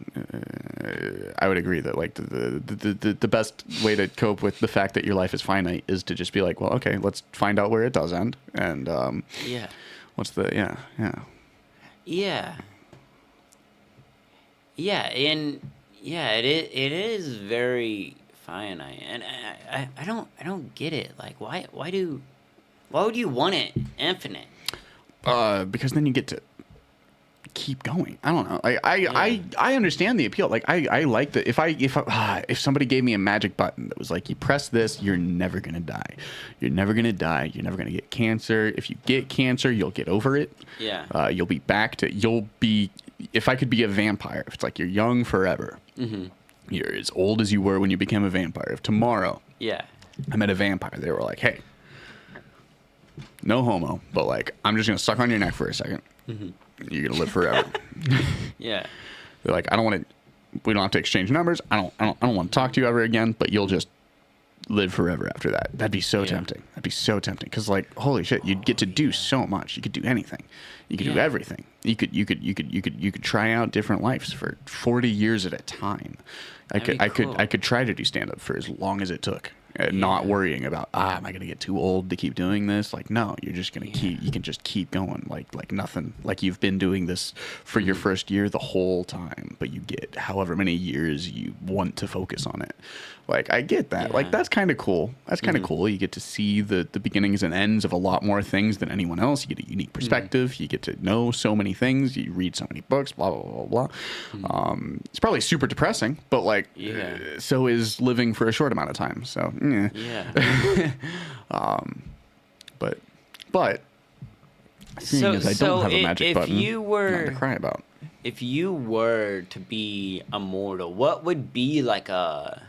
I would agree that like the best way to cope with the fact that your life is finite is to just be like, well, okay, let's find out where it does end. And what's the it is very finite, and I don't get it. Like, why would you want it infinite? Because then you get to keep going. I don't know. I understand the appeal. Like I like that. If somebody gave me a magic button that was like, you press this, you're never gonna die. You're never gonna die. You're never gonna get cancer. If you get cancer, you'll get over it. Yeah. You'll be back to. You'll be. If I could be a vampire, if it's like you're young forever. Mm-hmm. You're as old as you were when you became a vampire. If tomorrow, I met a vampire, they were like, hey, no homo, but like, I'm just gonna suck on your neck for a second. Mm-hmm. You're gonna live forever. Yeah. They're like, we don't have to exchange numbers. I don't want to talk to you ever again, but you'll just live forever after that. That'd be so tempting. That'd be so tempting. Cause like, holy shit, you'd get to do so much. You could do anything. You could do everything. You could try out different lives for 40 years at a time. I could try to do stand up for as long as it took. Not worrying about, am I going to get too old to keep doing this? Like, no, you're just going to you can just keep going like nothing. Like you've been doing this for your first year the whole time, but you get however many years you want to focus on it. Like, I get that. Yeah. Like, that's kind of cool. That's kind of cool. You get to see the beginnings and ends of a lot more things than anyone else. You get a unique perspective. You get to know so many things. You read so many books, blah, blah, blah, blah. It's probably super depressing, but like, so is living for a short amount of time. So, but seeing as I don't have a magic button, nothing to cry about. If you were to be immortal, what would be like a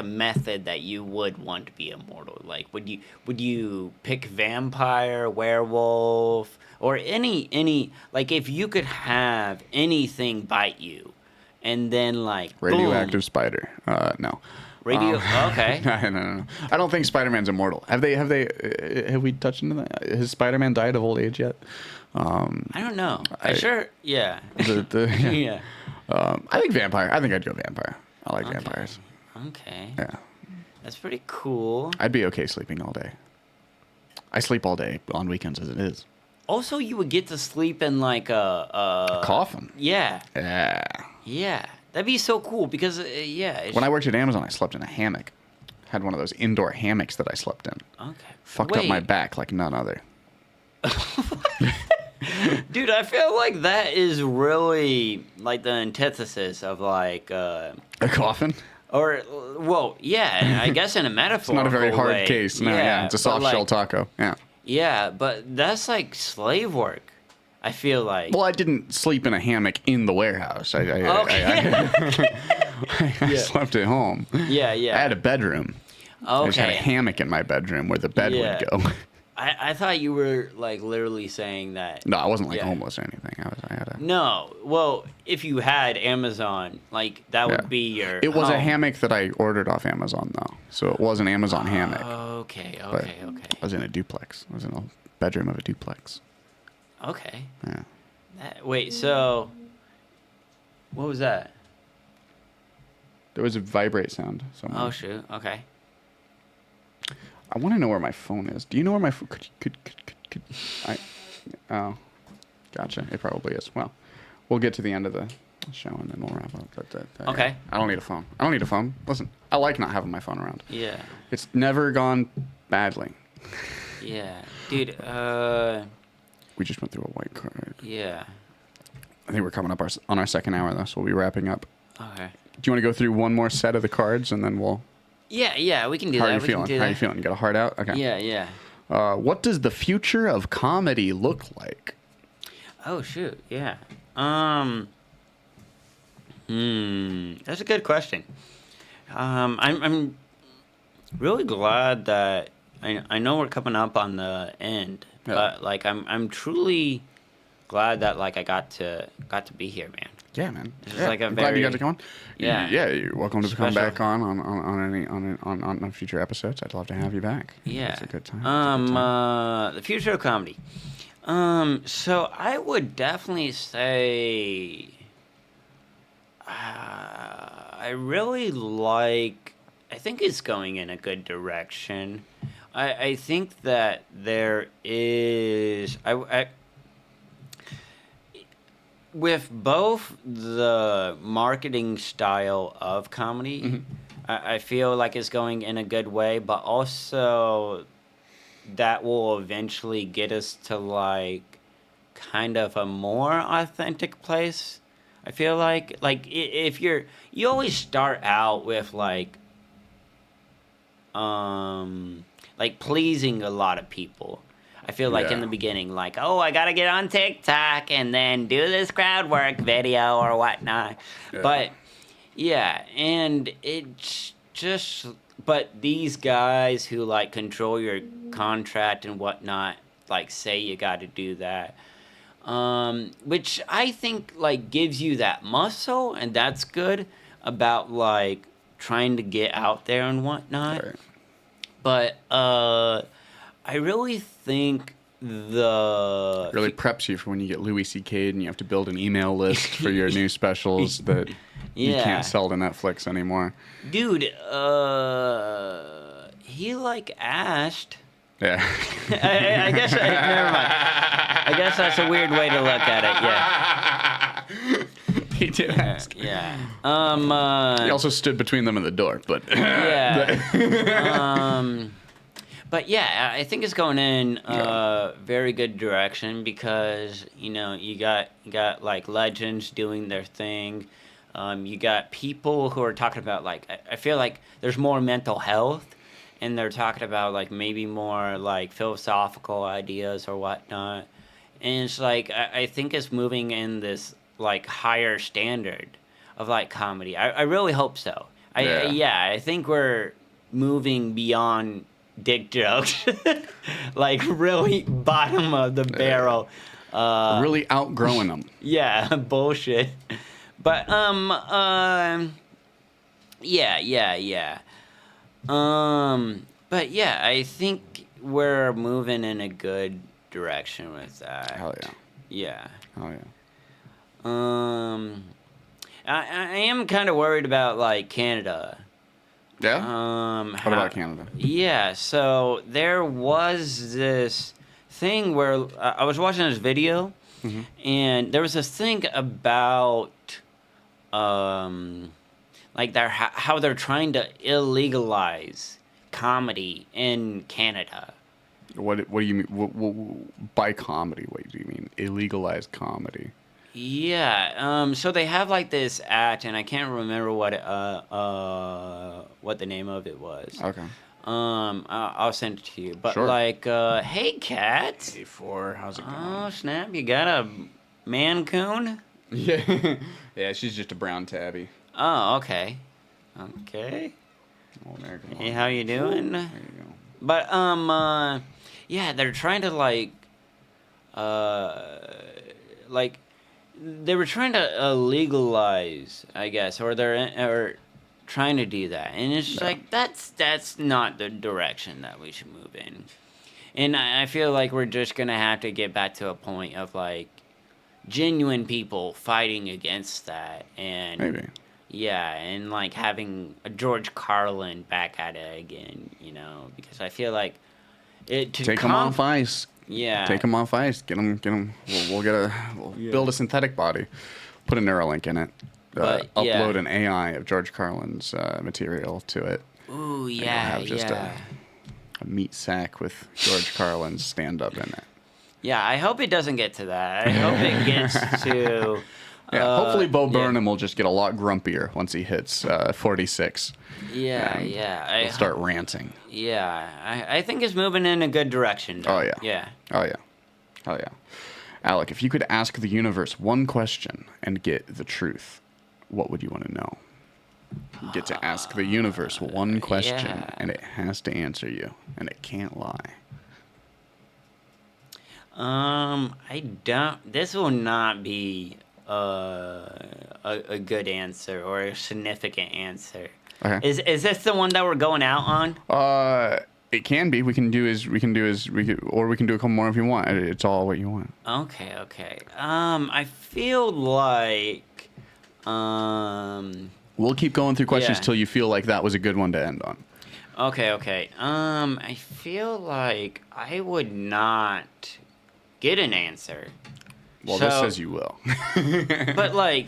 method that you would want to be immortal? Like, would you pick vampire, werewolf, or any like, if you could have anything bite you, and then like radioactive spider? No. Okay. No. I don't think Spider-Man's immortal. Have we touched into that? Has Spider-Man died of old age yet? I don't know. Yeah. Yeah. I think vampire. I think I'd go vampire. I like vampires. Okay. Yeah. That's pretty cool. I'd be okay sleeping all day. I sleep all day on weekends as it is. Also, you would get to sleep in like a coffin. Yeah. Yeah. Yeah. That'd be so cool because, when I worked at Amazon, I slept in a hammock. Had one of those indoor hammocks that I slept in. Okay. Fucked up my back like none other. Dude, I feel like that is really like the antithesis of like... a coffin? Or, well, yeah, I guess in a metaphor. It's not a very hard case. No, it's a soft shell taco. Yeah. Yeah, but that's like slave work. I feel like. Well, I didn't sleep in a hammock in the warehouse. I slept at home. Yeah. I had a bedroom. Okay. I just had a hammock in my bedroom where the bed would go. I thought you were like literally saying that. No, I wasn't like Yeah. homeless or anything. I had a. No, well, if you had Amazon, like that Yeah. would be your. It was a home. hammock that I ordered off Amazon though, so it was an Amazon hammock. Okay, But okay, okay, I was in a duplex. I was in a bedroom of a duplex. okay. Yeah. Wait, so what was that? There was a vibrate sound somewhere. Oh shoot. Okay. I want to know where my phone is. Do you know where my phone? Could I? Oh, gotcha. It probably is. Well, we'll get to the end of the show and then we'll wrap up. Okay. I don't need a phone. I don't need a phone. Listen, I like not having my phone around. Yeah. It's never gone badly. Yeah, dude. We just went through a white card. Yeah. I think we're coming up on our second hour though, so we'll be wrapping up. Okay. Do you want to go through one more set of the cards and then we'll? Yeah, we can do How that. are you We feeling? can do How are that. you feeling? You got a heart out? Okay. Yeah. What does the future of comedy look like? Oh shoot. Yeah. That's a good question. I'm really glad that I know we're coming up on the end, Yeah. but like I'm truly glad that like I got to be here, man. Yeah, man. This is Yeah. like a I'm glad you got to very- come on. Yeah. Yeah, you're welcome to come Special. back on future episodes. I'd love to have you back. Yeah. It's a good time. It's a good time. The future of comedy. So I would definitely say I really like. I think it's going in a good direction. I think that there is. With both the marketing style of comedy, Mhm. I feel like it's going in a good way, but also that will eventually get us to like kind of a more authentic place. I feel like if you always start out with like pleasing a lot of people. I feel like in Yeah. the beginning, like, oh, I gotta get on TikTok and then do this crowd work video or whatnot. Yeah. But yeah, and it's just, but these guys who like control your contract and whatnot, like say you got to do that, which I think like gives you that muscle, and that's good about like trying to get out there and whatnot. Right. But I really think the Really preps you for when you get Louis C.K. and you have to build an email list for your new specials that you Yeah. can't sell to Netflix anymore. dude, he like asked. Yeah. I guess never mind. I guess that's a weird way to look at it. Yeah. He did ask. Yeah. He also stood between them and the door, but Yeah. But yeah, I think it's going in a very good direction because you got like legends doing their thing. You got people who are talking about like I feel like there's more mental health, and they're talking about like maybe more like philosophical ideas or whatnot. And it's like I think it's moving in this like higher standard of like comedy. I really hope so. I think we're moving beyond dick jokes, like really bottom of the barrel. really outgrowing them. Yeah, bullshit. But yeah. But yeah, I think we're moving in a good direction with that. Hell yeah. Yeah. Oh yeah. I am kind of worried about like Canada. Yeah. What about Canada? Yeah, so there was this thing where I was watching this video, Mhm. and there was this thing about like how they're trying to illegalize comedy in Canada. What do you mean? By comedy, what do you mean? Illegalized comedy. Yeah, so they have like this act, and I can't remember what the name of it was. Okay. I'll send it to you. But Sure. like, hey, cat. A4, how's it going? Oh snap! You got a mancoon? Yeah. Yeah, she's just a brown tabby. Oh, okay. Okay. Oh, American Hey, one. how you doing? There you go. But yeah, they're trying to like they were trying to legalize, I guess, or or trying to do that, and it's just Yeah. like that's not the direction that we should move in. And I feel like we're just gonna have to get back to a point of like genuine people fighting against that, and Maybe. yeah, and like having a George Carlin back at it again, because I feel like it to Take them off ice. Yeah. Take them off ice. Get them. We'll build a synthetic body. Put a Neuralink in it. But, yeah. Upload an AI of George Carlin's material to it. Ooh, And yeah, you'll have just yeah. a meat sack with George Carlin's stand-up in it. Yeah, I hope it doesn't get to that. I hope it gets to. Yeah, hopefully Bo yeah. Burnham will just get a lot grumpier once he hits 46. Yeah, And yeah. He'll start ranting. Yeah, I think it's moving in a good direction. Though. Oh, yeah. Yeah. Oh, yeah. Oh, yeah. Alec, if you could ask the universe one question and get the truth, what would you want to know? You get to ask the universe one question, yeah. and it has to answer you, and it can't lie. I don't. This will not be a good answer or a significant answer. Okay. Is this the one that we're going out on? It can be. We can do a couple more if you want. It's all what you want. Okay. I feel like We'll keep going through questions Yeah. till you feel like that was a good one to end on. Okay. I feel like I would not get an answer. Well, this So- says you will. But like,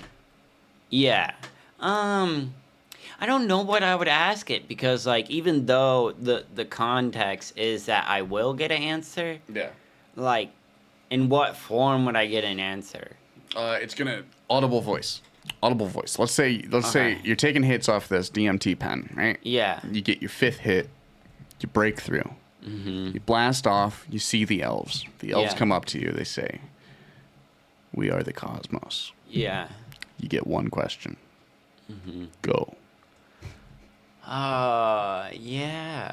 yeah. I don't know what I would ask it because like even though the context is that I will get an answer, Yeah. like in what form would I get an answer? It's gonna audible voice. Let's say Okay. you're taking hits off this DMT pen, right? Yeah. You get your fifth hit, you break through. You blast off, you see the elves. The elves Yeah. come up to you, they say, "We are the cosmos." Yeah. You get one question. Go. Yeah.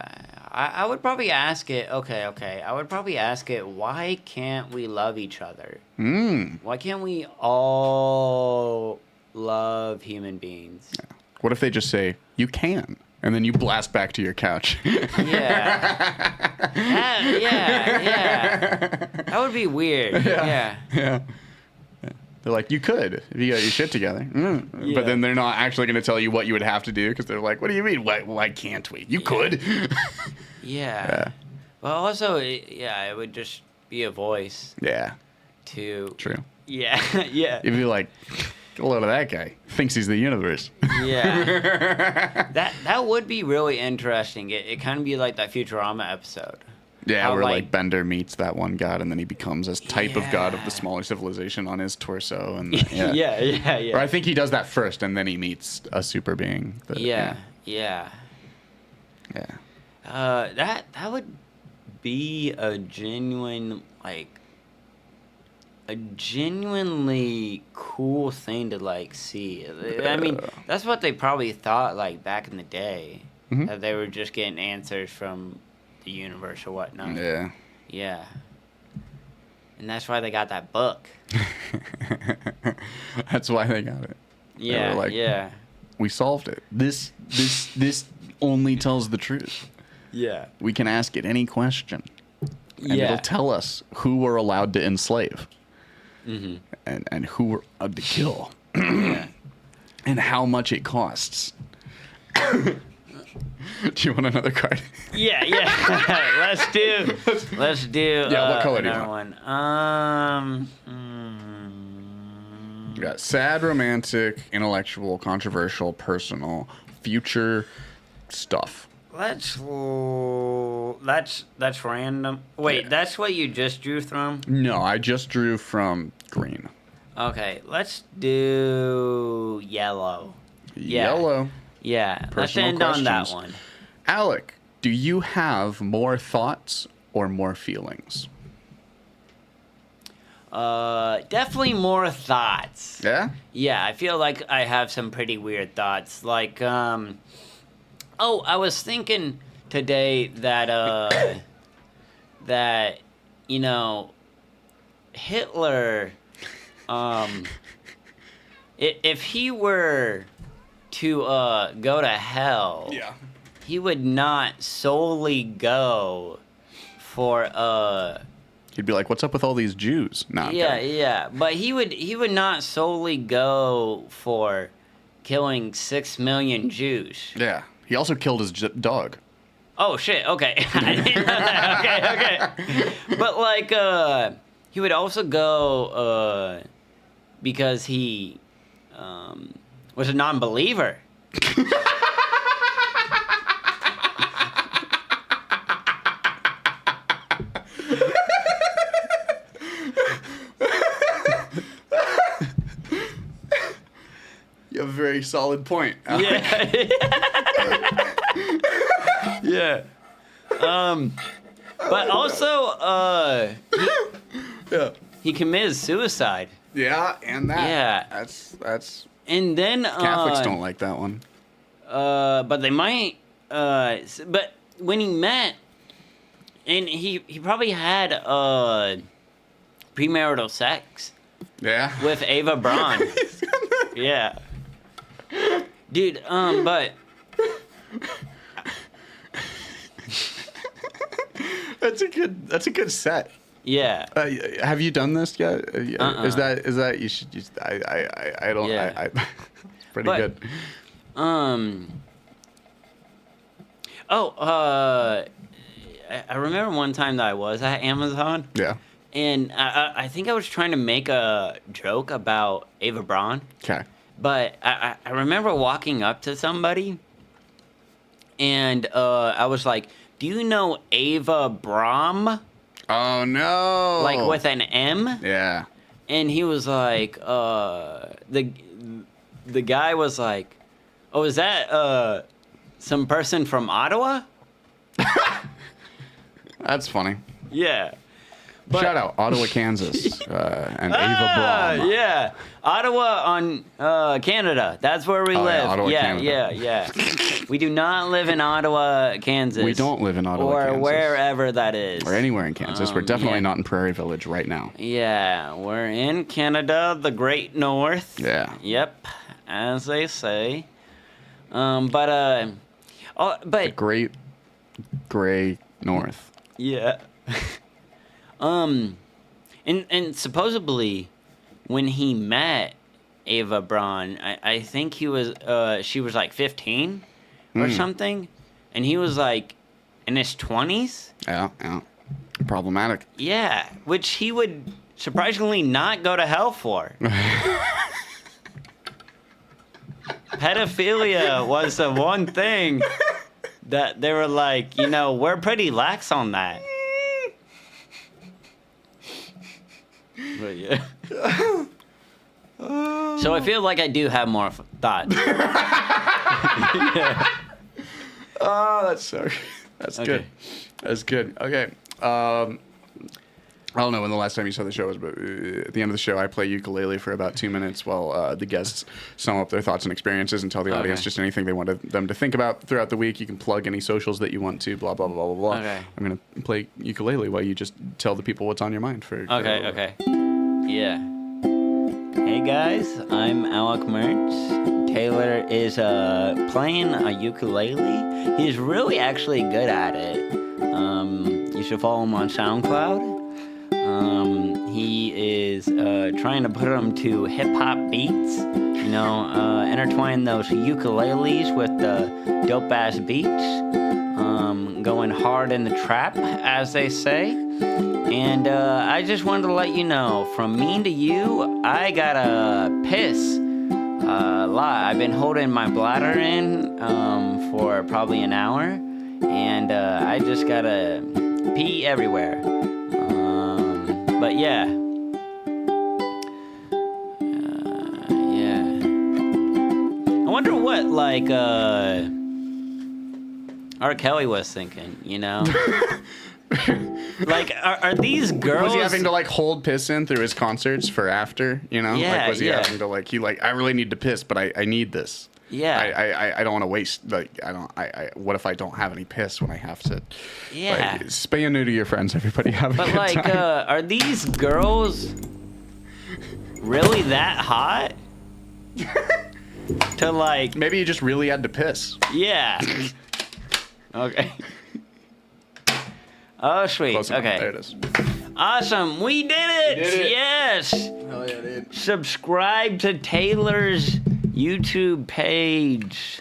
I would probably ask it, okay. I would probably ask it, why can't we love each other? Why can't we all love human beings? What if they just say, "You can," and then you blast back to your couch? Yeah. Yeah. That would be weird. Yeah. Yeah. They're like, "You could if you got your shit together." Yeah. But then they're not actually going to tell you what you would have to do because they're like, "What do you mean? Why can't we? You could." Yeah. Well, also, it would just be a voice Yeah. to. True. Yeah. Yeah. You'd be like, "Get a load of that guy. Thinks he's the universe." Yeah. That would be really interesting. It kind of be like that Futurama episode. Yeah, How, where like like- Bender meets that one god, and then he becomes this type of god of Yeah. the smaller civilization on his torso, and Yeah. Yeah. Or I think he does that first, and then he meets a super being. Yeah. Yeah. That would be a genuinely cool thing to like see. I mean, that's what they probably thought like back in the day, that they were just getting answers from the universe or whatnot. Yeah. Yeah. And that's why they got that book. That's why they got it. Yeah. were like- Yeah. We solved it. This only tells the truth. Yeah. We can ask it any question, and Yeah. it'll tell us who we're allowed to enslave, Mm-hmm. and who we're allowed to kill, Yeah. and how much it costs. Do you want another card? Yeah. Let's do. Yeah, what color do you another one? We got sad, romantic, intellectual, controversial, personal, future stuff. That's random. Wait, Yeah. that's what you just drew from? No, I just drew from green. Okay, let's do yellow. Yeah. Yellow. Yeah, let's Personal end on that questions. one. Alec, do you have more thoughts or more feelings? Definitely more thoughts. Yeah? Yeah, I feel like I have some pretty weird thoughts. Like, I was thinking today that that, Hitler, if he were to go to hell, Yeah. he would not solely go for He'd be like, "What's up with all these Jews?" No. I'm kidding. yeah, but he would not solely go for killing 6 million Jews. Yeah. He also killed his dog. Oh shit! Okay, I didn't know that. Okay. But like, he would also go because he was a non-believer. You have a very solid point. Yeah. Yeah. But also, Yeah. he committed suicide. Yeah, and that. Yeah. That's And then Catholics don't like that one. but they might. But when he met, and he probably had premarital sex Yeah. with Ava Braun. Yeah. Dude, but That's a good set. yeah. Have you done this yet? Is that you should just I don't Yeah. I pretty But- good. I remember one time that I was at Amazon, Yeah. and I think I was trying to make a joke about Ava Braun, Okay. but I remember walking up to somebody, and I was like, "Do you know Ava Braun?" Oh no. Like with an M? Yeah. And he was like, the guy was like, "Oh, is that some person from Ottawa?" That's funny. Yeah. But- Shout out Ottawa, Kansas, and Ava Braun. Yeah, Ottawa on Canada. That's where we Oh, yeah, live. Ottawa, yeah, Canada. yeah. We do not live in Ottawa, Kansas. We don't live in Ottawa, or Kansas. wherever that is. Or anywhere in Kansas. We're definitely yeah. not in Prairie Village right now. Yeah, we're in Canada, the Great North. Yeah. Yep, as they say. But The Great Gray North. yeah. And supposedly, when he met Ava Braun, I think she was like 15 or something, and he was like in his 20s. Yeah. Problematic. Yeah, which he would surprisingly not go to hell for. Pedophilia was the one thing that they were like, we're pretty lax on that. But yeah. So I feel like I do have more thoughts. Yeah. Oh, that's Okay. good. That's good. Okay. I don't know when the last time you saw the show was, but at the end of the show, I play ukulele for about 2 minutes while the guests sum up their thoughts and experiences and tell the audience just anything they want them to think about throughout the week. You can plug any socials that you want to, blah, blah, blah, blah, blah. Okay. I'm going to play ukulele while you just tell the people what's on your mind. Okay. Yeah. Hey guys, I'm Alec Mertz. Taylor is playing a ukulele. He's really actually good at it. You should follow him on SoundCloud. He is trying to put him to hip hop beats. Intertwine those ukuleles with the dope ass beats. Going hard in the trap, as they say. And I just wanted to let you know, from me to you, I gotta piss a lot. I've been holding my bladder in for probably an hour, and I just gotta pee everywhere. But yeah. Yeah. I wonder what, like, R. Kelly was thinking, Like, are these girls... Was he having to, hold piss in through his concerts for after, Yeah, was he yeah. having to, I really need to piss, but I need this. Yeah. I don't want to waste, like, what if I don't have any piss when I have to? Yeah. Like, spay and neuter your friends, everybody. Have a But good like, time. are these girls really that hot? To like, Maybe you just really had to piss. yeah. Okay. Oh, sweet. Close enough. Okay. There it is. Awesome. We did it. We did it. Yes. Hell yeah, dude. Subscribe to Taylor's YouTube page.